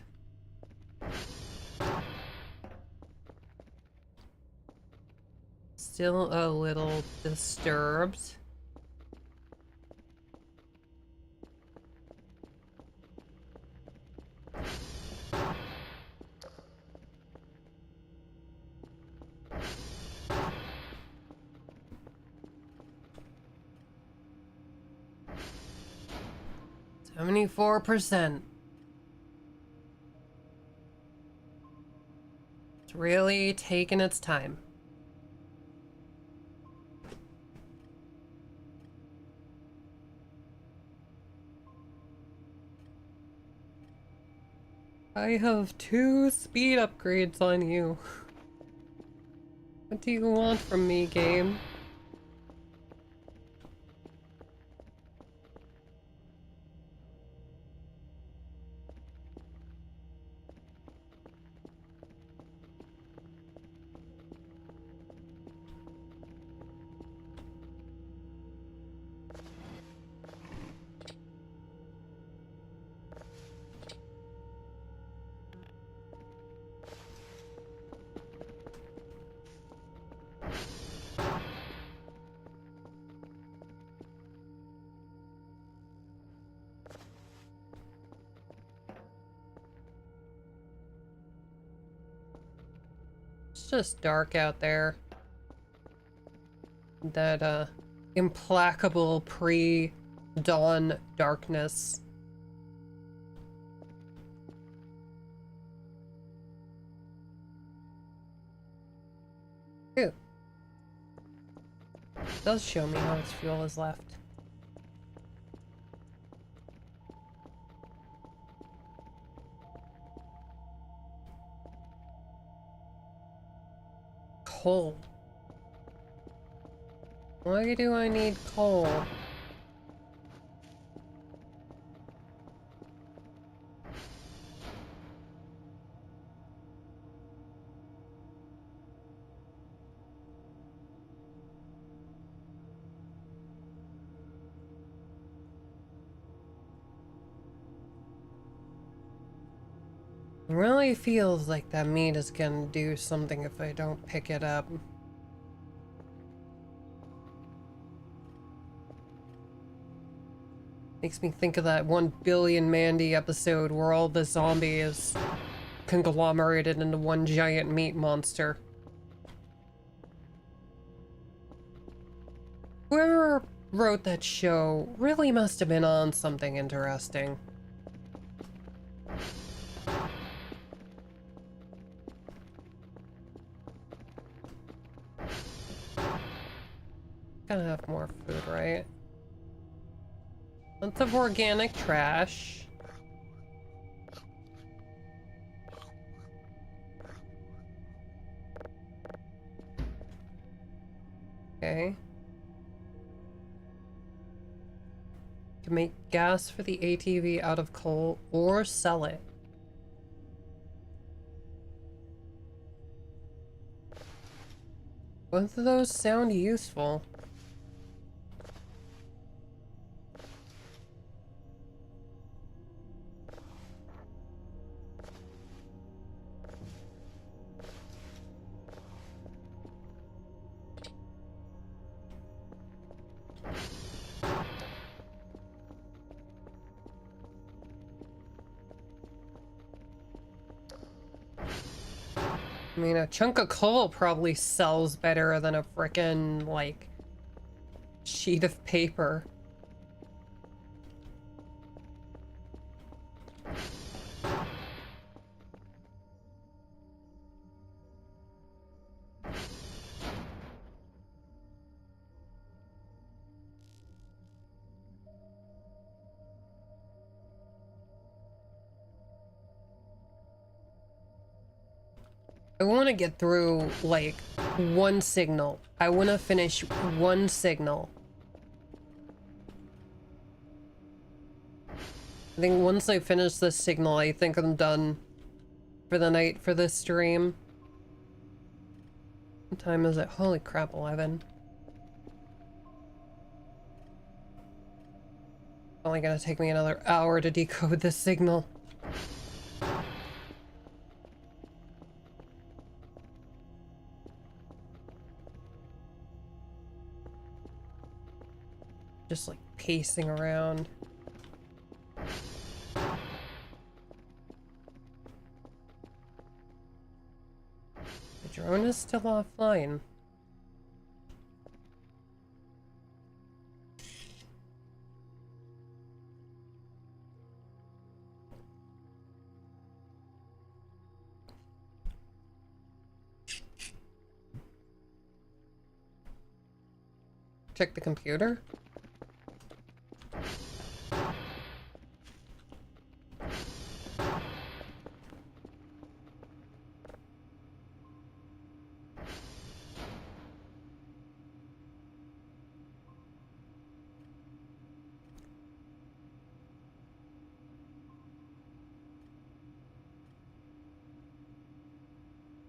Speaker 1: Still a little disturbed. $74%. It's really taking its time. I have 2 speed upgrades on you. What do you want from me, game? It's just dark out there. That, implacable pre-dawn darkness. Ooh. It does show me how much fuel is left. Coal. Why do I need coal? It really feels like that meat is gonna do something if I don't pick it up. Makes me think of that 1 Billion Mandy episode where all the zombies conglomerated into one giant meat monster. Whoever wrote that show really must have been on something interesting. Gotta have more food, right? Lots of organic trash. Okay. Can make gas for the ATV out of coal or sell it. Both of those sound useful. I mean, a chunk of coal probably sells better than a frickin', like, sheet of paper. I want to get through, like, one signal. I want to finish one signal. I think once I finish this signal, I think I'm done for the night for this stream. What time is it? Holy crap, 11. Only gonna take me another hour to decode this signal. Just like pacing around. The drone is still offline. Check the computer.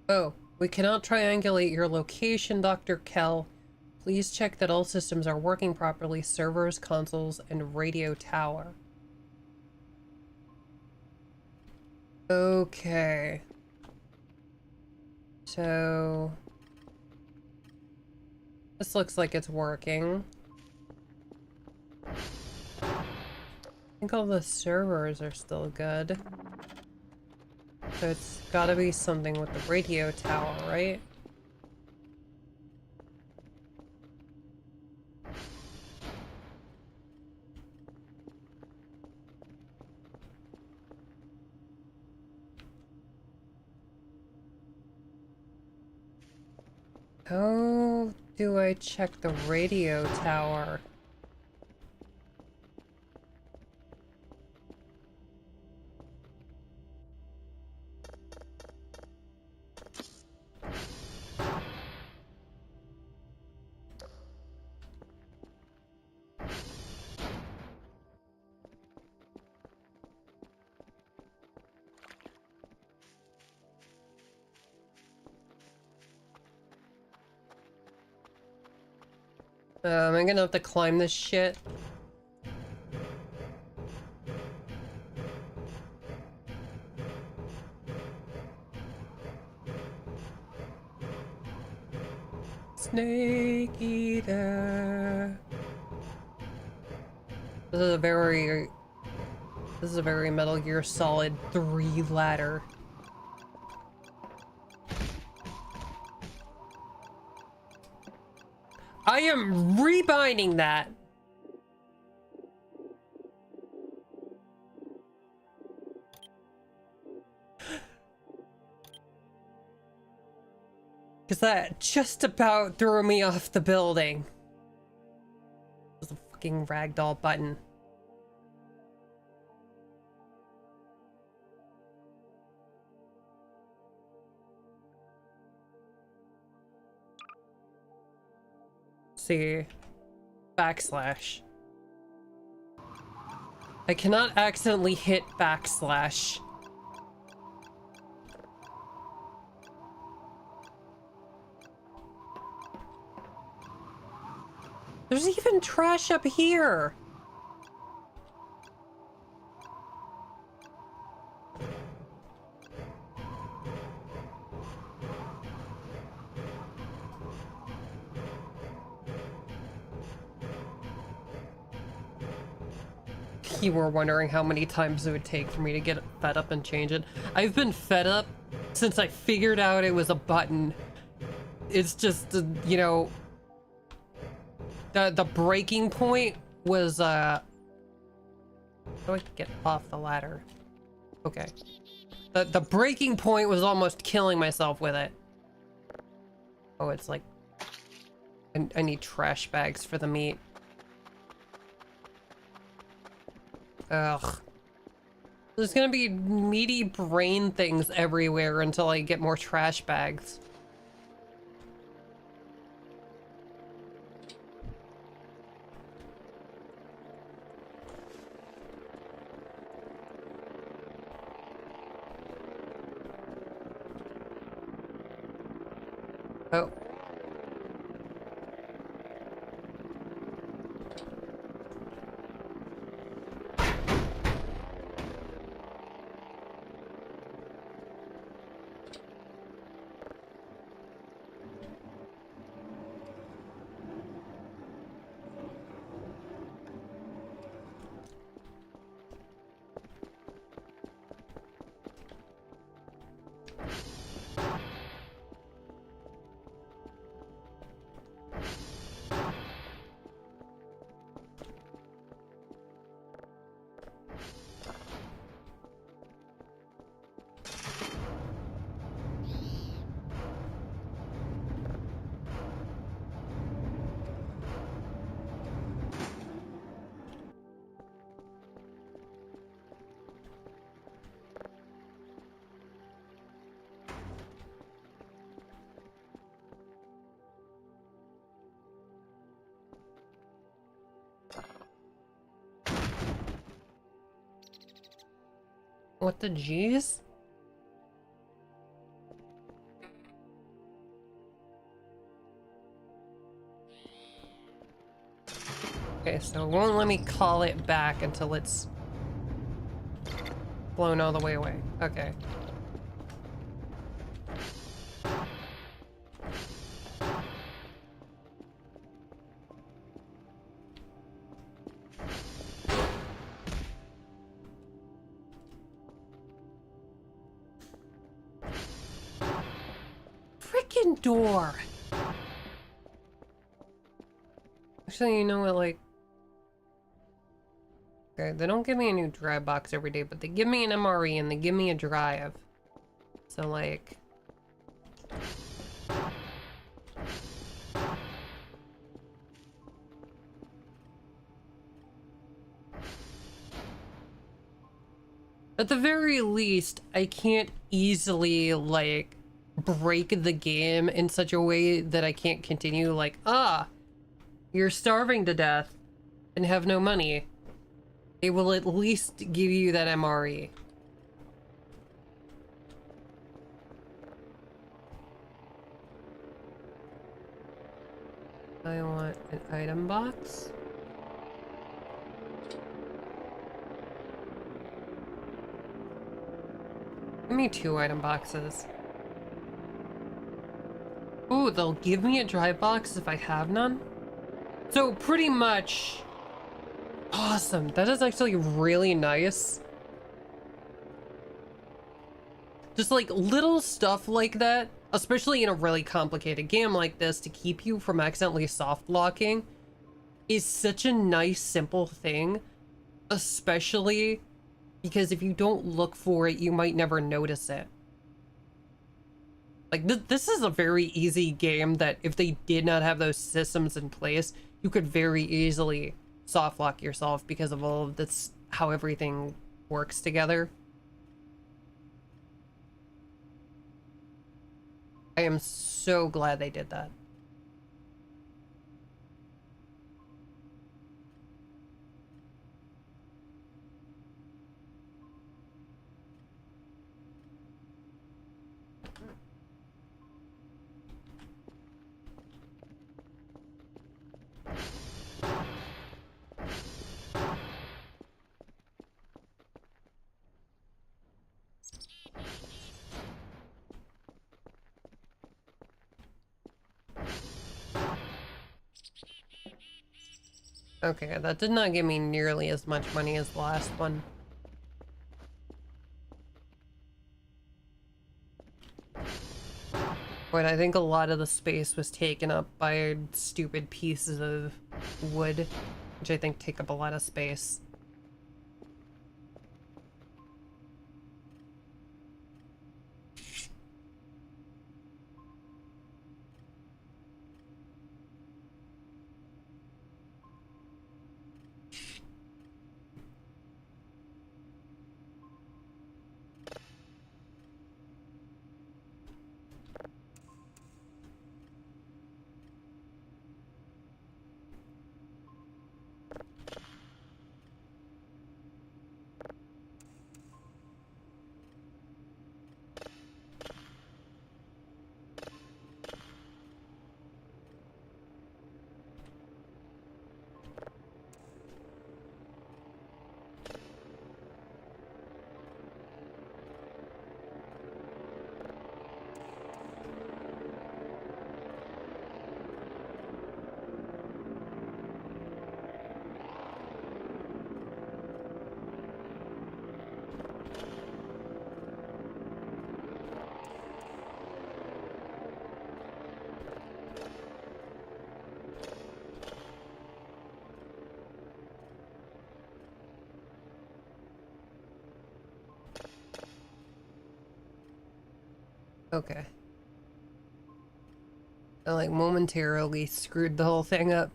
Speaker 1: Oh, we cannot triangulate your location, Dr. Kell. Please check that all systems are working properly, servers, consoles, and radio tower. Okay. So... this looks like it's working. I think all the servers are still good. So it's gotta be something with the radio tower, right? How do I check the radio tower? Am I gonna have to climb this shit? Snake eater. This is a very Metal Gear Solid 3 ladder. I am rebinding that. Because that just about threw me off the building. It was a fucking ragdoll button. See, backslash. I cannot accidentally hit backslash. There's even trash up here. You were wondering how many times it would take for me to get fed up and change it. I've been fed up since I figured out it was a button. It's just, you know, the breaking point was, how do I get off the ladder? Okay. The breaking point was almost killing myself with it. Oh, it's like, I need trash bags for the meat. Ugh. There's gonna be meaty brain things everywhere until I get more trash bags. Oh. What the jeez? Okay, so it won't let me call it back until it's blown all the way away. Okay. Frickin' door! Actually, you know what, like... Okay, they don't give me a new drive box every day, but they give me an MRE and they give me a drive. So, like... At the very least, I can't easily, like, break the game in such a way that I can't continue, like, you're starving to death and have no money. They will at least give you that MRE. I want an item box. Give me 2 item boxes. Ooh, they'll give me a drive box if I have none? So pretty much... Awesome. That is actually really nice. Just like little stuff like that, especially in a really complicated game like this, to keep you from accidentally soft locking is such a nice, simple thing. Especially because if you don't look for it, you might never notice it. Like, this is a very easy game that if they did not have those systems in place, you could very easily soft lock yourself because of all of this, how everything works together. I am so glad they did that. Okay, that did not give me nearly as much money as the last one. But I think a lot of the space was taken up by stupid pieces of wood, which I think take up a lot of space. Okay. I like momentarily screwed the whole thing up.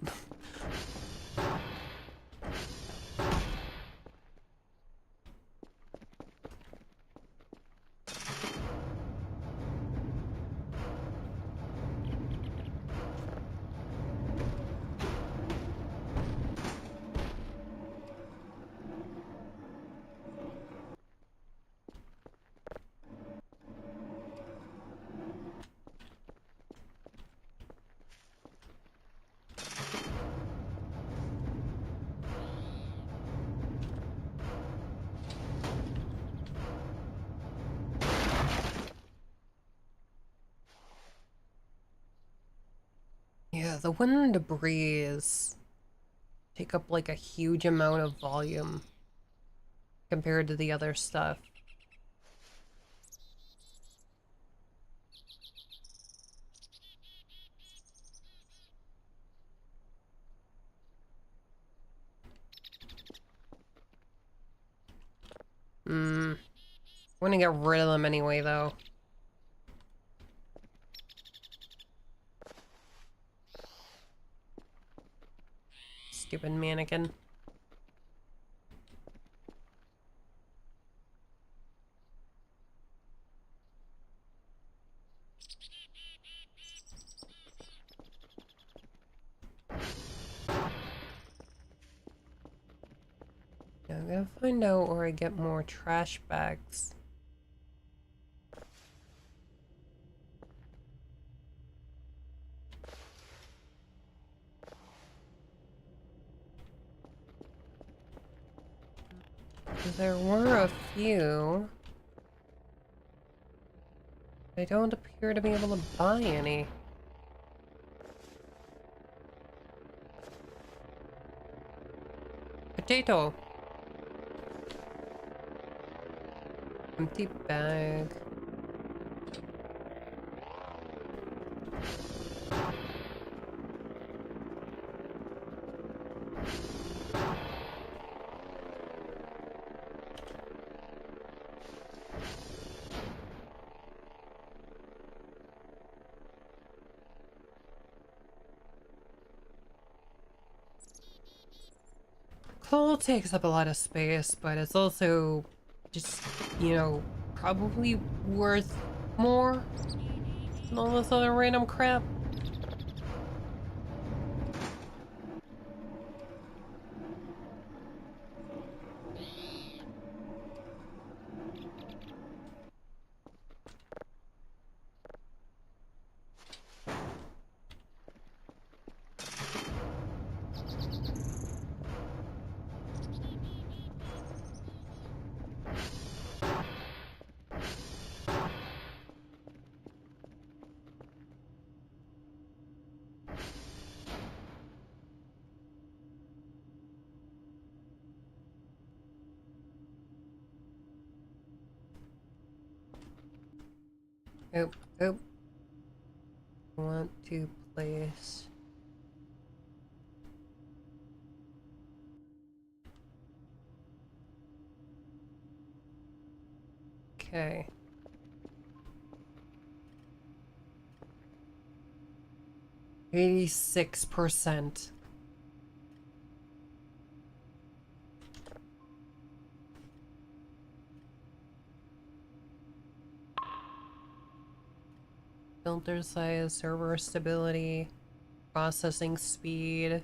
Speaker 1: Yeah, the wind and debris take up like a huge amount of volume compared to the other stuff. I'm gonna get rid of them anyway, though. Stupid mannequin. Yeah, I'm gonna find out where I get more trash bags. There were a few. I don't appear to be able to buy any. Potato. Empty bag. Coal takes up a lot of space, but it's also just, you know, probably worth more than all this other random crap. oh, oh. I want to place... Okay. %86%. Filter size, server stability, processing speed,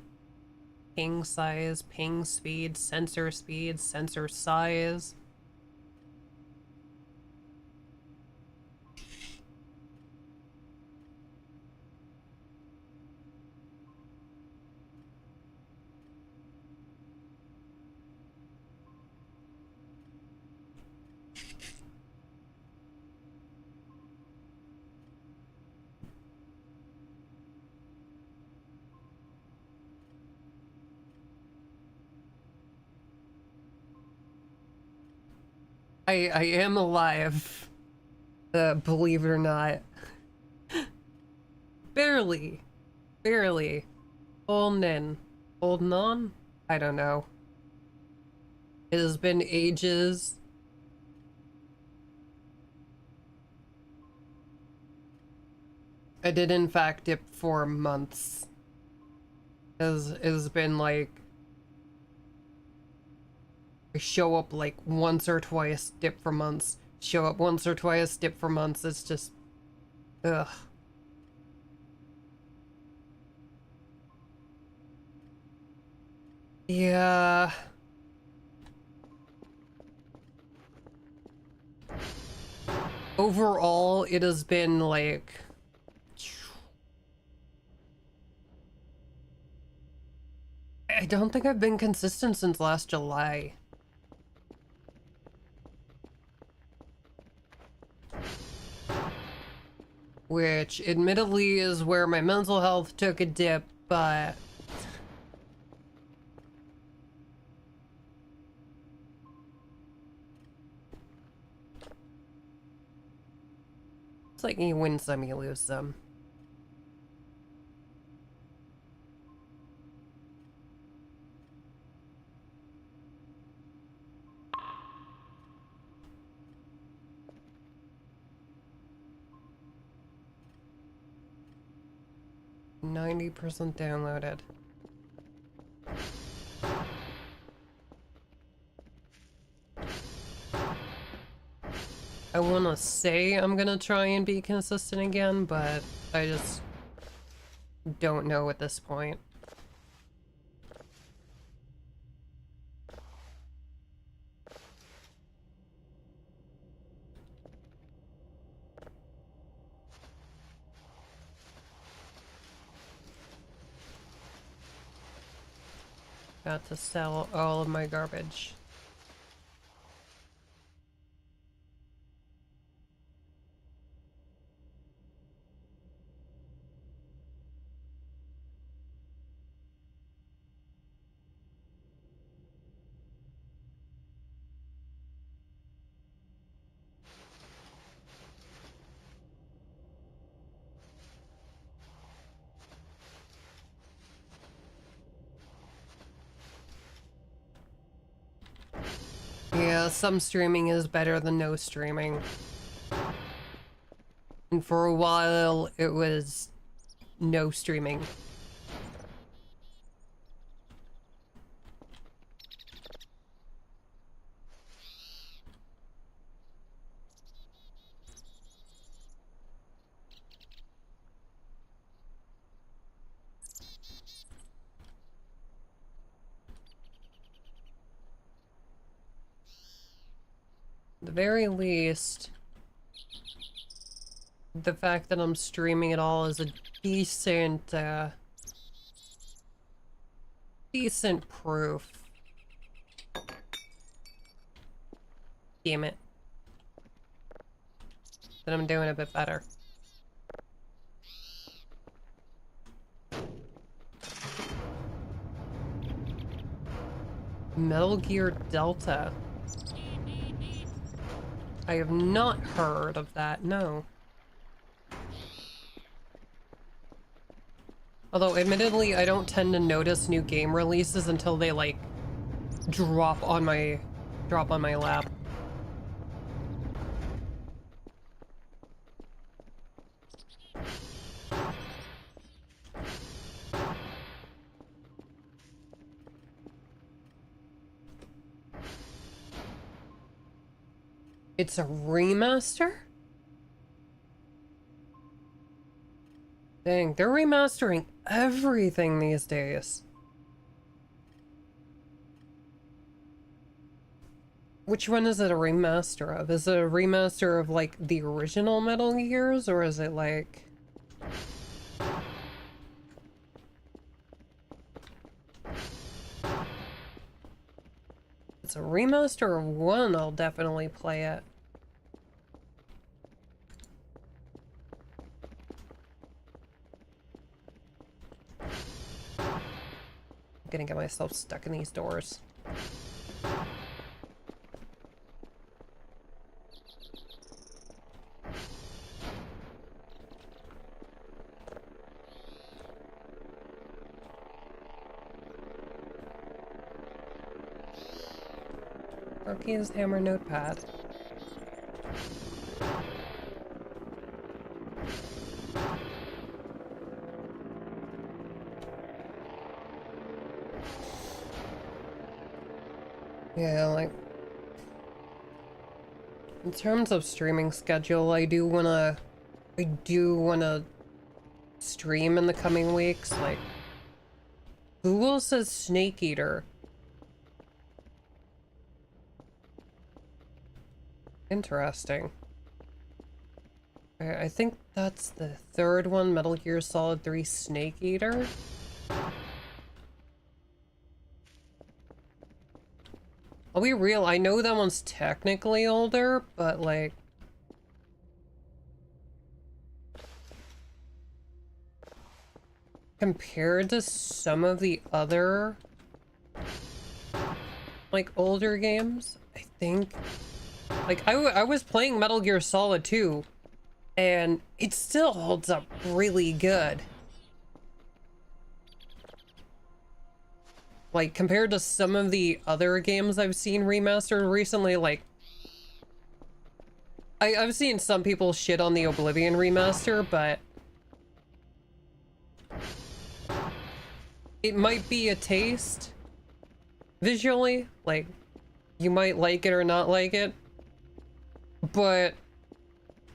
Speaker 1: ping size, ping speed, sensor size. I am alive. Believe it or not. Barely. Barely. Holding on? I don't know. It has been ages. I did in fact dip for months. It's been like... I show up like once or twice, dip for months. Show up once or twice, dip for months. It's just... Ugh. Yeah... Overall, it has been like... I don't think I've been consistent since last July. Which, admittedly, is where my mental health took a dip, but... It's like you win some, you lose some. %90 downloaded. I want to say I'm gonna try and be consistent again, but I just don't know at this point. Got to sell all of my garbage. Yeah, some streaming is better than no streaming. And for a while, it was no streaming. At the very least, the fact that I'm streaming it all is a decent, decent proof. Damn it. That I'm doing a bit better. Metal Gear Delta. I have not heard of that, no. Although, admittedly, I don't tend to notice new game releases until they, like, drop on my lap. It's a remaster? Dang, they're remastering everything these days. Which one is it a remaster of? Is it a remaster of, like, the original Metal Gears, or is it, like... It's a remaster of one, I'll definitely play it. I'm gonna get myself stuck in these doors. Rocky's Hammer Notepad. Yeah, like... In terms of streaming schedule, I do wanna stream in the coming weeks, like... Google says Snake Eater. Interesting. I think that's the third one, Metal Gear Solid 3 Snake Eater. I'll be real, I know that one's technically older, but like... Compared to some of the other... like, older games, I think... Like, I was playing Metal Gear Solid 2, and it still holds up really good. Like, compared to some of the other games I've seen remastered recently, like... I've seen some people shit on the Oblivion remaster, but... It might be a taste. Visually, like, you might like it or not like it. But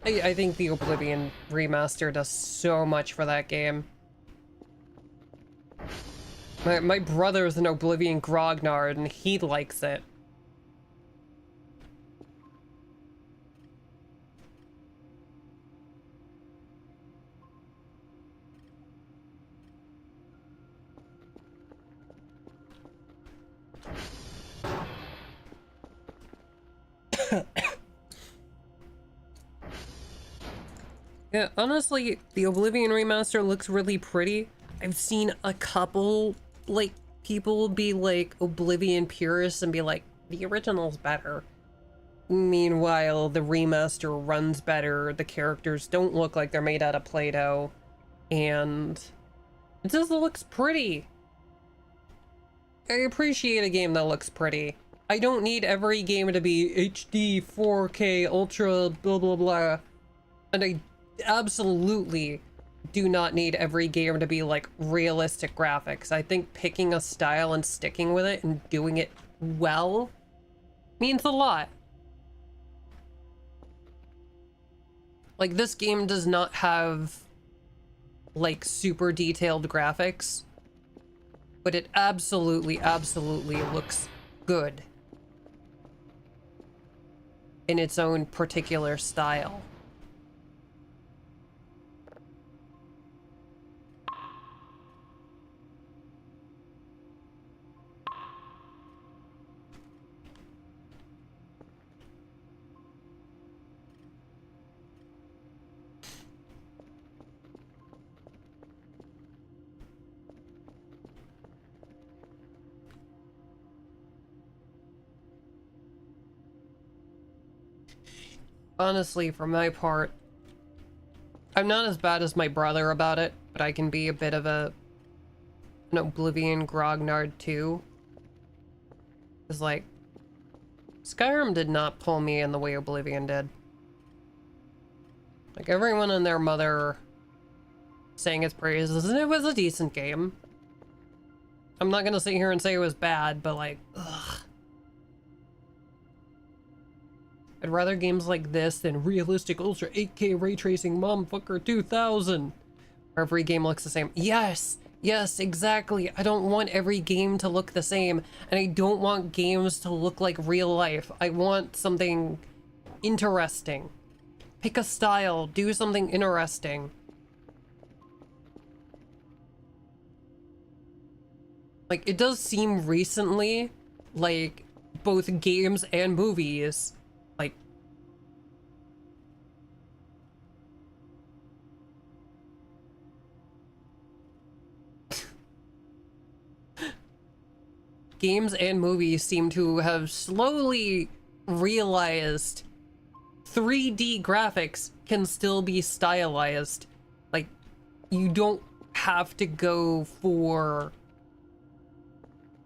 Speaker 1: I think the Oblivion remaster does so much for that game. My brother's an Oblivion grognard and he likes it. Yeah, honestly, the Oblivion remaster looks really pretty. I've seen a couple, like, people be like Oblivion purists and be like, the original's better. Meanwhile, the remaster runs better, the characters don't look like they're made out of Play-Doh, and it just looks pretty. I appreciate a game that looks pretty. I don't need every game to be HD, 4K, ultra, blah blah blah. And I absolutely do not need every game to be like realistic graphics. I think picking a style and sticking with it and doing it well means a lot. Like, this game does not have like super detailed graphics, but it absolutely looks good in its own particular style. Honestly, for my part, I'm not as bad as my brother about it, but I can be a bit of a and Oblivion Grognard 2 is like, Skyrim did not pull me in the way Oblivion did. Like, everyone and their mother sang its praises, and it was a decent game. I'm not gonna sit here and say it was bad, but like, ugh. I'd rather games like this than realistic Ultra 8K ray tracing Momfucker 2000, where every game looks the same. Yes, yes, exactly. I don't want every game to look the same, and I don't want games to look like real life. I want something interesting. Pick a style, do something interesting. Like, it does seem recently like both games and movies, like, games and movies seem to have slowly realized 3D graphics can still be stylized. Like, you don't have to go for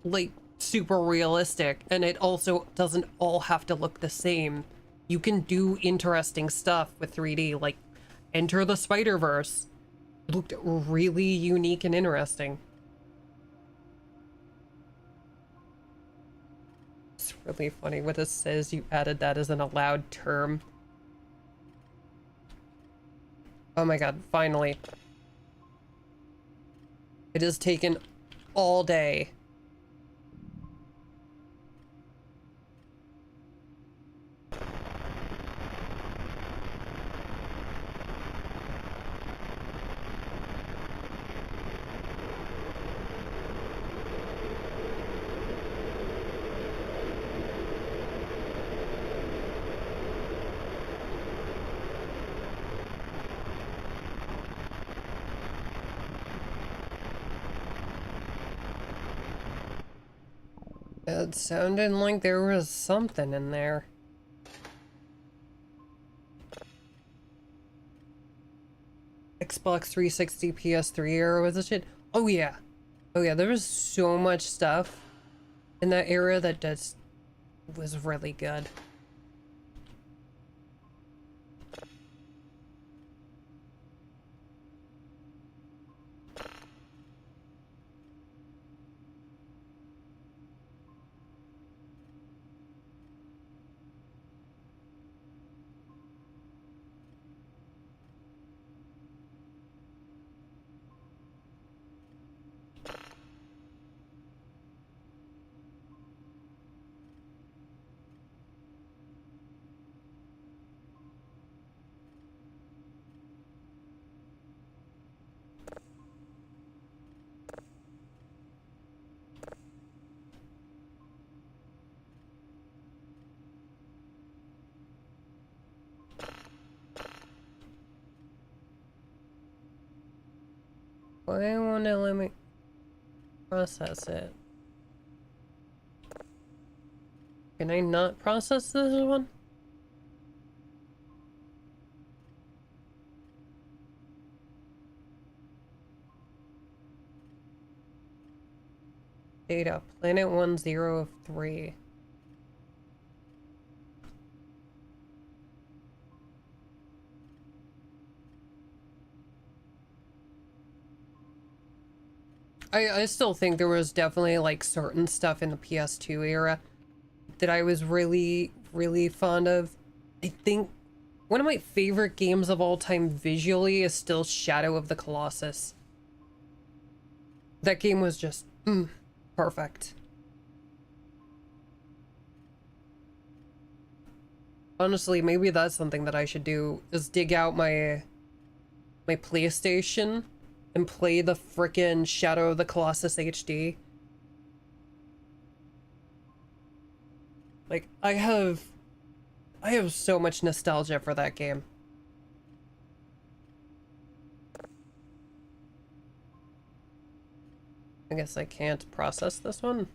Speaker 1: like super realistic, and it also doesn't all have to look the same. You can do interesting stuff with 3D, like Enter the Spider-Verse looked really unique and interesting. It's really funny what it says you added that as an allowed term. Oh my god, finally. It has taken all day. It sounded like there was something in there. Xbox 360, PS3 era, was it shit? Oh yeah. Oh yeah, there was so much stuff in that era that just was really good. Why won't it let me process it? Can I not process this one? Data, planet 10 of 3. I still think there was definitely like certain stuff in the PS2 era that I was really, really fond of. I think one of my favorite games of all time visually is still Shadow of the Colossus. That game was just perfect. Honestly, maybe that's something that I should do, is dig out my PlayStation and play the frickin' Shadow of the Colossus HD. Like, I have so much nostalgia for that game. I guess I can't process this one.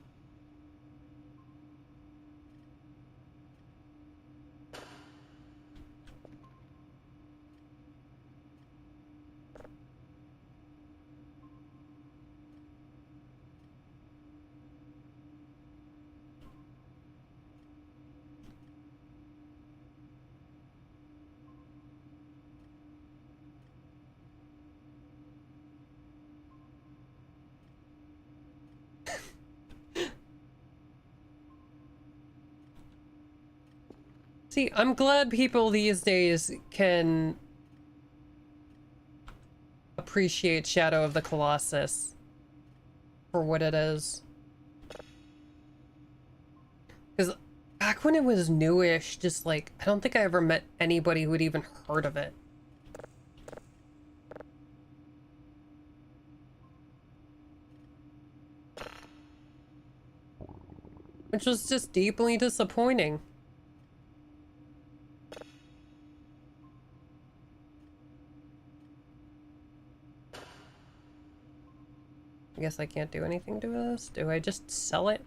Speaker 1: See, I'm glad people these days can appreciate Shadow of the Colossus for what it is. Because back when it was newish, just like, I don't think I ever met anybody who had even heard of it. Which was just deeply disappointing. I guess I can't do anything to this. Do I just sell it?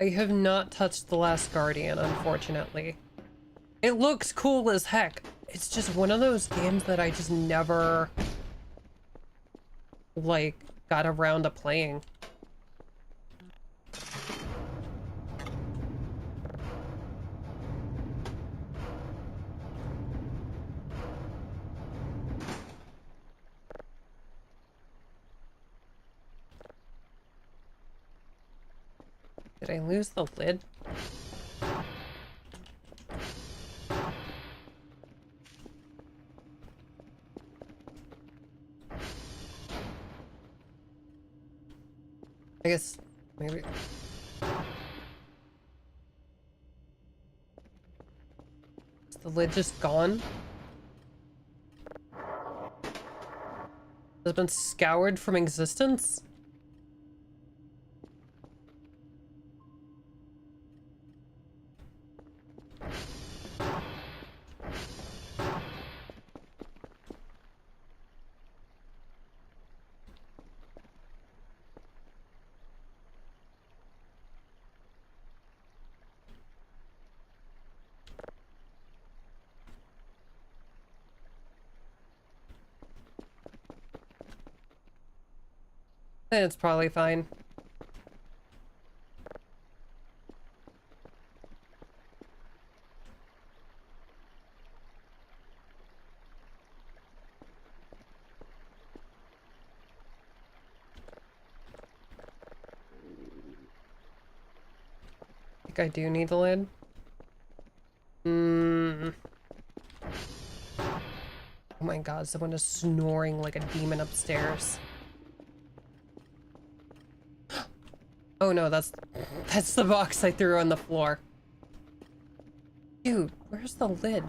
Speaker 1: I have not touched The Last Guardian, unfortunately. It looks cool as heck. It's just one of those games that I just never, like, got around to playing. Did I lose the lid? I guess maybe. Is the lid just gone? Has it been scoured from existence? It's probably fine. I think I do need the lid. Oh my god, someone is snoring like a demon upstairs. Oh no, that's the box I threw on the floor. Dude, where's the lid?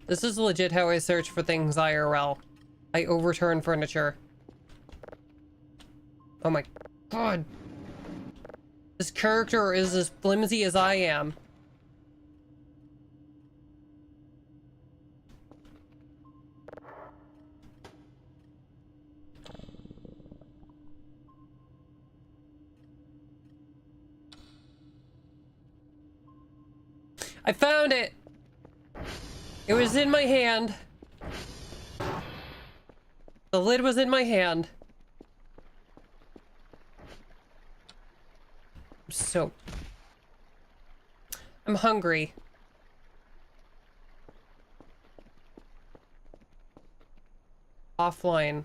Speaker 1: This is legit how I search for things IRL. I overturn furniture. Oh my god. This character is as flimsy as I am. I found it! It was in my hand. The lid was in my hand. I'm hungry. Offline.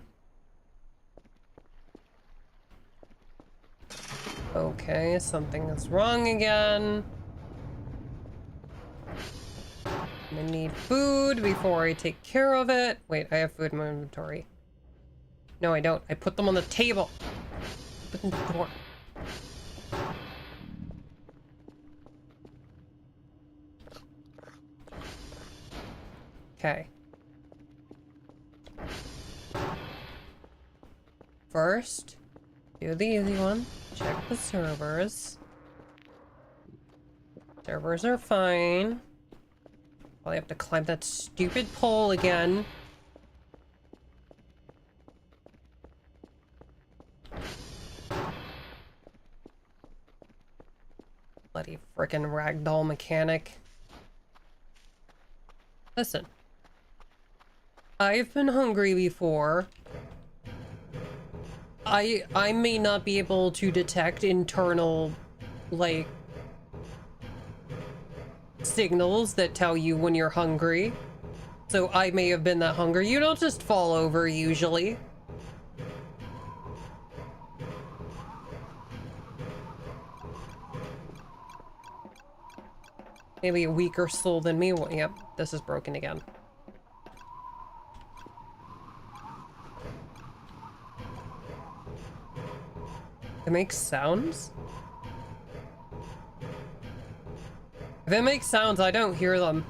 Speaker 1: Okay, something is wrong again. I need food before I take care of it. Wait, I have food in my inventory. No, I don't. I put them on the table. Open the door. Okay. First, do the easy one. Check the servers. Servers are fine. Probably have to climb that stupid pole again. Bloody frickin' ragdoll mechanic. Listen. I've been hungry before. I may not be able to detect internal, like, signals that tell you when you're hungry. So I may have been that hungry. You don't just fall over usually. Maybe a weaker soul than me. Well, yep, this is broken again. It makes sounds? If it makes sounds, I don't hear them.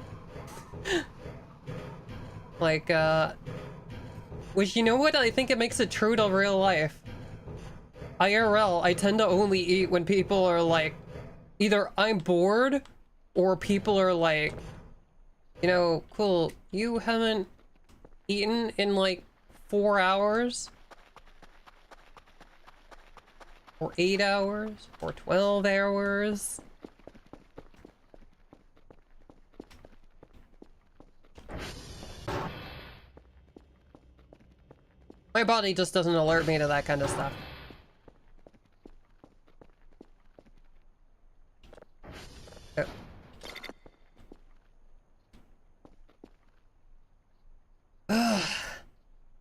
Speaker 1: Like, which, you know what? I think it makes it true to real life. IRL, I tend to only eat when people are like, either I'm bored, or people are like, you know, cool, you haven't eaten in like 4 hours? Or 8 hours? Or 12 hours? My body just doesn't alert me to that kind of stuff.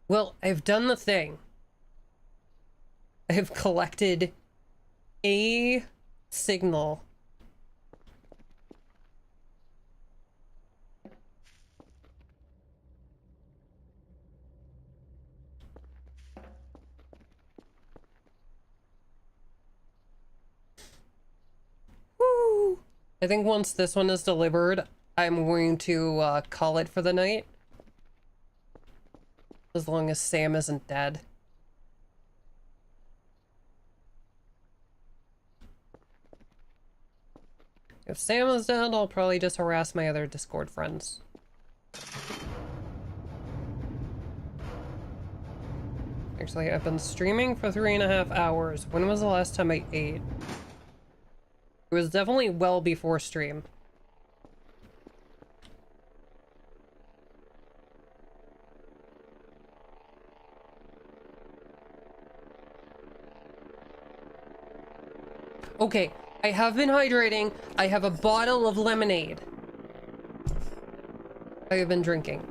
Speaker 1: Well, I've done the thing. I've collected a signal. Woo! I think once this one is delivered, I'm going to call it for the night. As long as Sam isn't dead. If Sam is dead, I'll probably just harass my other Discord friends. Actually, I've been streaming for 3.5 hours. When was the last time I ate? It was definitely well before stream. Okay, I have been hydrating. I have a bottle of lemonade. I have been drinking.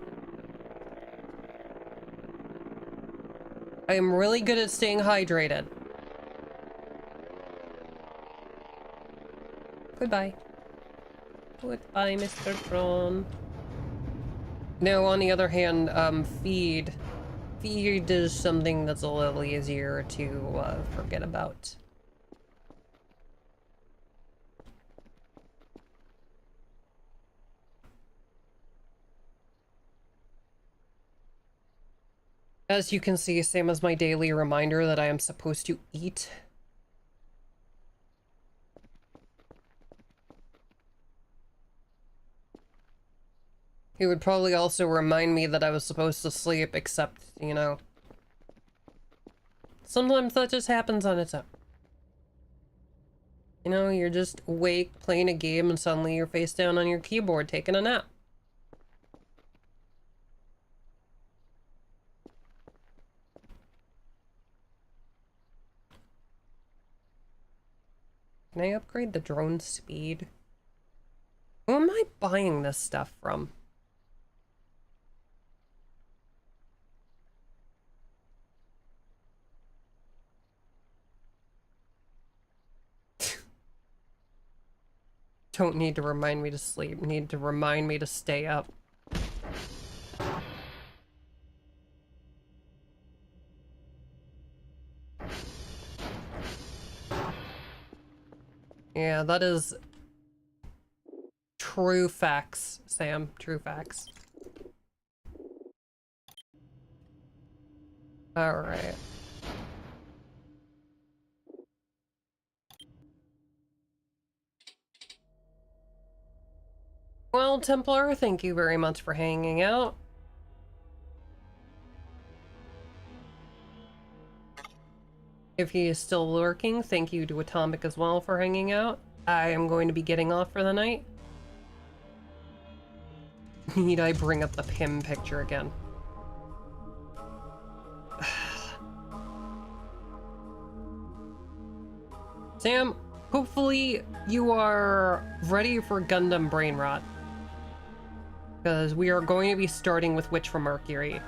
Speaker 1: I am really good at staying hydrated. Goodbye. Goodbye, Mr. Tron. No, on the other hand, feed. Feed is something that's a little easier to forget about. As you can see, same as my daily reminder that I am supposed to eat. It would probably also remind me that I was supposed to sleep, except, you know, sometimes that just happens on its own. You know, you're just awake, playing a game, and suddenly you're face down on your keyboard taking a nap. Can I upgrade the drone speed? Who am I buying this stuff from? Don't need to remind me to sleep, need to remind me to stay up. Yeah, that is true facts, Sam. True facts. Alright. Well, Templar, thank you very much for hanging out. If he is still lurking, thank you to Atomic as well for hanging out. I am going to be getting off for the night. Need I bring up the Pym picture again? Sam, hopefully you are ready for Gundam Brain Rot. Because we are going to be starting with Witch from Mercury.